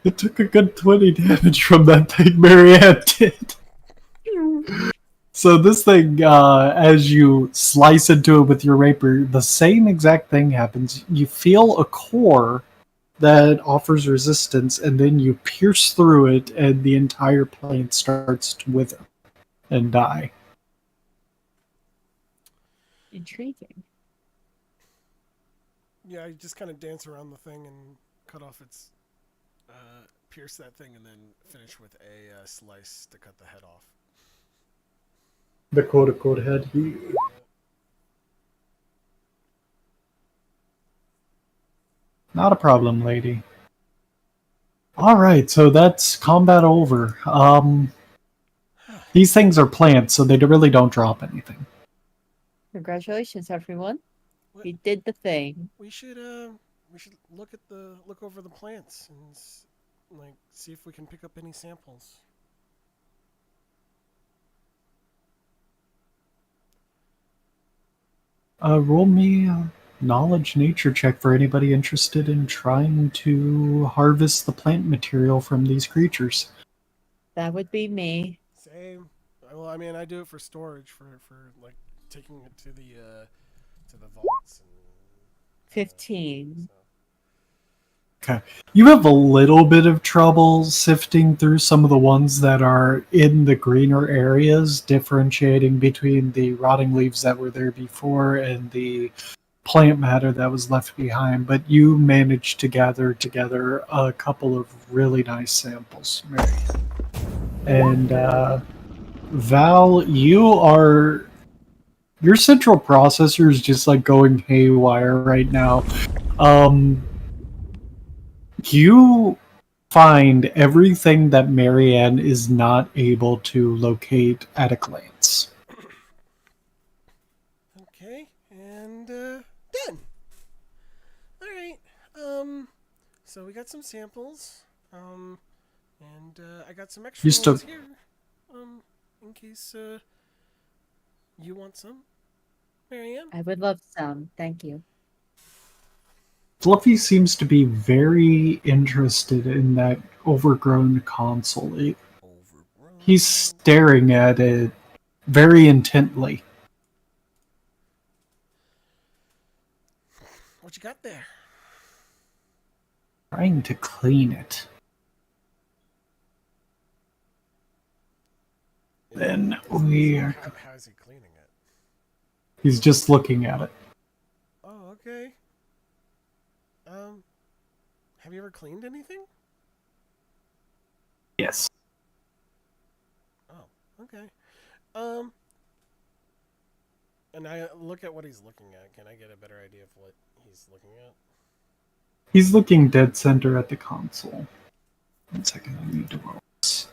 it took a good 20 damage from that thing Marianne did. So this thing, as you slice into it with your rapier, the same exact thing happens. You feel a core that offers resistance, and then you pierce through it, and the entire plant starts to wither and die. Intriguing. Yeah, I just kind of dance around the thing and cut off its, pierce that thing, and then finish with a slice to cut the head off. The quote-unquote head. Not a problem, lady. Alright, so that's combat over. These things are plants, so they really don't drop anything. Congratulations, everyone. What? We did the thing. We should look over the plants and like see if we can pick up any samples. Roll me a knowledge nature check for anybody interested in trying to harvest the plant material from these creatures. That would be me. Same. Well, I mean, I do it for storage, for like taking it to the vaults. And, 15. so. Okay. You have a little bit of trouble sifting through some of the ones that are in the greener areas, differentiating between the rotting leaves that were there before and the plant matter that was left behind, but you managed to gather together a couple of really nice samples, Mary. And Val, your central processor is just like going haywire right now. You find everything that Marianne is not able to locate at a glance. Okay, and done. All right. So we got some samples. And I got some extra ones here. In case you want some, Marianne. I would love some. Thank you. Fluffy seems to be very interested in that overgrown console. Overgrown. He's staring at it very intently. What you got there? Trying to clean it. Then we are... How is he cleaning it? He's just looking at it. Oh, okay. Have you ever cleaned anything? Yes. Oh, okay. And I look at what he's looking at. Can I get a better idea of what he's looking at? He's looking dead center at the console. 1 second, I need to roll this.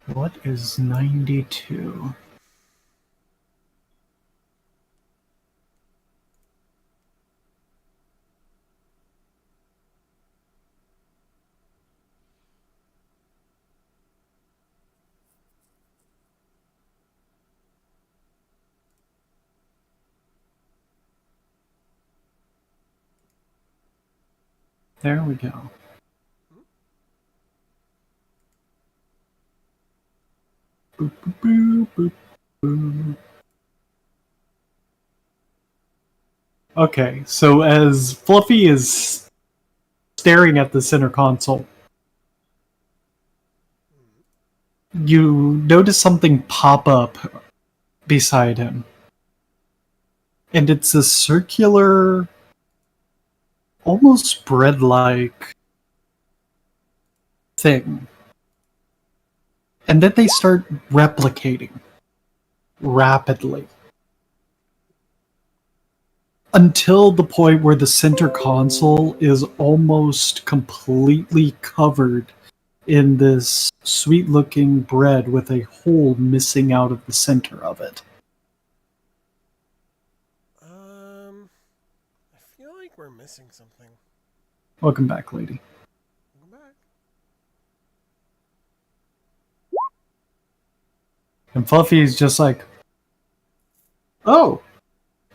What is 92? There we go. Boop, boop, boop, boop. Okay, so as Fluffy is staring at the center console, you notice something pop up beside him. And it's a circular almost bread-like thing. And then they start replicating rapidly. Until the point where the center console is almost completely covered in this sweet-looking bread with a hole missing out of the center of it. I feel like we're missing something. Welcome back, lady. Come back. And Fluffy's just like, oh,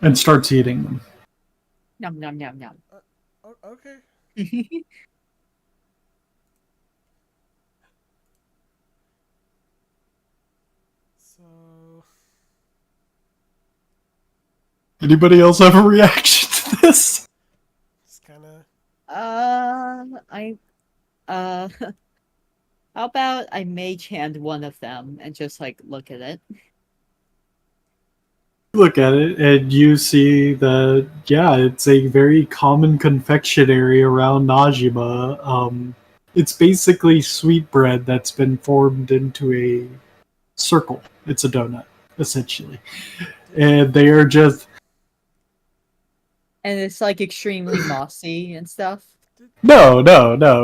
and starts eating them. Nom nom nom nom. Oh, okay. So, Anybody else have a reaction to this? it's kind of. I how about I mage hand one of them and just like look at it? Look at it, and you see that, yeah, it's a very common confectionery around Najima. It's basically sweet bread that's been formed into a circle. It's a donut, essentially. And they are just, And it's like extremely mossy and stuff. no.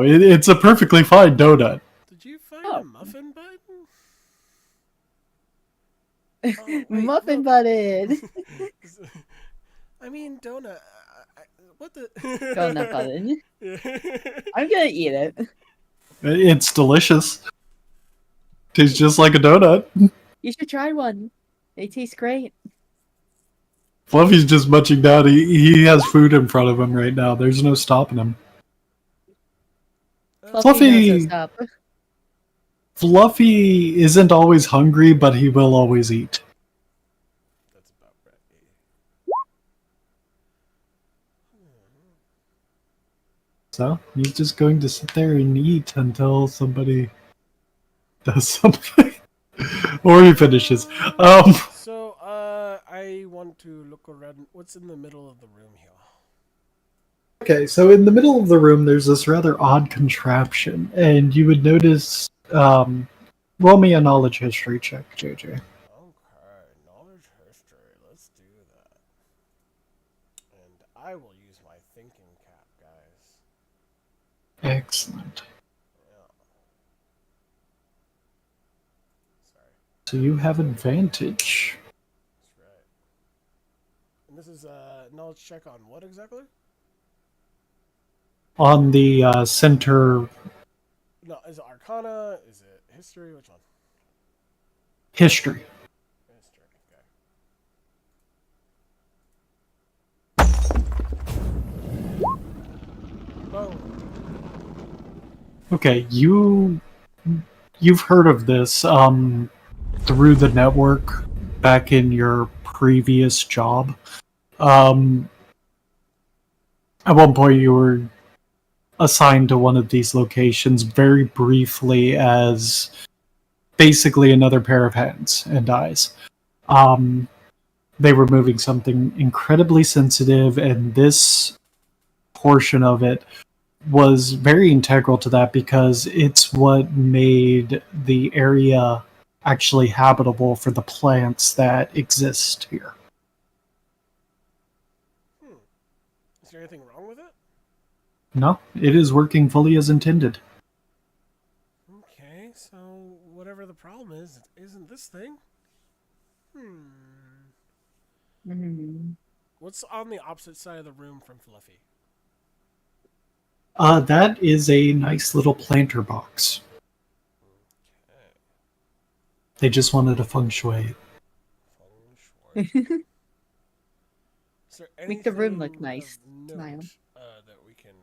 It's a perfectly fine donut. Did you find Oh. a muffin button? Oh, wait, Muffin look. button. I mean, donut. What the? Donut button. Yeah. I'm gonna eat it. It's delicious. Tastes just like a donut. You should try one. They taste great. Fluffy's just munching down. He has food in front of him right now. There's no stopping him. Fluffy knows what's up. Fluffy isn't always hungry, but he will always eat. That's about right. So he's just going to sit there and eat until somebody does something. Or he finishes. So, I want to look around. What's in the middle of the room here? Okay, so in the middle of the room there's this rather odd contraption, and you would notice, roll me a knowledge history check, JJ. Okay, knowledge history. Let's do that. And I will use my thinking cap, guys. Excellent. Yeah. Sorry. So you have advantage. That's right. And this is a knowledge check on what exactly? On the center No, is it Arcana? Is it history? Which one? history. History. Okay. Boom. Okay, you've heard of this through the network back in your previous job. At one point you were assigned to one of these locations very briefly as basically another pair of hands and eyes. They were moving something incredibly sensitive, and this portion of it was very integral to that because it's what made the area actually habitable for the plants that exist here. Is there anything wrong with it? No, it is working fully as intended. Okay, so whatever the problem is, it isn't this thing. What's on the opposite side of the room from Fluffy? That is a nice little planter box. Okay. They just wanted a feng shui. Feng shui. Is there Make the room look anything nice. of note, Smile. that we can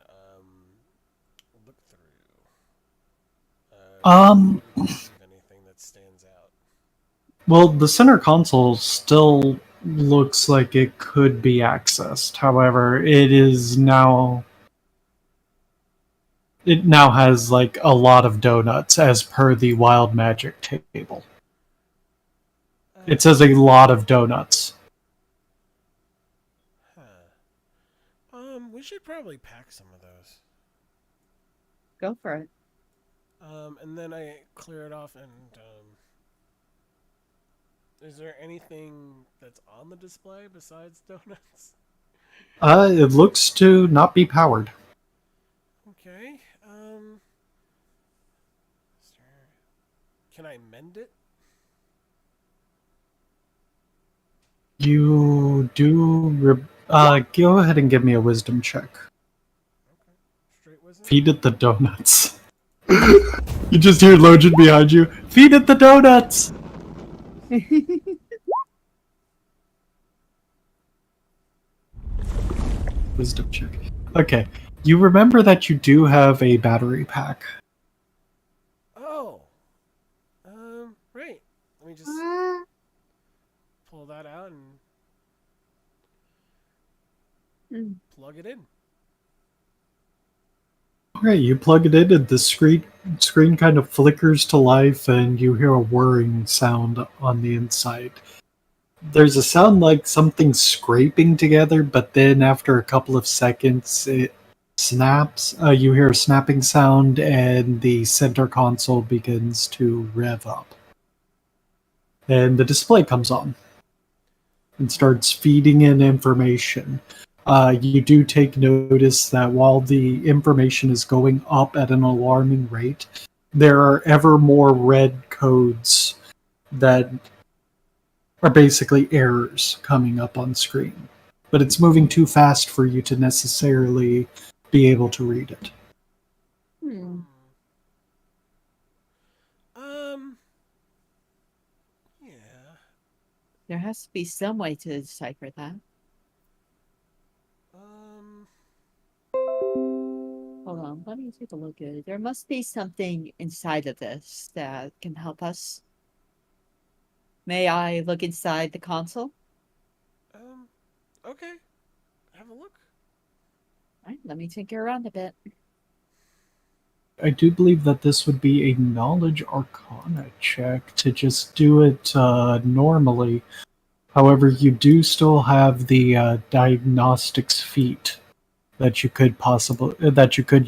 look through? Anything that stands out? Well, the center console still looks like it could be accessed. However, it now has like a lot of donuts as per the wild magic table. It says a lot of donuts. We should probably pack some of those. Go for it. And then I clear it off. And is there anything that's on the display besides donuts? It looks to not be powered. Okay. Can I mend it? You do. Go ahead and give me a wisdom check. Okay. Straight wisdom. Feed it the donuts. You just hear Login behind you. Feed it the donuts! Wisdom check. Okay. You remember that you do have a battery pack. Oh. Right. Let me just pull that out and plug it in. Okay, you plug it in and the screen kind of flickers to life and you hear a whirring sound on the inside. There's a sound like something scraping together, but then after a couple of seconds it snaps. You hear a snapping sound and the center console begins to rev up. And the display comes on and starts feeding in information. You do take notice that while the information is going up at an alarming rate, there are ever more red codes that are basically errors coming up on screen. But it's moving too fast for you to necessarily be able to read it. Yeah. There has to be some way to decipher that. Hold on, let me take a look at it. There must be something inside of this that can help us. May I look inside the console? Okay. Have a look. Alright, let me tinker around a bit. I do believe that this would be a knowledge arcana check to just do it normally. However, you do still have the diagnostics feat that you could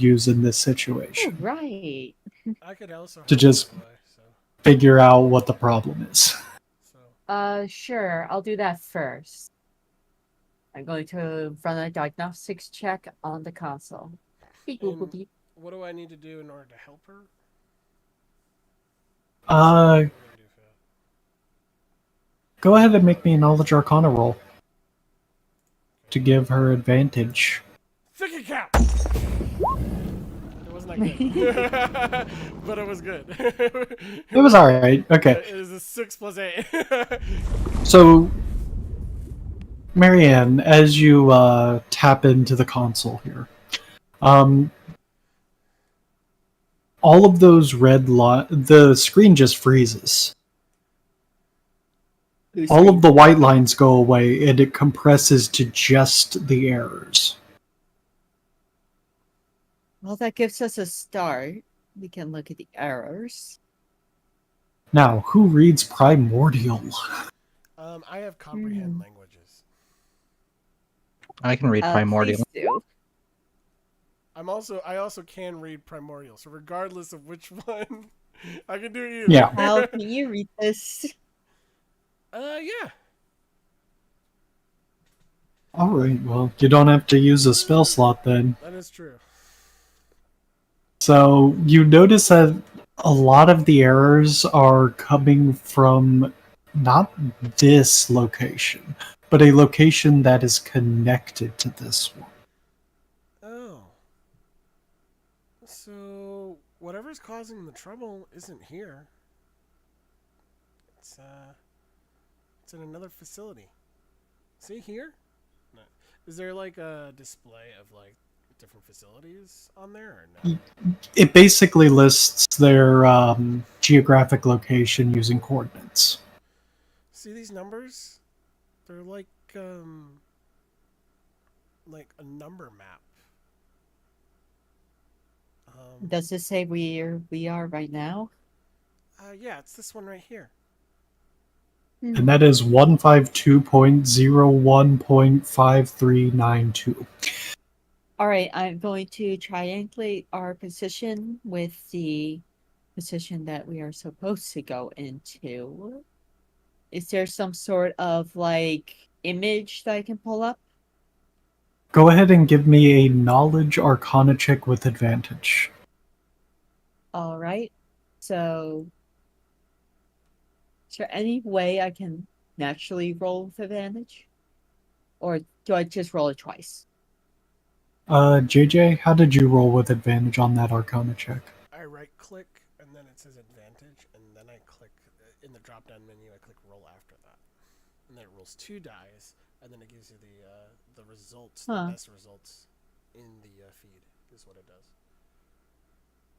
use in this Oh, situation right. I could also to help just that way, so. figure out what the problem is. Sure, I'll do that first. I'm going to run a diagnostics check on the console. Beep, boop, boop, beep. What do I need to do in order to help her? Go ahead and make me a knowledge arcana roll to give her advantage. Thicket cap! It wasn't that good. But it was good. It was alright. Okay. It is a 6 plus 8. So, Marianne, as you tap into the console here, all of those the screen just freezes. All of the white lines go away and it compresses to just the errors. Well, that gives us a start. We can look at the errors. Now, who reads Primordial? I have comprehend languages. I can read Primordial. Please do. I also can read Primordial, so regardless of which one, I can do either. Yeah. How can you read this? Yeah. Alright, well, you don't have to use a spell slot then. That is true. So, you notice that a lot of the errors are coming from not this location, but a location that is connected to this one. Oh. So, whatever's causing the trouble isn't here. It's in another facility. See here? No. Is there like a display of like different facilities on there or no? It basically lists their geographic location using coordinates. See these numbers? They're like a number map. Does it say where we are right now? Yeah, it's this one right here. And that is 152.01.5392. All right, I'm going to triangulate our position with the position that we are supposed to go into. Is there some sort of like image that I can pull up? Go ahead and give me a knowledge arcana check with advantage. All right. So, is there any way I can naturally roll with advantage? Or do I just roll it twice? JJ, how did you roll with advantage on that arcana check? I right click and then it says advantage, and then I click in the drop down menu. I click roll after that, and then it rolls 2 dice, and then it gives you the results, the Huh. best results in the feed is what it does.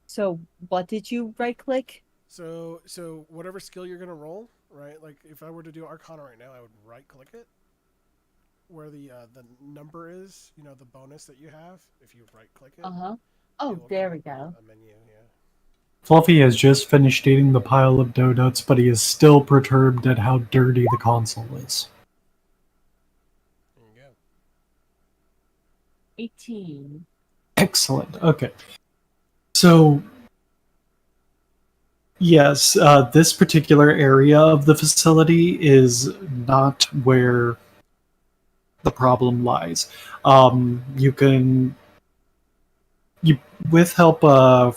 So, what did you right click? So whatever skill you're gonna roll, right? Like if I were to do Arcana right now, I would right click it where the number is, the bonus that you have. If you right click it, Uh huh. it Oh, will there come we up go. a menu. Yeah. Fluffy has just finished eating the pile of donuts, but he is still perturbed at how dirty the console is. There you go. 18. Excellent. Okay. So, yes, this particular area of the facility is not where the problem lies. You can, you with help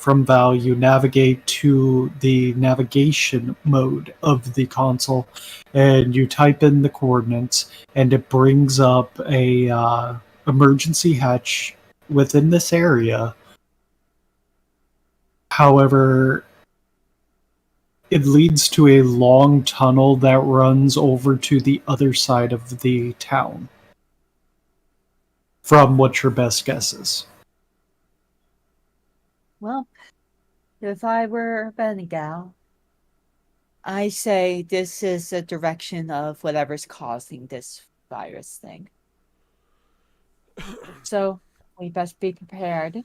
from Val, you navigate to the navigation mode of the console, and you type in the coordinates, and it brings up a emergency hatch within this area. However, it leads to a long tunnel that runs over to the other side of the town. From what your best guess is. Well, if I were a Benegal, I say this is a direction of whatever's causing this virus thing. So we best be prepared.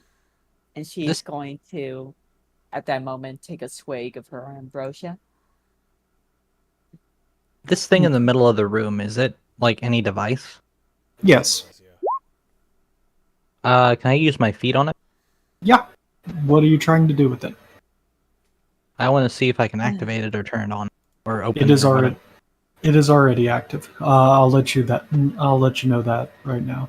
And she's This going to, at that moment, take a swig of her ambrosia. this thing in the middle of the room, is it like any device? Yes. Yeah. Can I use my feet on it? Yeah. What are you trying to do with it? I want to see if I can activate it or turn it on or open It it is or whatever. already active. I'll let you know that right now.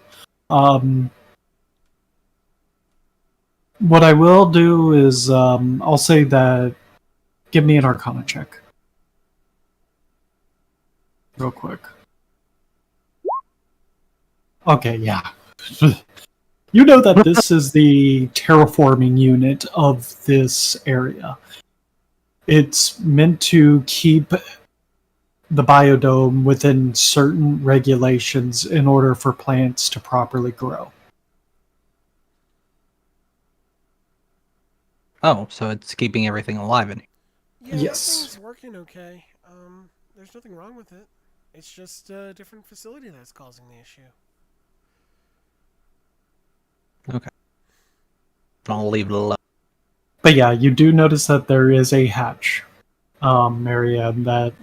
What I will do is I'll say that give me an Arcana check, real quick. Okay, yeah. You know that this is the terraforming unit of this area. It's meant to keep the biodome within certain regulations in order for plants to properly grow. Oh, so it's keeping everything alive in here. Yeah, this Yes. thing's working okay. There's nothing wrong with it. It's just a different facility that's causing the issue. Okay. I'll leave it alone. But yeah, you do notice that there is a hatch, area that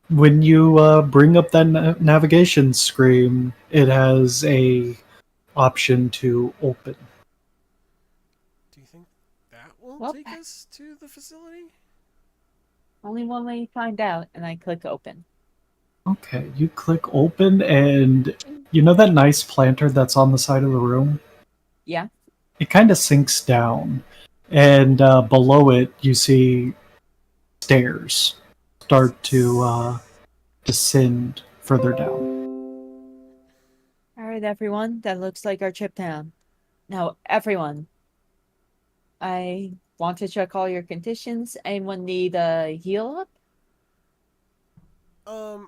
when you bring up that navigation screen, it has a option to open. Do you think that will Well, take us to the facility? only one way to find out, and I click open. Okay, you click open, and you know that nice planter that's on the side of the room? Yeah. It kind of sinks down, and below it, you see stairs start to descend further down. All right, everyone. That looks like our trip down. Now, everyone, I want to check all your conditions. Anyone need a heal up?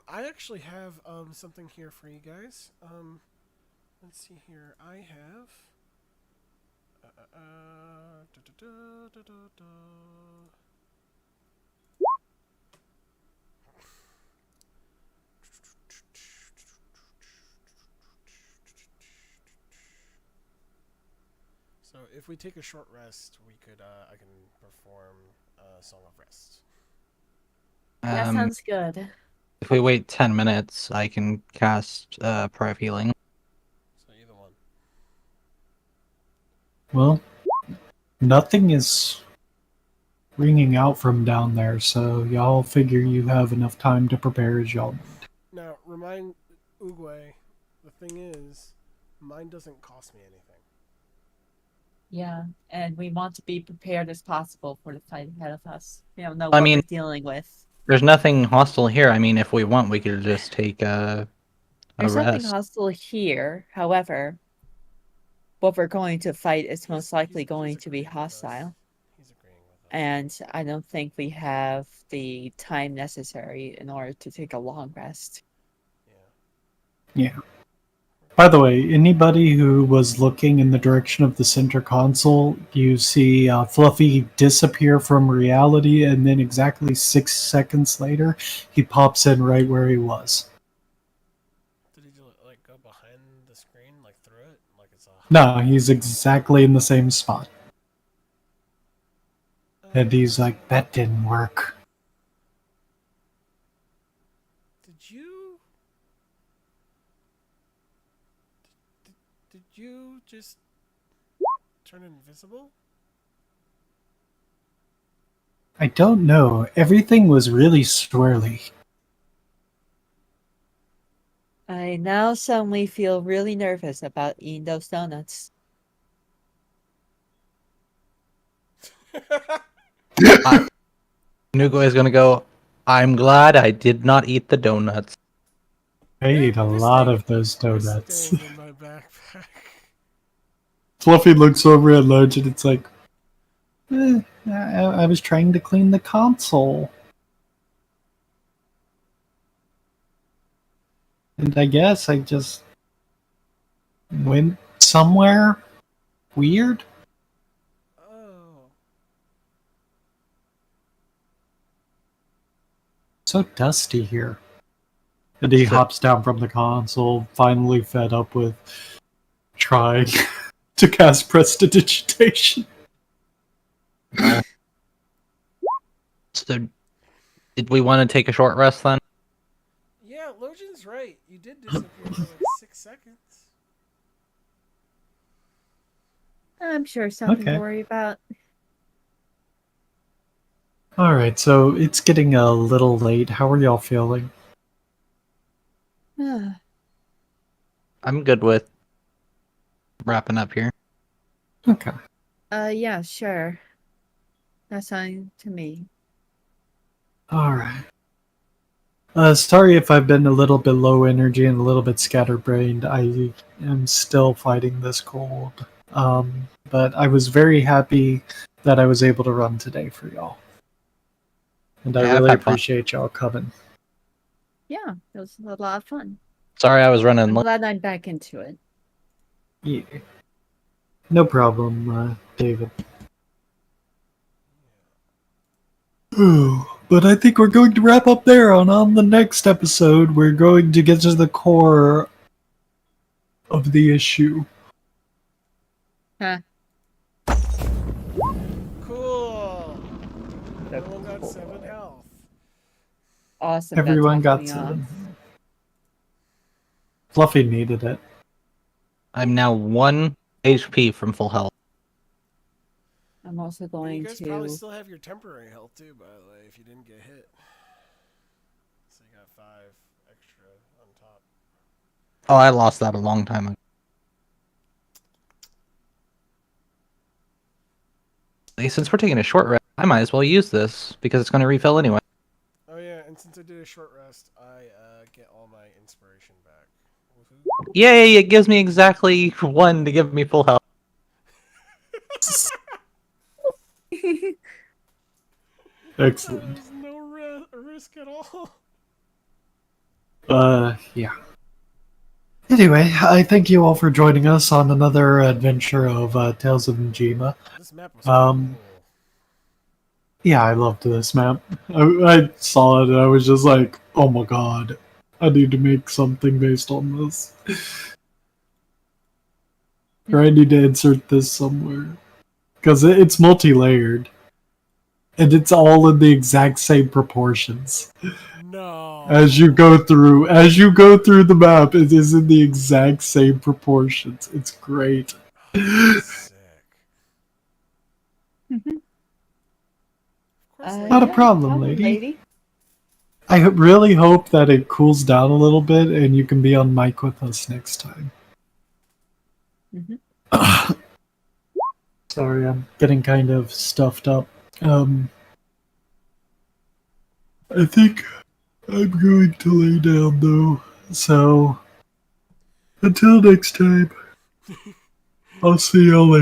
I actually have something here for you guys. Let's see here. I have. Da, da, da, da, da, da. So if we take a short rest, we could. I can perform a song of rest. That Um, sounds good. if we wait 10 minutes, I can cast Prayer of Healing. So either one. Well, nothing is ringing out from down there, so y'all figure you have enough time to prepare as y'all need. Now, remind Uguay, the thing is, mine doesn't cost me anything. Yeah, and we want to be prepared as possible for the fight ahead of us. We don't know I what mean- we're dealing with. There's nothing hostile here. I mean, if we want, we could just take a There's something rest. hostile here. However, what we're going to fight is most likely He's going to be agreeing with us. hostile. He's agreeing with us. And I don't think we have the time necessary in order to take a long rest. Yeah. Yeah. By the way, anybody who was looking in the direction of the center console, you see Fluffy disappear from reality, and then exactly 6 seconds later, he pops in right where he was. Did he like go behind the screen, like through it, like it's a? No, he's exactly in the same spot. And he's like, that didn't work. Did you? Did you just turn invisible? I don't know. Everything was really swirly. I now suddenly feel really nervous about eating those donuts. Nugo is gonna go. I'm glad I did not eat the donuts. I ate a This lot thing of those was donuts. staying in my backpack. Fluffy looks over at Lodge and it's like, I was trying to clean the console. And I guess I just went somewhere weird. Oh. So dusty here. And he So- hops down from the console, finally fed up with trying to cast prestidigitation. So, did we want to take a short rest then? Yeah, Lojan's right. You did disappear for like 6 seconds. I'm sure something Okay. to worry about. Alright, so it's getting a little late. How are y'all feeling? I'm good with wrapping up here. Okay. Yeah, sure. That's fine to me. Alright. Sorry if I've been a little bit low energy and a little bit scatterbrained. I am still fighting this cold. But I was very happy that I was able to run today for y'all. And I Yeah, I've really had fun. appreciate y'all coming. Yeah, it was a lot of fun. Sorry, I was running I'm late. glad I'm back into it. Yeah. No problem, David. But I think we're going to wrap up there. On the next episode, we're going to get to the core of the issue. Huh. Cool. Everyone got 7 health. Awesome. that Everyone topped got me 7. off. Fluffy needed it. I'm now 1 HP from full health. I'm also And going you guys probably to. still have your temporary health too, by the way, if you didn't get hit. So you got 5 extra on top. Oh, I lost that a long time ago. Hey, since we're taking a short rest, I might as well use this because it's going to refill anyway. Oh yeah, and since I did a short rest, I get all my inspiration back. Woohoo. Yay! It gives me exactly 1 to give me full health. Excellent. There's no risk at all. Yeah. Anyway, I thank you all for joining us on another adventure of Tales of Najima. This map was Um, cool. Yeah, I loved this map. I saw it and I was just like, oh my god, I need to make something based on this. Or I need to insert this somewhere. Because it's multi-layered. And it's all in the exact same proportions. No. As you go through the map, it is in the exact same proportions. It's great. Sick. Not a Yeah, problem, no, lady. I really hope that it cools down a little bit and you can be on mic with us next time. Mhm. Sorry, I'm getting kind of stuffed up. I think I'm going to lay down though. So, until next time, I'll see y'all later.